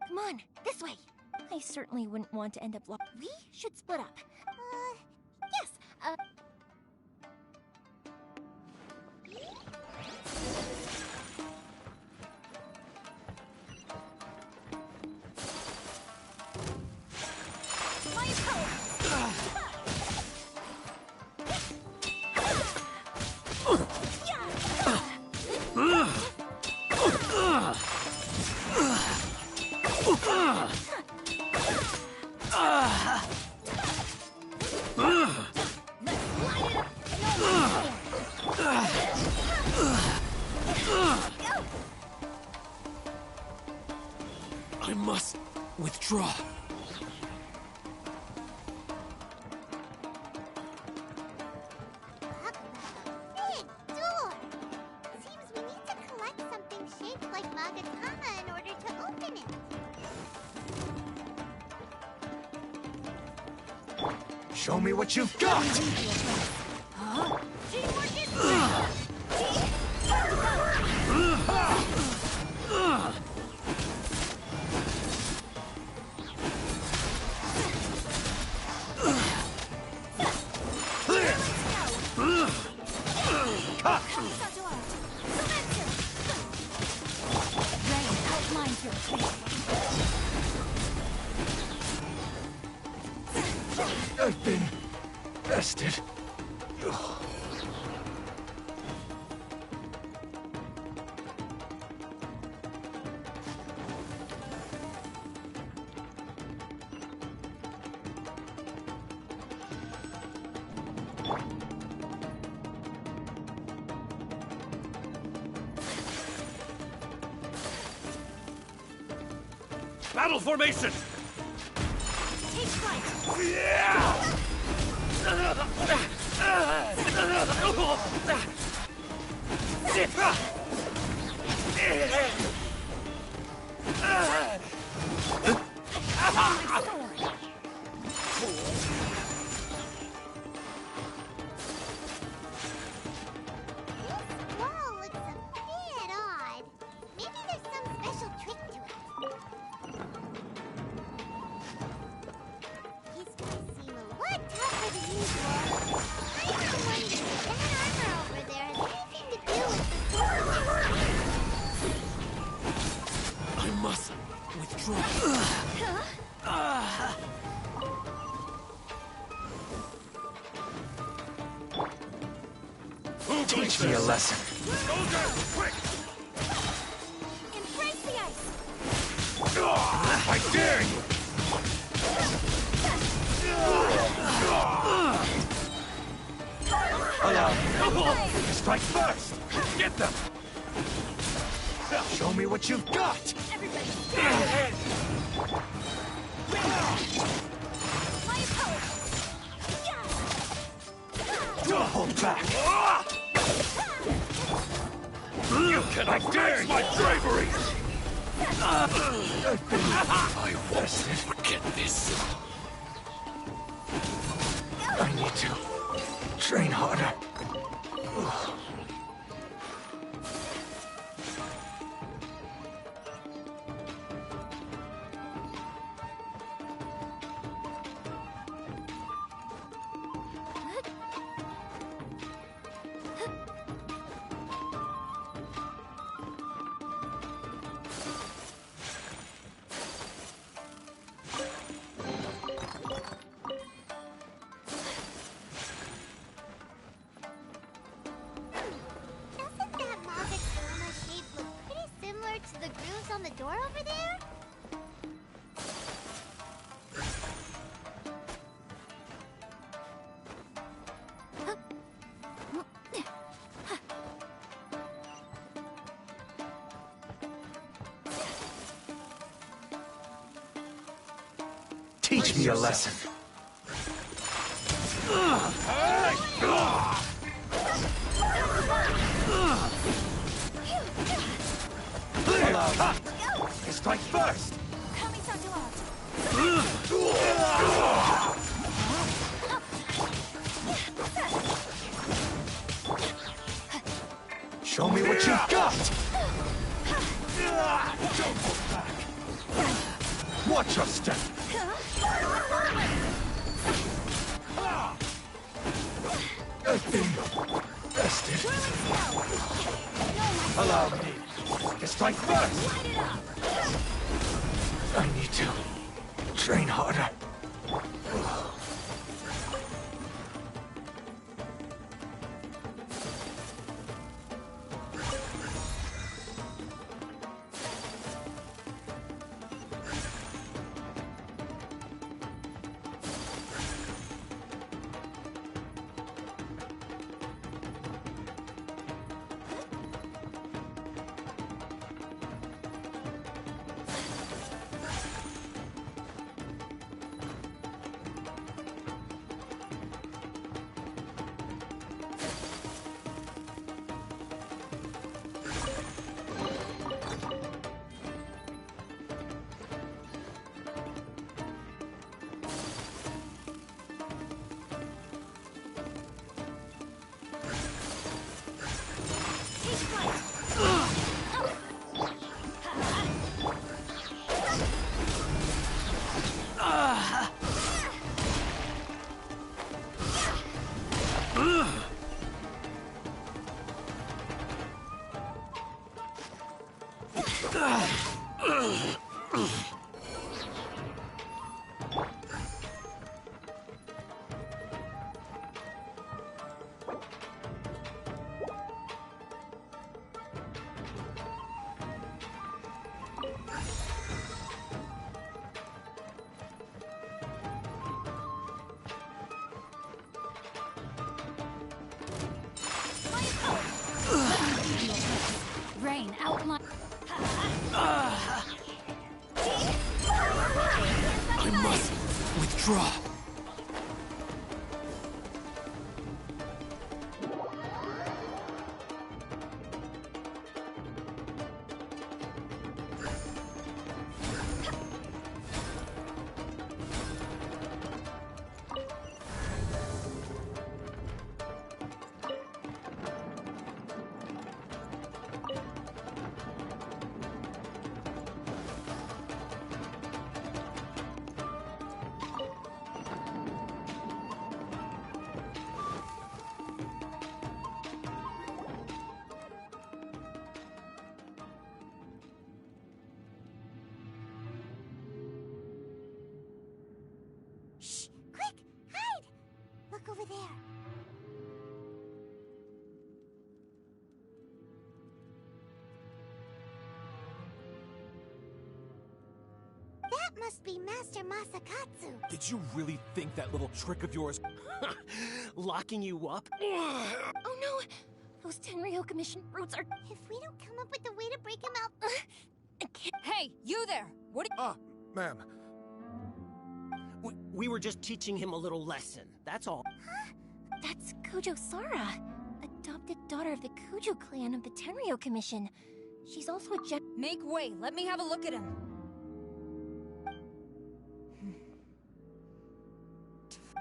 Come on, this way. I certainly wouldn't want to end up lost. We should split up. Yes, my power! Withdraw. Big door! Seems we need to collect something shaped like Magatama in order to open it. Show me what you've got! Huh? Teamwork is I've been bested. Battle formation! Take flight! Teach me a lesson. Quick! Embrace the ice! I dare you! Allow me. Strike first! Get them! Show me what you've got! Don't hold back! You cannot dare my bravery! I rested. Forget this. I need to train harder. On the door over there? Teach me a lesson. Strike first! Show me what you've got! Don't hold back! Watch your step! I've been bested. Allow me to strike first! I need to train harder. Draw! Shh! Quick! Hide! Look over there. That must be Master Masakatsu. Did you really think that little trick of yours... locking you up? Oh no! Those Tenryo Commission brutes are... If we don't come up with a way to break him out... Hey, you there! What Ma'am. We were just teaching him a little lesson, that's all. Huh? That's Kujo Sara, adopted daughter of the Kujo clan of the Tenryo Commission. She's also a Make way, let me have a look at him.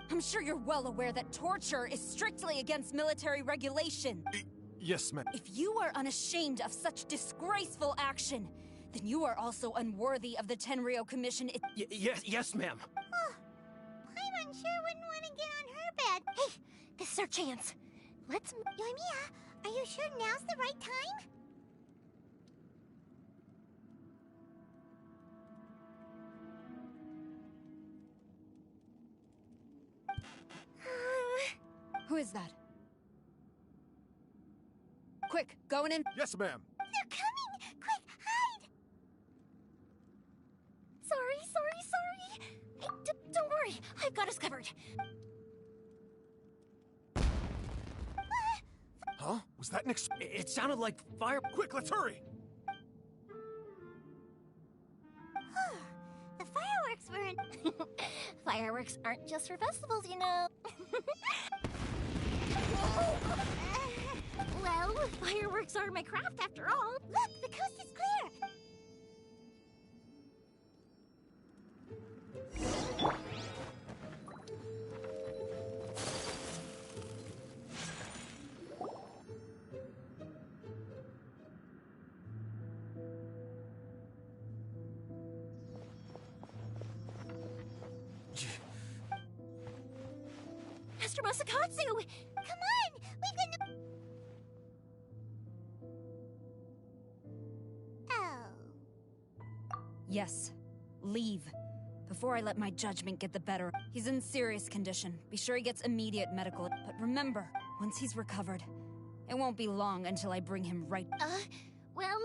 I'm sure you're well aware that torture is strictly against military regulation. Yes, ma'am. If you are unashamed of such disgraceful action, then you are also unworthy of the Tenryo Commission. Yes, ma'am. Oh, Paimon sure wouldn't want to get on her bed. Hey, this is our chance. Let's... Yoimiya, are you sure now's the right time? Who is that? Quick, going in. Yes, ma'am. They're coming! Quick, hide! Sorry. Hey, don't worry. I've got us covered. Huh? Was that an It sounded like fire... Quick, let's hurry! The fireworks weren't... Fireworks aren't just for festivals, you know. Well, fireworks are my craft after all. Look, the coast is clear! Master Masakatsu! Come on! We've got no... Oh. Yes. Leave. Before I let my judgment get the better. He's in serious condition. Be sure he gets immediate medical. But remember, once he's recovered, it won't be long until I bring him right... Well...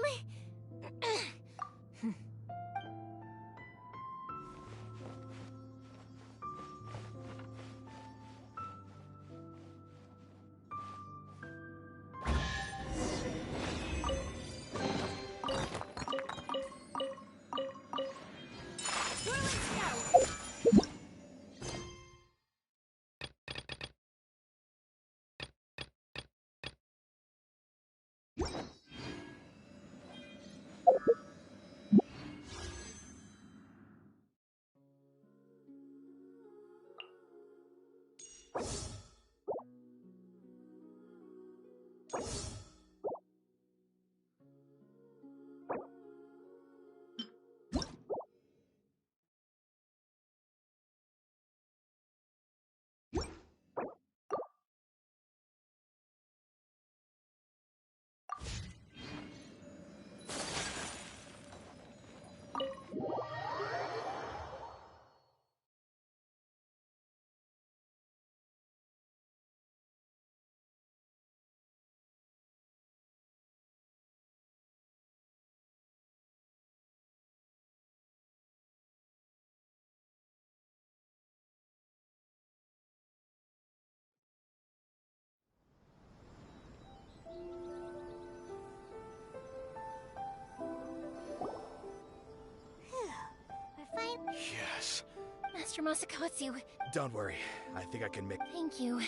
Master Masakatsu. Don't worry. I think I can make... Thank you.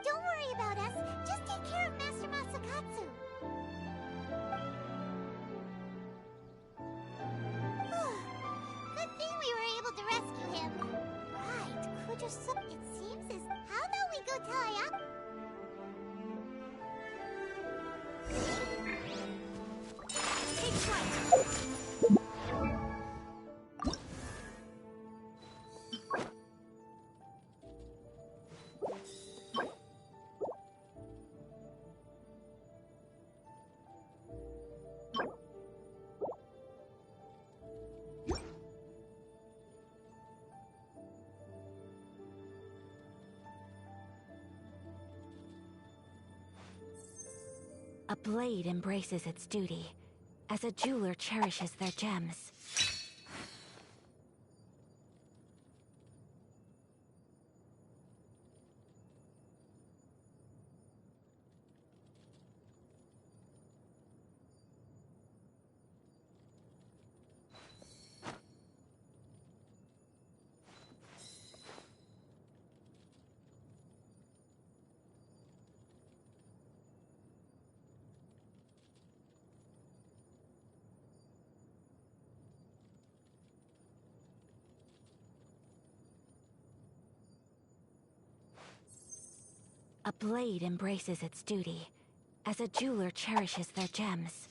Don't worry about us. Just take care of Master Masakatsu. Good thing we were able to rescue him. Right, Kujo-san. It seems as... How about we go tell Ayako? Take flight. A blade embraces its duty, as a jeweler cherishes their gems. A blade embraces its duty, as a jeweler cherishes their gems.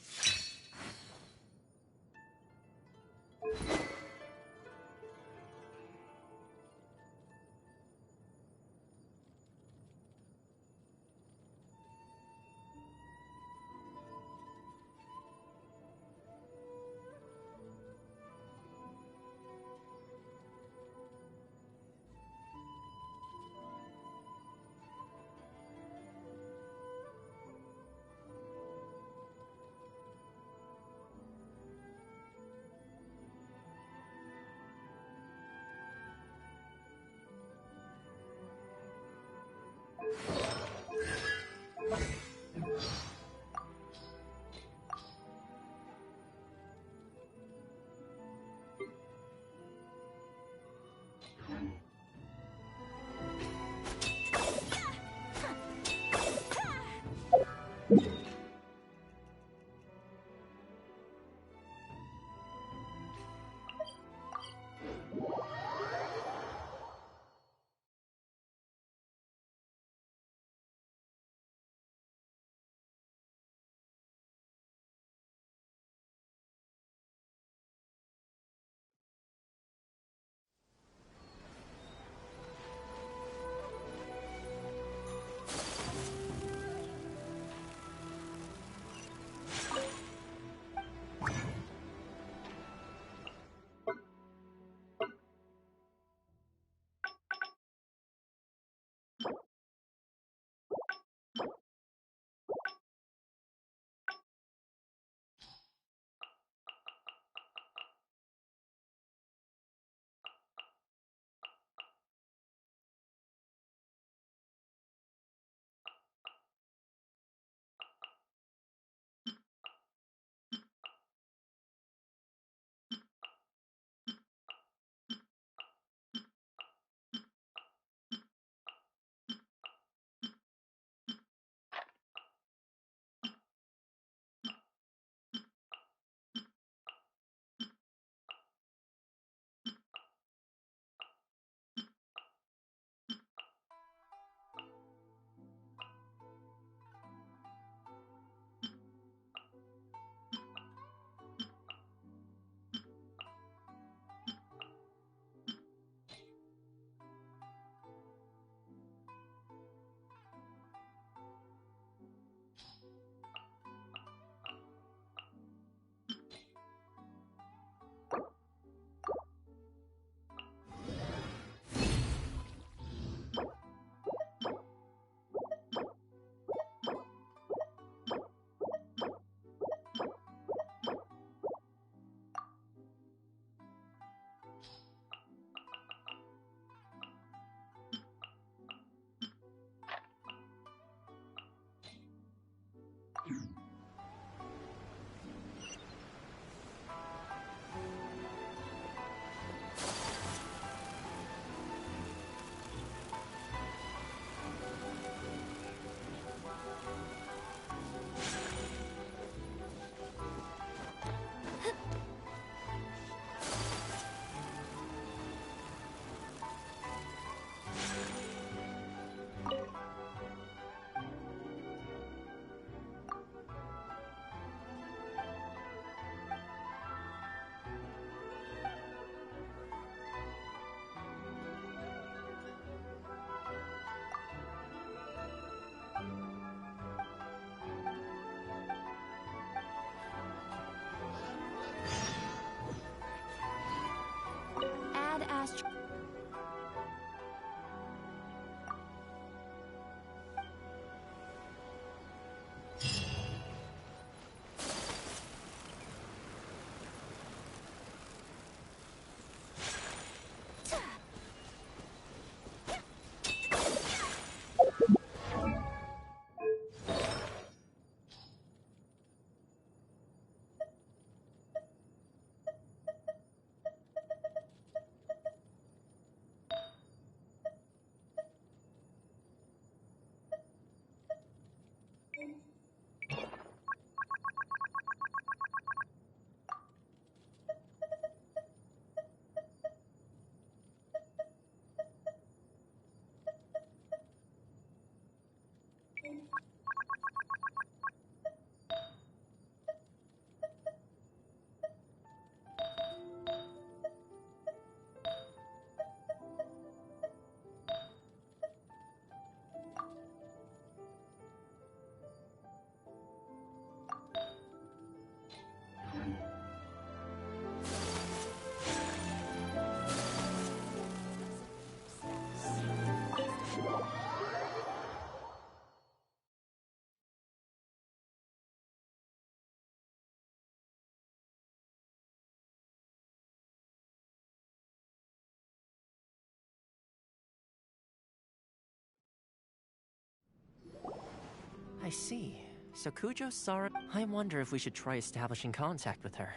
I see. So Kujo Sara... I wonder if we should try establishing contact with her.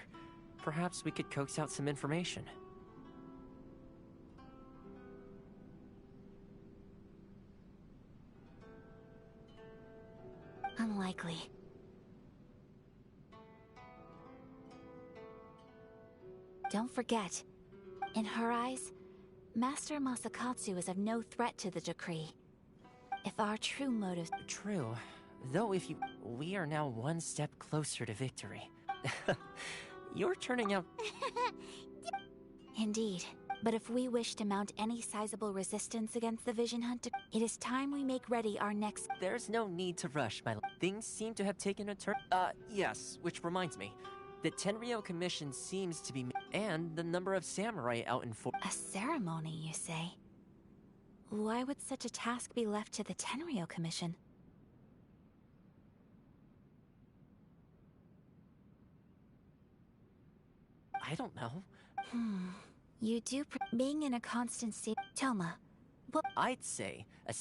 Perhaps we could coax out some information. Unlikely. Don't forget, in her eyes, Master Masakatsu is of no threat to the decree. If our true motives... True. Though if you... We are now one step closer to victory. You're turning out... Indeed. But if we wish to mount any sizable resistance against the Vision Hunt, it is time we make ready our next... There's no need to rush, my... Things seem to have taken a turn... yes, which reminds me. The Tenryou Commission seems to be... And the number of samurai out in for... A ceremony, you say? Why would such a task be left to the Tenryou Commission? I don't know. You do being in a constant state... Toma, what... I'd say a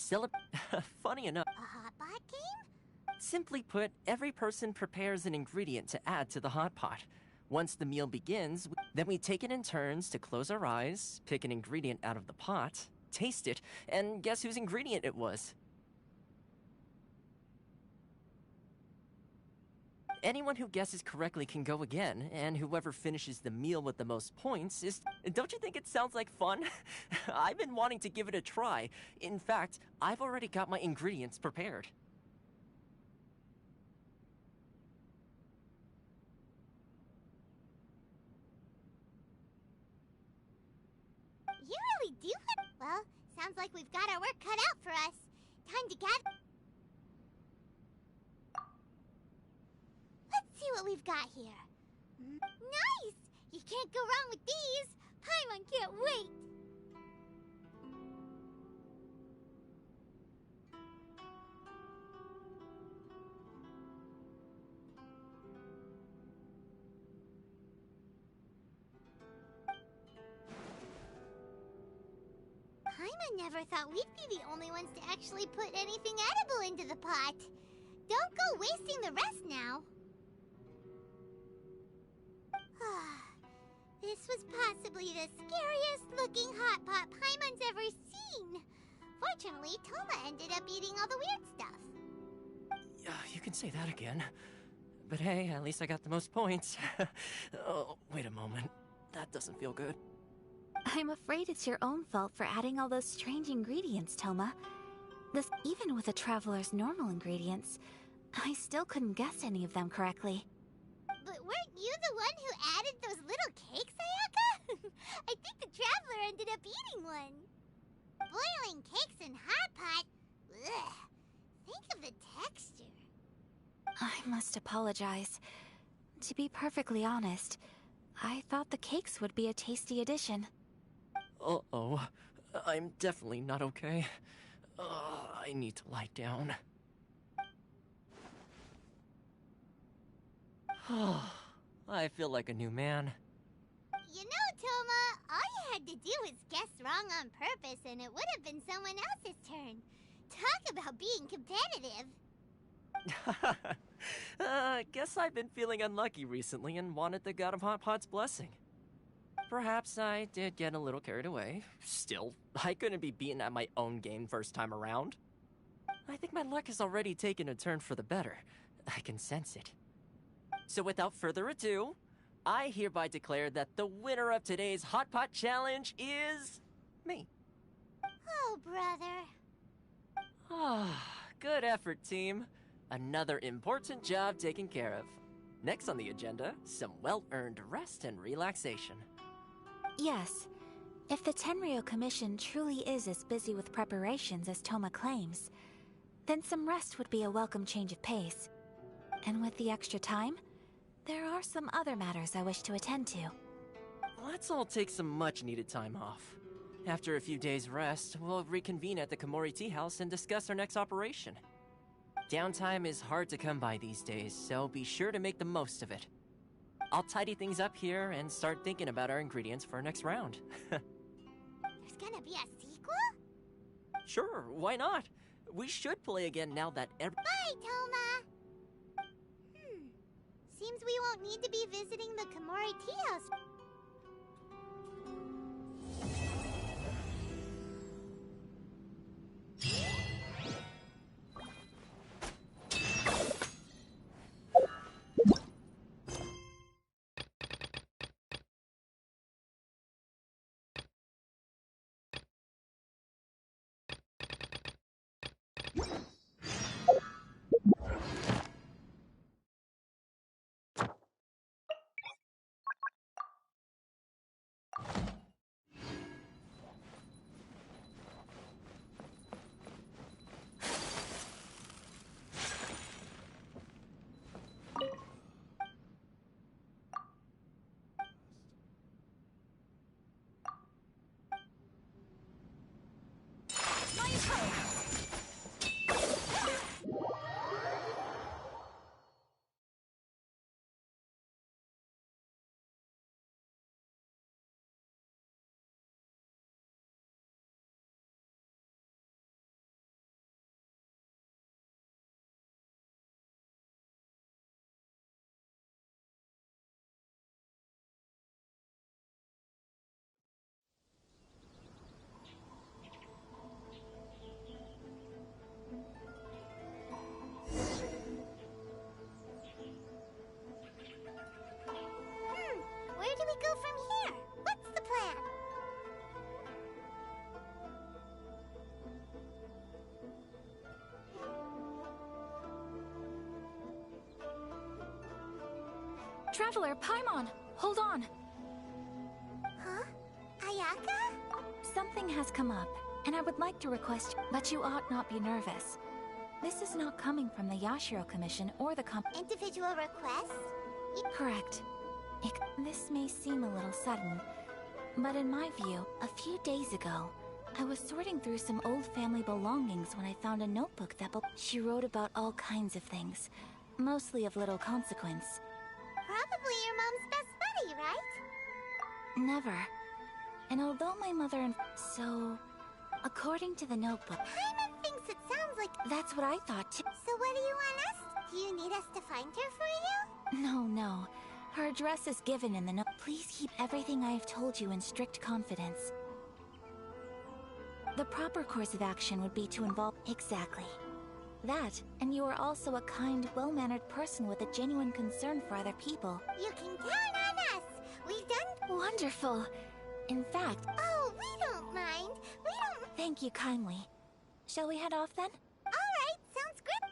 funny enough... A hot pot game? Simply put, every person prepares an ingredient to add to the hot pot. Once the meal begins, then we take it in turns to close our eyes, pick an ingredient out of the pot, taste it, and guess whose ingredient it was. Anyone who guesses correctly can go again, and whoever finishes the meal with the most points is... Don't you think it sounds like fun? I've been wanting to give it a try. In fact, I've already got my ingredients prepared. You really do have... Well, sounds like we've got our work cut out for us. Time to gather... Let's see what we've got here. Nice! You can't go wrong with these. Paimon can't wait. Paimon never thought we'd be the only ones to actually put anything edible into the pot. Don't go wasting the rest now. This was possibly the scariest looking hot pot Paimon's ever seen. Fortunately, Toma ended up eating all the weird stuff. You can say that again. But hey, at least I got the most points. Oh, wait a moment. That doesn't feel good. I'm afraid it's your own fault for adding all those strange ingredients, Toma. Even with a traveler's normal ingredients, I still couldn't guess any of them correctly. But weren't you the one who added those little cakes, Ayaka? I think the traveler ended up eating one. Boiling cakes in hot pot? Ugh. Think of the texture. I must apologize. To be perfectly honest, I thought the cakes would be a tasty addition. Uh-oh. I'm definitely not okay. I need to lie down. I feel like a new man. You know, Toma, all you had to do was guess wrong on purpose and it would have been someone else's turn. Talk about being competitive. Guess I've been feeling unlucky recently and wanted the God of Hot Pot's blessing. Perhaps I did get a little carried away. Still, I couldn't be beaten at my own game first time around. I think my luck has already taken a turn for the better. I can sense it. So without further ado, I hereby declare that the winner of today's Hot Pot Challenge is... me. Oh, brother. Good effort, team. Another important job taken care of. Next on the agenda, some well-earned rest and relaxation. Yes. If the Tenryou Commission truly is as busy with preparations as Toma claims, then some rest would be a welcome change of pace. And with the extra time, there are some other matters I wish to attend to. Let's all take some much-needed time off. After a few days' rest, we'll reconvene at the Komori Tea House and discuss our next operation. Downtime is hard to come by these days, so be sure to make the most of it. I'll tidy things up here and start thinking about our ingredients for our next round. There's gonna be a sequel? Sure, why not? We should play again now that Bye, Toma! Seems we won't need to be visiting the Komori Tea House. Where do we go from here? What's the plan? Traveler, Paimon, hold on. Huh? Ayaka? Something has come up, and I would like to request, but you ought not be nervous. This is not coming from the Yashiro Commission or the Individual requests? Correct. This may seem a little sudden, but in my view, a few days ago, I was sorting through some old family belongings when I found a notebook that she wrote about all kinds of things, mostly of little consequence. Probably your mom's best buddy, right? Never. And although my mother and so, according to the notebook, Paimon thinks it sounds like... That's what I thought too. So what do you want us? Do you need us to find her for you? No. Her address is given in the note. Please keep everything I have told you in strict confidence. The proper course of action would be to involve... Exactly. That, and you are also a kind, well-mannered person with a genuine concern for other people. You can count on us! We've done... Wonderful! In fact... Oh, we don't mind. We don't... Thank you kindly. Shall we head off then? Alright, sounds good.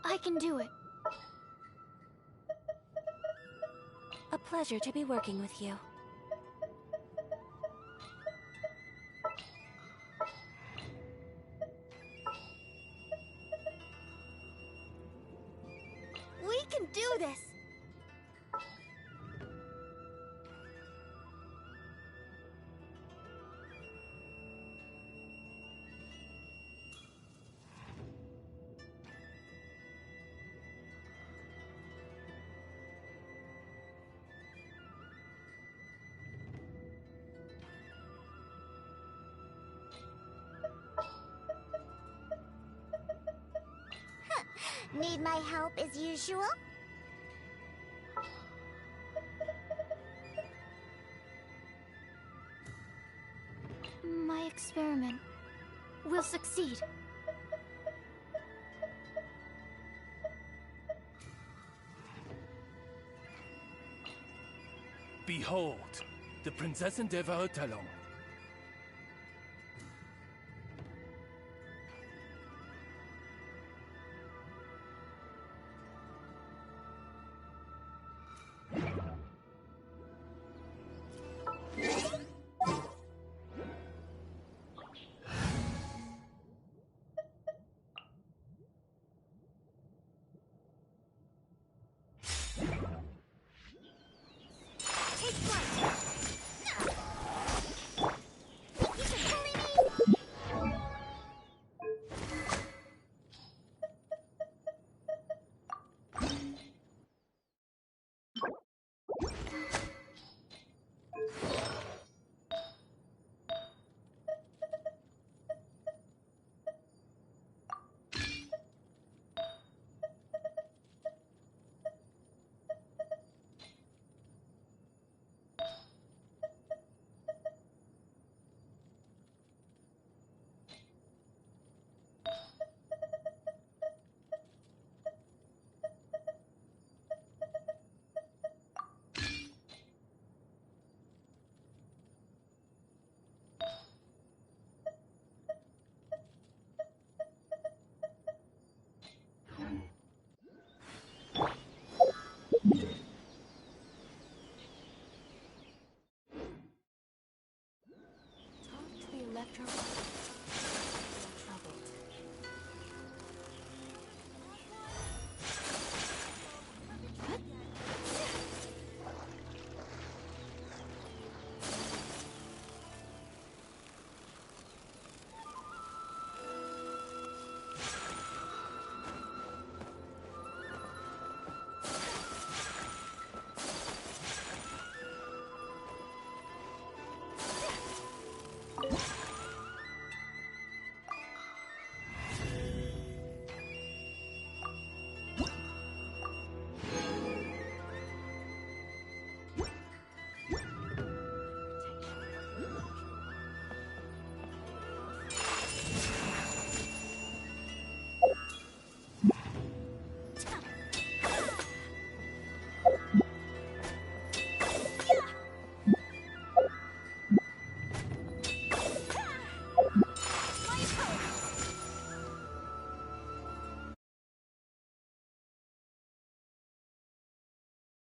I can do it. A pleasure to be working with you. can do this! Need my help as usual? My experiment will succeed. Behold, the Prinzessin de Vartalon.